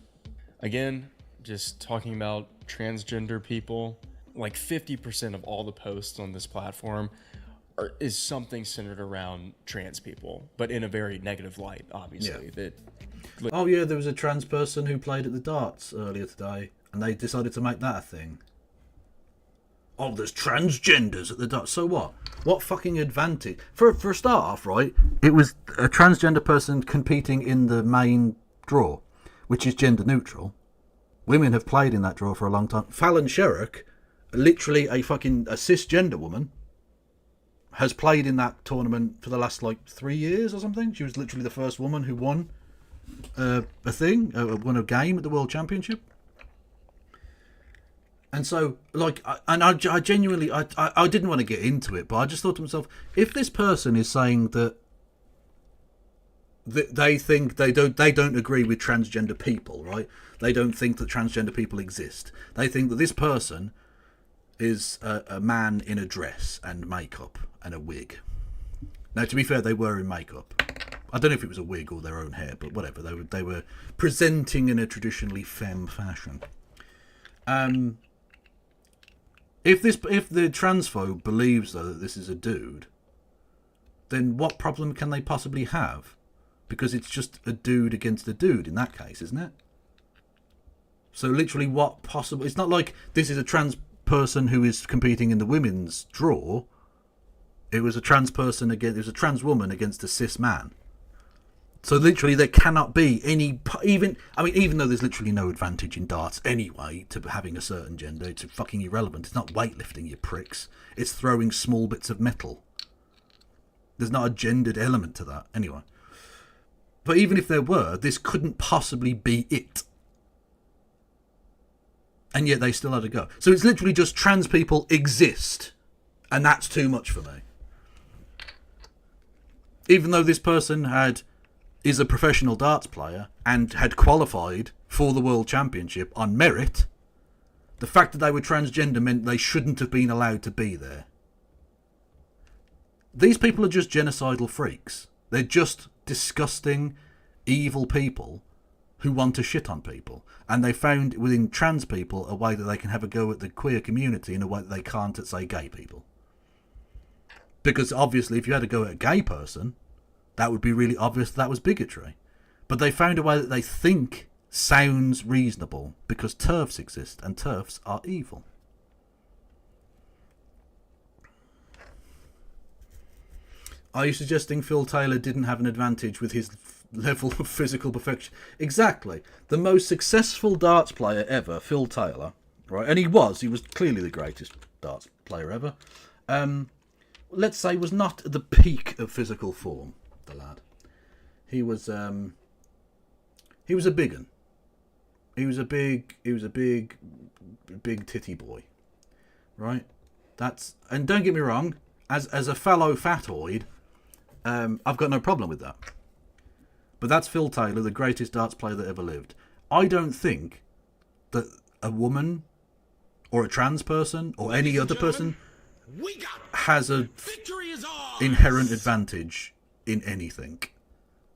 Again, just talking about transgender people, like 50% of all the posts on this platform is something centered around trans people, but in a very negative light, obviously. Yeah. Oh yeah, there was a trans person who played at the darts earlier today, and they decided to make that a thing. Oh, there's transgenders at the dart. So what? What fucking advantage? For a start off, right, it was a transgender person competing in the main draw, which is gender neutral. Women have played in that draw for a long time. Fallon Sherrock, literally a cisgender woman, has played in that tournament for the last, 3 years or something. She was literally the first woman who won won a game at the World Championship. And so, I genuinely, I didn't want to get into it, but I just thought to myself, if this person is saying that they think they don't agree with transgender people, right? They don't think that transgender people exist. They think that this person is a man in a dress and makeup and a wig. Now, to be fair, they were in makeup. I don't know if it was a wig or their own hair, but whatever. They were presenting in a traditionally femme fashion. If the transphobe believes though that this is a dude, then what problem can they possibly have? Because it's just a dude against a dude in that case, isn't it? So literally, what possible? It's not like this is a trans person who is competing in the women's draw. It was a trans person against. It was a trans woman against a cis man. So literally, there cannot be any even though there's literally no advantage in darts anyway to having a certain gender, it's fucking irrelevant. It's not weightlifting, you pricks. It's throwing small bits of metal. There's not a gendered element to that anyway. But even if there were, this couldn't possibly be it. And yet they still had to go. So it's literally just trans people exist, and that's too much for me. Even though this person is a professional darts player and had qualified for the World Championship on merit, the fact that they were transgender meant they shouldn't have been allowed to be there. These people are just genocidal freaks. They're just disgusting, evil people who want to shit on people. And they found within trans people a way that they can have a go at the queer community in a way that they can't at, say, gay people. Because obviously if you had a go at a gay person, that would be really obvious that was bigotry. But they found a way that they think sounds reasonable because TERFs exist and TERFs are evil. Are you suggesting Phil Taylor didn't have an advantage with his level of physical perfection? Exactly. The most successful darts player ever, Phil Taylor, right? And he was clearly the greatest darts player ever. Let's say was not at the peak of physical form. The lad, he was a big un. He was a big titty boy, right? And don't get me wrong, as a fellow fatoid, I've got no problem with that. But that's Phil Taylor, the greatest darts player that ever lived. I don't think that a woman or a trans person or any other person has a inherent advantage in anything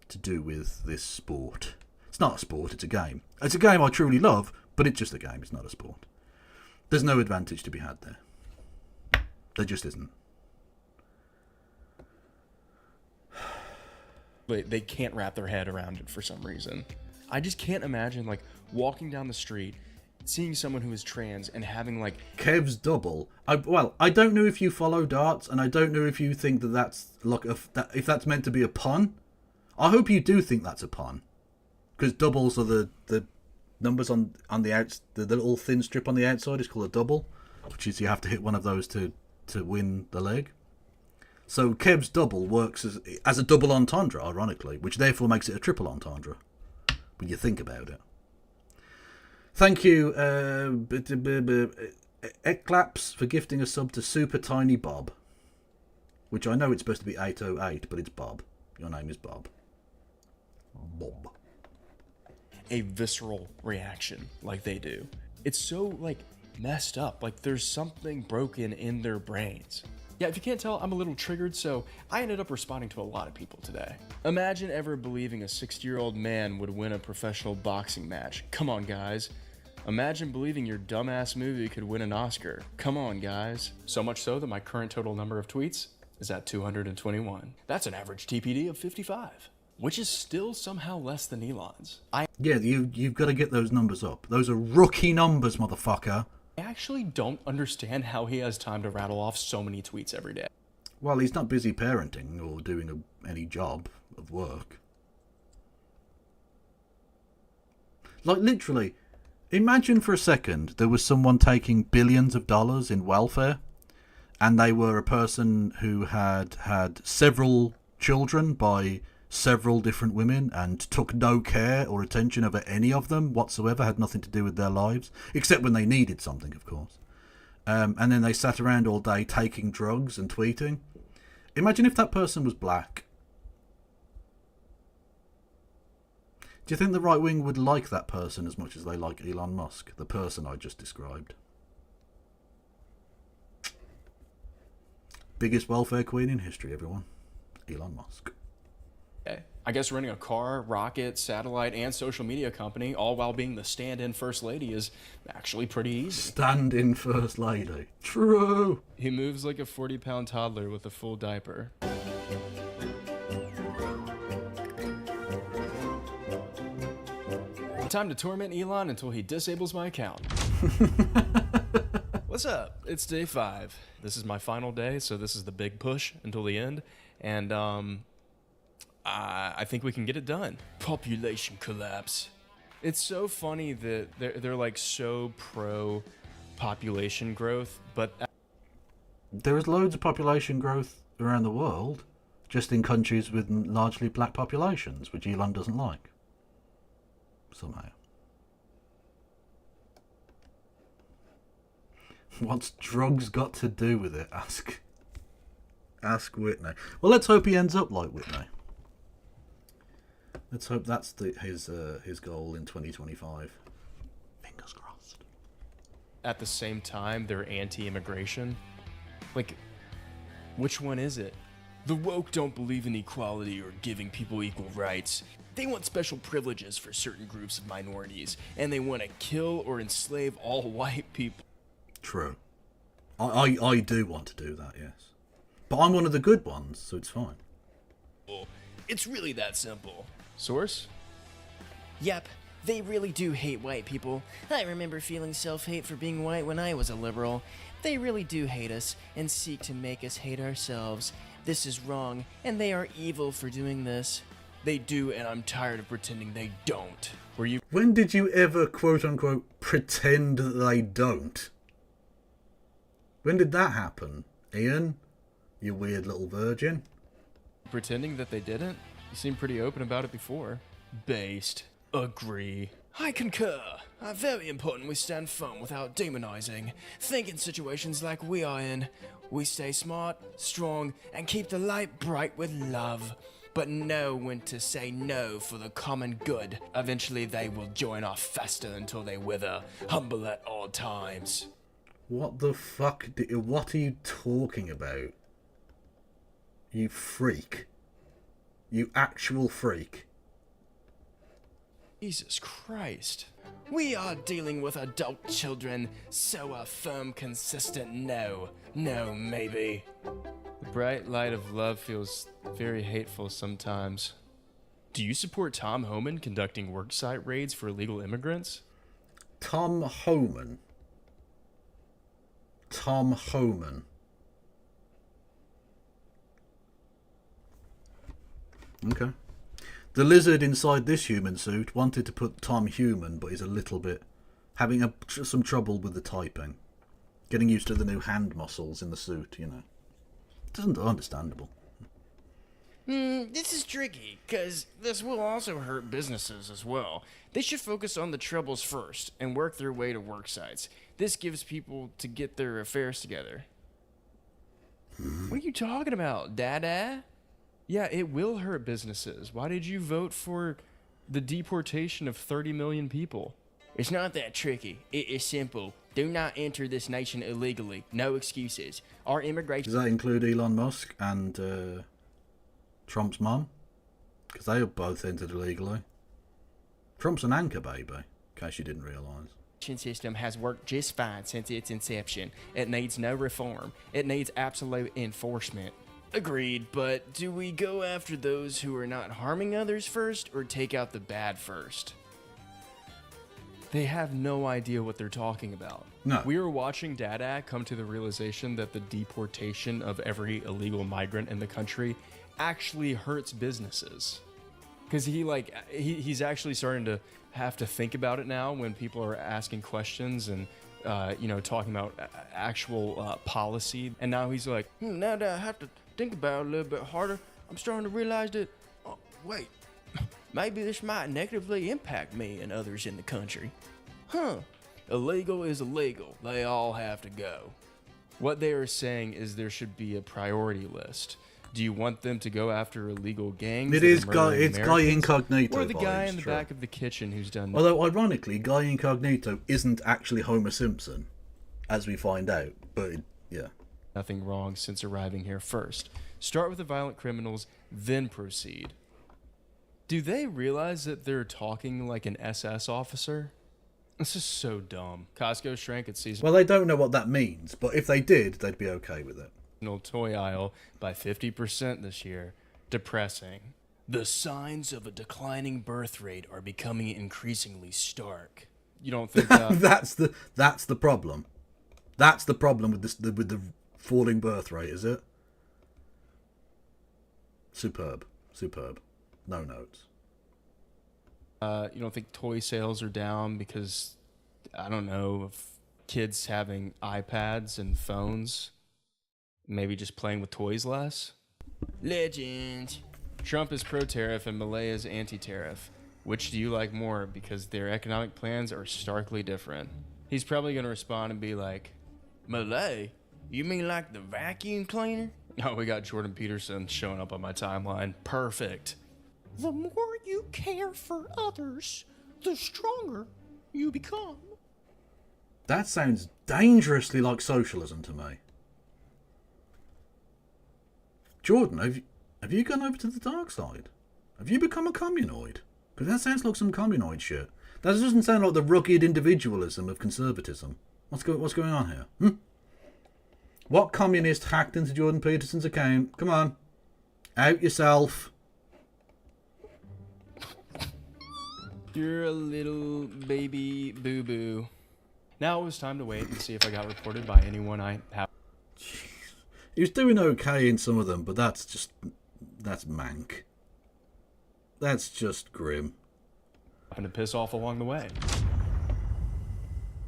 to do with this sport. It's not a sport, it's a game. It's a game I truly love, but it's just a game, it's not a sport. There's no advantage to be had there. There just isn't. They can't wrap their head around it for some reason. I just can't imagine walking down the street, seeing someone who is trans and having Kev's double. I don't know if you follow darts, and I don't know if you think that that's if that's meant to be a pun. I hope you do think that's a pun, because doubles are the numbers on the outs. The little thin strip on the outside is called a double, which is you have to hit one of those to win the leg. So Kev's double works as a double entendre, ironically, which therefore makes it a triple entendre when you think about it. Thank you, Eclaps, for gifting a sub to Super Tiny Bob. Which I know it's supposed to be 808, but it's Bob. Your name is Bob. Bob. A visceral reaction like they do. It's so, messed up. There's something broken in their brains. Yeah, if you can't tell, I'm a little triggered, so I ended up responding to a lot of people today. Imagine ever believing a 60-year-old man would win a professional boxing match. Come on, guys. Imagine believing your dumbass movie could win an Oscar. Come on, guys. So much so that my current total number of tweets is at 221. That's an average TPD of 55, which is still somehow less than Elon's. Yeah, you've got to get those numbers up. Those are rookie numbers, motherfucker. I actually don't understand how he has time to rattle off so many tweets every day. Well, he's not busy parenting or doing any job of work. Like, literally, imagine for a second there was someone taking billions of dollars in welfare, and they were a person who had had several children by several different women and took no care or attention over any of them whatsoever, had nothing to do with their lives, except when they needed something, of course. And then they sat around all day taking drugs and tweeting. Imagine if that person was black. Do you think the right wing would like that person as much as they like Elon Musk, the person I just described? Biggest welfare queen in history, everyone. Elon Musk. I guess running a car, rocket, satellite, and social media company, all while being the stand-in first lady, is actually pretty easy. Stand-in first lady. True. He moves like a 40-pound toddler with a full diaper. Time to torment Elon until he disables my account. What's up? It's day 5. This is my final day, so this is the big push until the end. And, I think we can get it done. Population collapse. It's so funny that they're like so pro population growth, but there is loads of population growth around the world, just in countries with largely black populations, which Elon doesn't like. Somehow. What's drugs got to do with it? Ask Whitney. Well, let's hope he ends up like Whitney. Let's hope that's his goal in 2025. Fingers crossed. at the same time they're anti-immigration. Like, which one is it? The woke don't believe in equality or giving people equal rights. They want special privileges for certain groups of minorities, and they want to kill or enslave all white people. True. I do want to do that, yes. But I'm one of the good ones, so it's fine. It's really that simple. Source? Yep, they really do hate white people. I remember feeling self-hate for being white when I was a liberal. They really do hate us and seek to make us hate ourselves. This is wrong, and they are evil for doing this. They do, and I'm tired of pretending they don't. Were you? When did you ever, quote-unquote, pretend that they don't? When did that happen, Ian? You weird little virgin. Pretending that they didn't? You seemed pretty open about it before. Based. Agree. I concur. Very important we stand firm without demonizing. Think in situations like we are in. We stay smart, strong, and keep the light bright with love. But know when to say no for the common good. Eventually they will join our fester until they wither, humble at all times. What the fuck? What are you talking about? You freak. You actual freak. Jesus Christ. We are dealing with adult children, so a firm, consistent no. No, maybe. The bright light of love feels very hateful sometimes. Do you support Tom Homan conducting worksite raids for illegal immigrants? Tom Homan. Tom Homan. Okay. The lizard inside this human suit wanted to put Tom Human, but he's a little bit having some trouble with the typing. Getting used to the new hand muscles in the suit, you know. It isn't understandable. This is tricky, because this will also hurt businesses as well. They should focus on the troubles first and work their way to work sites. This gives people to get their affairs together. What are you talking about, Dada? Yeah, it will hurt businesses. Why did you vote for the deportation of 30 million people? It's not that tricky. It is simple. Do not enter this nation illegally. No excuses. Our immigration... Does that include Elon Musk and Trump's mum? Because they have both entered illegally. Trump's an anchor baby, in case you didn't realise. System has worked just fine since its inception. It needs no reform. It needs absolute enforcement. Agreed, but do we go after those who are not harming others first, or take out the bad first? They have no idea what they're talking about. No. We were watching Dada come to the realization that the deportation of every illegal migrant in the country actually hurts businesses. Because he's actually starting to have to think about it now when people are asking questions and talking about actual policy. And now he's like, now that I have to think about it a little bit harder, I'm starting to realize that, oh, wait, maybe this might negatively impact me and others in the country. Illegal is illegal. They all have to go. What they are saying is there should be a priority list. Do you want them to go after illegal gangs? It's Guy Incognito. Or the guy in the vibes, back of the kitchen who's done... Although, ironically, Guy Incognito isn't actually Homer Simpson, as we find out. But, yeah. Nothing wrong since arriving here first. Start with the violent criminals, then proceed. Do they realize that they're talking like an SS officer? This is so dumb. Costco shrank its seasonal... Well, they don't know what that means, but if they did, they'd be okay with it. Toy aisle by 50% this year. Depressing. The signs of a declining birth rate are becoming increasingly stark. You don't think that... that's the problem. That's the problem with the falling birth rate, is it? Superb. No notes. You don't think toy sales are down because, I don't know, of kids having iPads and phones? Maybe just playing with toys less? Legend. Trump is pro-tariff and Malay is anti-tariff. Which do you like more? Because their economic plans are starkly different. He's probably going to respond and be like, Malay? You mean like the vacuum cleaner? Oh, we got Jordan Peterson showing up on my timeline. Perfect. The more you care for others, the stronger you become. That sounds dangerously like socialism to me. Jordan, have you gone over to the dark side? Have you become a communoid? Because that sounds like some communoid shit. That doesn't sound like the rugged individualism of conservatism. What's going on here? What communist hacked into Jordan Peterson's account? Come on. Out yourself. You're a little baby boo-boo. Now it was time to wait and see if I got reported by anyone I have. He was doing okay in some of them, but that's mank. That's just grim. Happened to piss off along the way.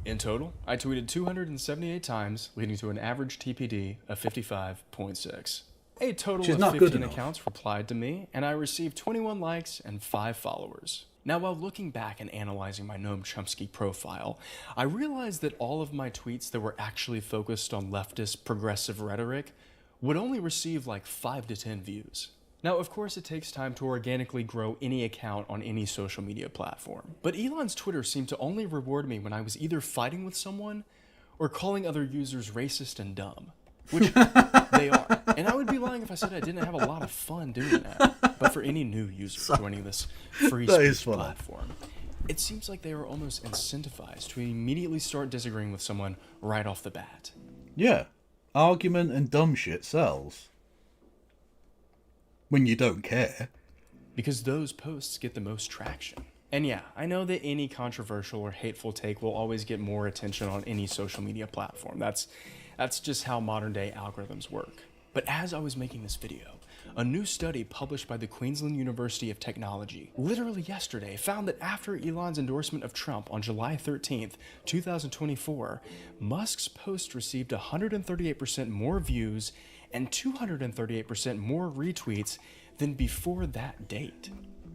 In total, I tweeted 278 times, leading to an average TPD of 55.6. A total of 15 accounts replied to me, and I received 21 likes and 5 followers. Now, while looking back and analyzing my Noam Chomsky profile, I realized that all of my tweets that were actually focused on leftist progressive rhetoric would only receive like 5 to 10 views. Now, of course, it takes time to organically grow any account on any social media platform, but Elon's Twitter seemed to only reward me when I was either fighting with someone or calling other users racist and dumb, which they are. And I would be lying if I said I didn't have a lot of fun doing that. But for any new user joining this free speech platform, it seems like they are almost incentivized to immediately start disagreeing with someone right off the bat. Yeah. Argument and dumb shit sells. When you don't care. Because those posts get the most traction. And yeah, I know that any controversial or hateful take will always get more attention on any social media platform. That's just how modern day algorithms work. But as I was making this video, a new study published by the Queensland University of Technology literally yesterday found that after Elon's endorsement of Trump on July 13th, 2024, Musk's post received 138% more views and 238% more retweets than before that date.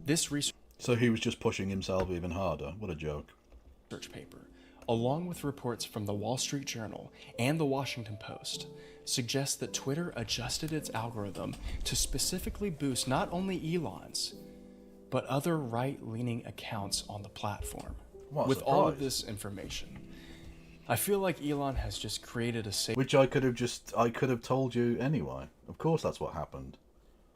This research... So he was just pushing himself even harder. What a joke. Research paper, along with reports from the Wall Street Journal and the Washington Post, suggests that Twitter adjusted its algorithm to specifically boost not only Elon's, but other right-leaning accounts on the platform. With all of this information, I feel like Elon has just created a safe... Which I could have told you anyway. Of course that's what happened.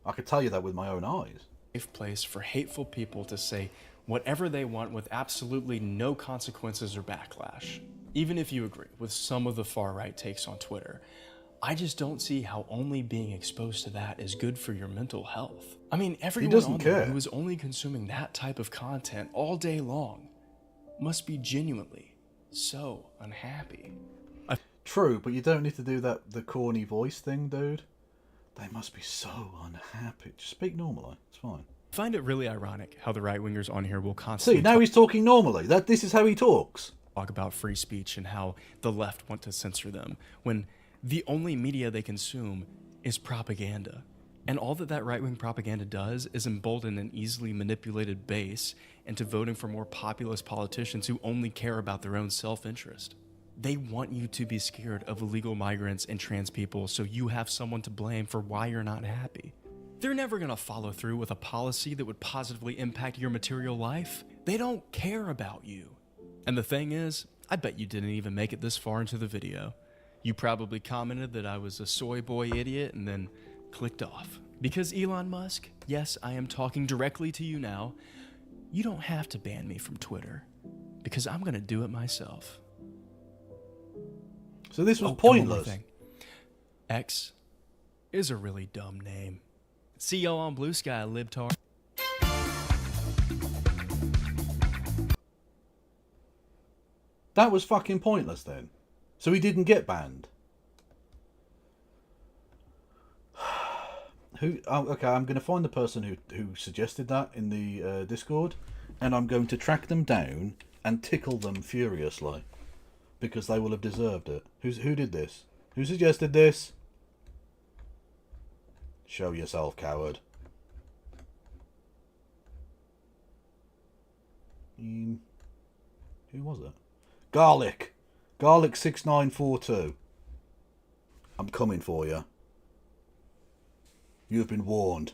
I could tell you that with my own eyes. Safe place for hateful people to say whatever they want with absolutely no consequences or backlash. Even if you agree with some of the far-right takes on Twitter, I just don't see how only being exposed to that is good for your mental health. I mean, everyone on there who is only consuming that type of content all day long must be genuinely so unhappy. True, but you don't need to do the corny voice thing, dude. They must be so unhappy. Just speak normally. It's fine. I find it really ironic how the right-wingers on here will constantly See, now he's talking normally. This is how he talks. Talk about free speech and how the left want to censor them, when the only media they consume is propaganda. And all that right-wing propaganda does is embolden an easily manipulated base into voting for more populist politicians who only care about their own self-interest. They want you to be scared of illegal migrants and trans people so you have someone to blame for why you're not happy. They're never going to follow through with a policy that would positively impact your material life. They don't care about you. And the thing is, I bet you didn't even make it this far into the video. You probably commented that I was a soy boy idiot and then clicked off. Because Elon Musk, yes, I am talking directly to you now, you don't have to ban me from Twitter. Because I'm going to do it myself. So this was pointless. X is a really dumb name. See y'all on Blue Sky, libtard. That was fucking pointless then. So he didn't get banned. Okay, I'm going to find the person who suggested that in the Discord, and I'm going to track them down and tickle them furiously. Because they will have deserved it. Who did this? Who suggested this? Show yourself, coward. Who was it? Garlic. Garlic 6942. I'm coming for you. You have been warned.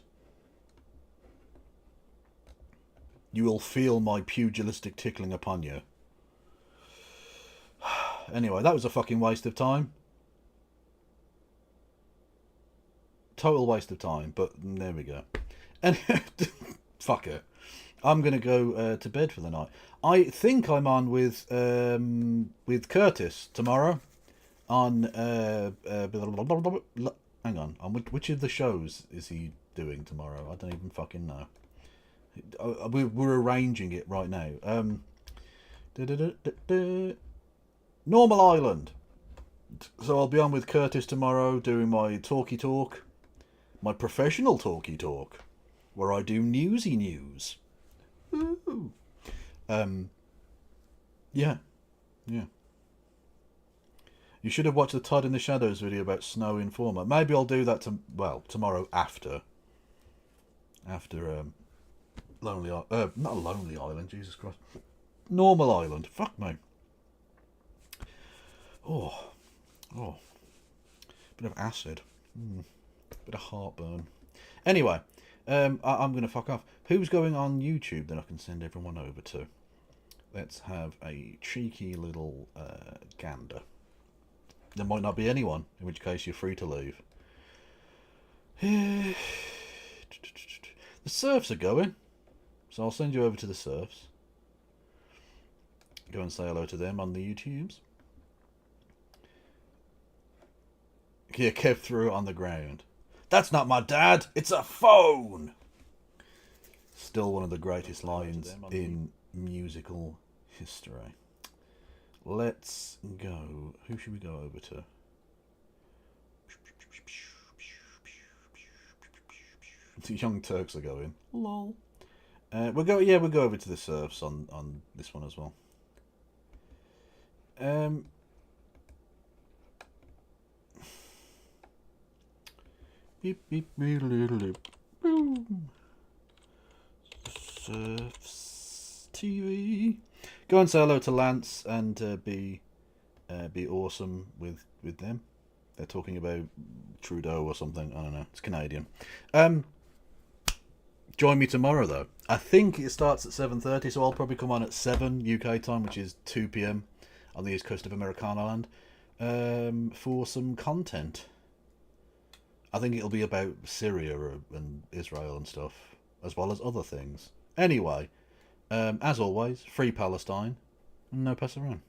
You will feel my pugilistic tickling upon you. Anyway, that was a fucking waste of time. Total waste of time, but there we go. And fuck it. I'm going to go to bed for the night. I think I'm on with Curtis tomorrow. On hang on which of the shows is he doing tomorrow? I don't even fucking know. We're arranging it right now. Normal Island. So I'll be on with Curtis tomorrow doing my talky talk. My professional talky talk. Where I do newsy news. Ooh. Yeah. You should have watched the Todd in the Shadows video about Snow Informer. Maybe I'll do that tomorrow after. Lonely Island. Not Lonely Island, Jesus Christ. Normal Island. Fuck me. Oh. Bit of acid. Bit of heartburn. Anyway, I'm going to fuck off. Who's going on YouTube that I can send everyone over to? Let's have a cheeky little gander. There might not be anyone, in which case you're free to leave. The Surfs are going, so I'll send you over to the Surfs. Go and say hello to them on the YouTubes. Yeah, Kev threw it on the ground. That's not my dad, it's a phone! Still one of the greatest lines in musical history. Let's go. Who should we go over to? The Young Turks are going. Lol. We'll go over to the Surfs on this one as well. Beep beep beep boom. Surfs TV. Go and say hello to Lance and be awesome with them. They're talking about Trudeau or something. I don't know. It's Canadian. Join me tomorrow though. I think it starts at 7:30, so I'll probably come on at 7 UK time, which is 2 PM on the east coast of Americana land, for some content. I think it'll be about Syria and Israel and stuff, as well as other things. Anyway, as always, free Palestine, and no pass around.